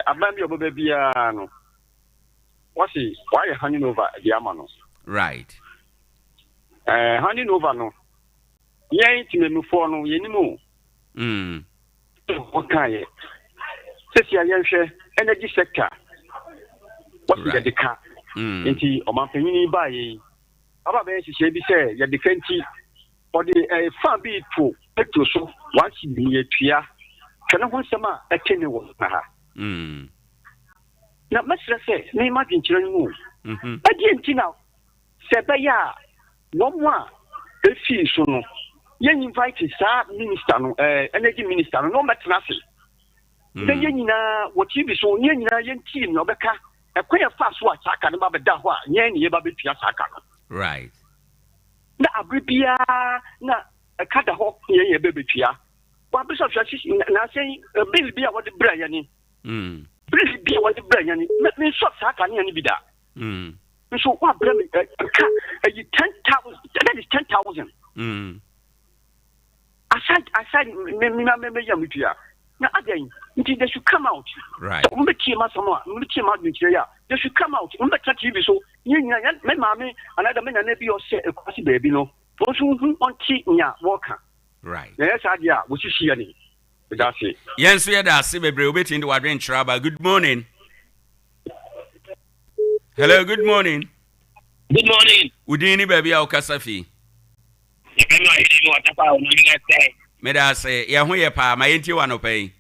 S18: Abambi obebia no. Why handing over the amano?
S1: Right.
S18: Handing over no. Ye ti me for no ye ni mo. Okay. Sesi ayenhwe energy sector. What is the car? Nti omanpanyin ba ye. Aba be hihye bi say ye defenti for the fan bi to petrol so once ye tua. Kana ho sama ekene wo ha. Na masra say me imagine chiro mu. Adi ntina se be ya no mo a efi so no. Yen invite sa minister no energy minister no metna se. Then yen nyina what you be so yen nyina yen team no beka ekwe fa so a saka no ba beda ho a yen ye ba betua saka no.
S1: Right.
S18: Na abribia na ekada ho yen ye be betua. Wa bishop na say bill bia what the brand yani. Bill bia what the brand yani. Me shop saka ni bi da. So what brand 10,000 that is 10,000. Aside me yamutia. Now again, they should come out.
S1: Right.
S18: They should come out. TV so my mommy another man and be or say a quasi baby no. Those who on nya walker.
S1: Right.
S18: Yes, idea, which is here. That's it.
S1: Yes, we are the Sibebre waiting to Adrian Traba. Good morning. Hello, good morning.
S16: Good morning.
S1: Udini baby au kasafi. Meda say, ya huye pa, ma yenti wano pay.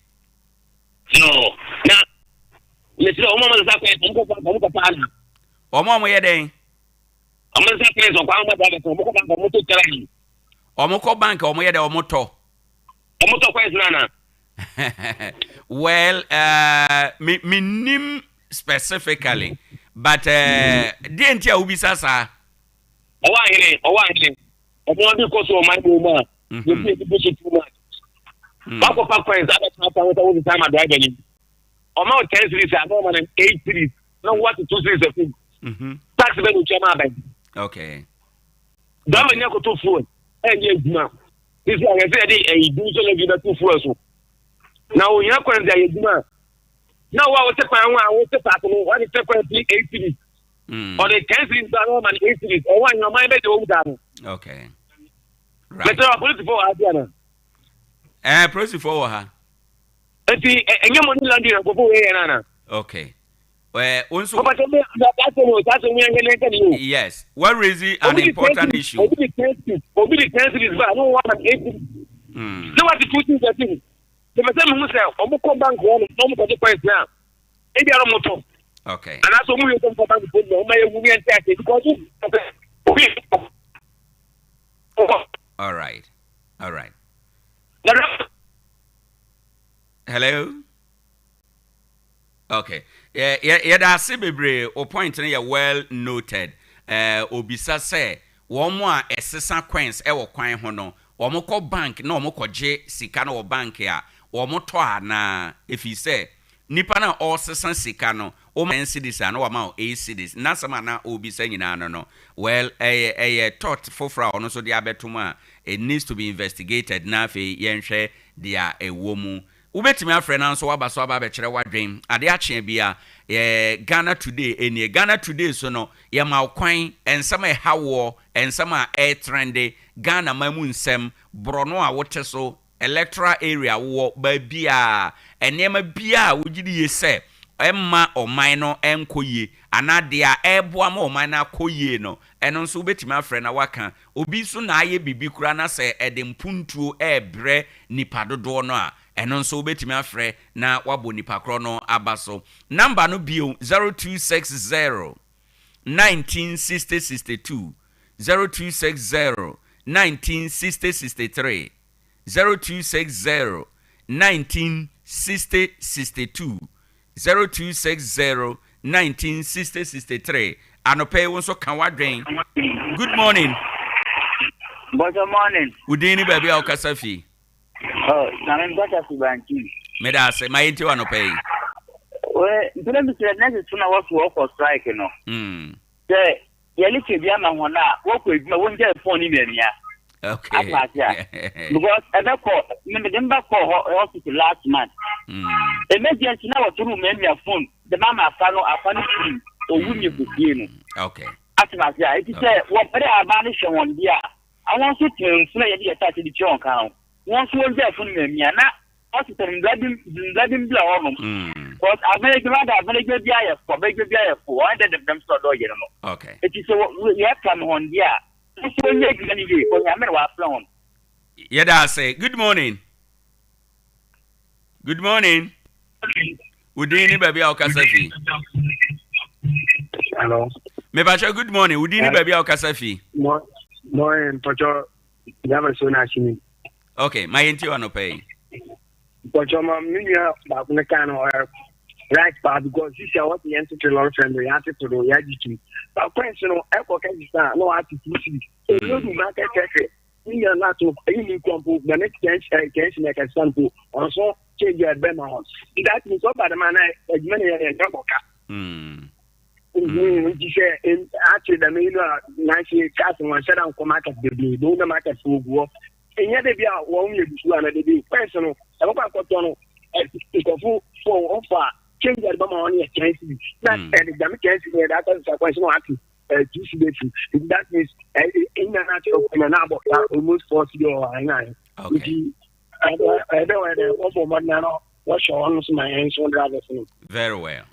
S16: No. Na, yesiro omo mzakwe, omo pana.
S1: Omo yede.
S16: Omo mzakwe, omo bada, omo mutu terani.
S1: Omo ko bank, omo yede, omo to.
S16: Omo to kwa nana.
S1: Well, me nim specifically, but didn't ya ubisa sa?
S16: Owoahene. Omo bi koso o my mama. You pay the bullshit too much. Papa is that all the time I drive any. Amount 10 series, I know man 8 series. No what 2 series of thing. Tax ben with your man.
S1: Okay.
S16: That when you go to phone. And yes, now. This one I said a do so like you 2 phones. Now you are going there, you man. Now I was a fan, I was a pattern. What is the 8 series? Or the 10 series, I know man 8 series. Or one your mind better over down.
S1: Okay.
S16: Right. But police for Adriana.
S1: Police for her. Okay. Well, also. Yes. What is an important issue?
S16: No, what the two things I think. The person who said, "I'm going bank one, I'm going to price now." Maybe I don't know.
S1: Okay.
S16: And that's what we come for bank to put no my movie and tax because.
S1: All right. Hello. Okay. Yeah. That's bebre. Or point well noted. obisa say womo a esesa coins ewo kwan ho no womo kɔ bank na womo kɔgye sika na wo bank a womo to ana efi say nipa na osesa sika no o man cities na wo a cities na sama na obisa nyina no well thought fofra ono so dia betom a it needs to be investigated na fe yenhwe dia ewomu ubetimi afre na nso waba so aba be kire wadwen ade akye bia Ghana today so no ye ma kwan ensama hawo ensama trendy Ghana mamu nsem brono a wote so electoral area wo ba bia enema bia wogidi ye se emma oman no enkoye anade a eboa ma oman na koye no eno nso ubetimi afre na waka obi so na aye bibi kura na se edempuntuo ebre nipadodo no a eno nso ubetimi afre na wabo nipa kro no abaso number no bio 0260 196062 0260 196063 0260 196062 0260 196063 anope wonso kan wadwen. Good morning.
S19: Good morning.
S1: Udini baby a okasafi.
S19: Oh, na mbata sibanki.
S1: Meda se mayenti wanope.
S19: We ntule bisire next tuna work strike no. Se yeli kebia ma hona work eduma wonje phone ni mania.
S1: Okay.
S19: Because remember hospital last month. Emergency now to room my phone. The mama afano free or wunye bukino.
S1: Okay.
S19: Atmasia, it is what better abanish on dia. I want you to play the attack to the chunk count. Once you there for me, na hospital blood blow. Because I very glad I very good guy for very good guy for I did them start doing.
S1: Okay.
S19: It is we have come on dia.
S1: Yeda say good morning. Good morning. Udini baby okasafi.
S17: Hello.
S1: Me bacha good morning. Udini baby okasafi.
S17: Morning, Pacho. Never so nice.
S1: Okay, my enti wano pay.
S17: Pacho, my minya back in the can or right, but because this is what the entity law friend we have to do. Yaji. But question echo can no attitude. So you do market check. You are not to any compo. The next case make a sample. Also change your bema. That means so bad man as many a double. Actually, the main nice cast and one set down for market baby. Do the market for work. And yet they be out 1 year before and they be personal. I hope I got on a full offer. Change that bomb on your chance. That and the damage chance that is a question of that means in the natural almost 40 or 9.
S1: Okay.
S17: I don't know what for now. What's your honest my hands on rather.
S1: Very well.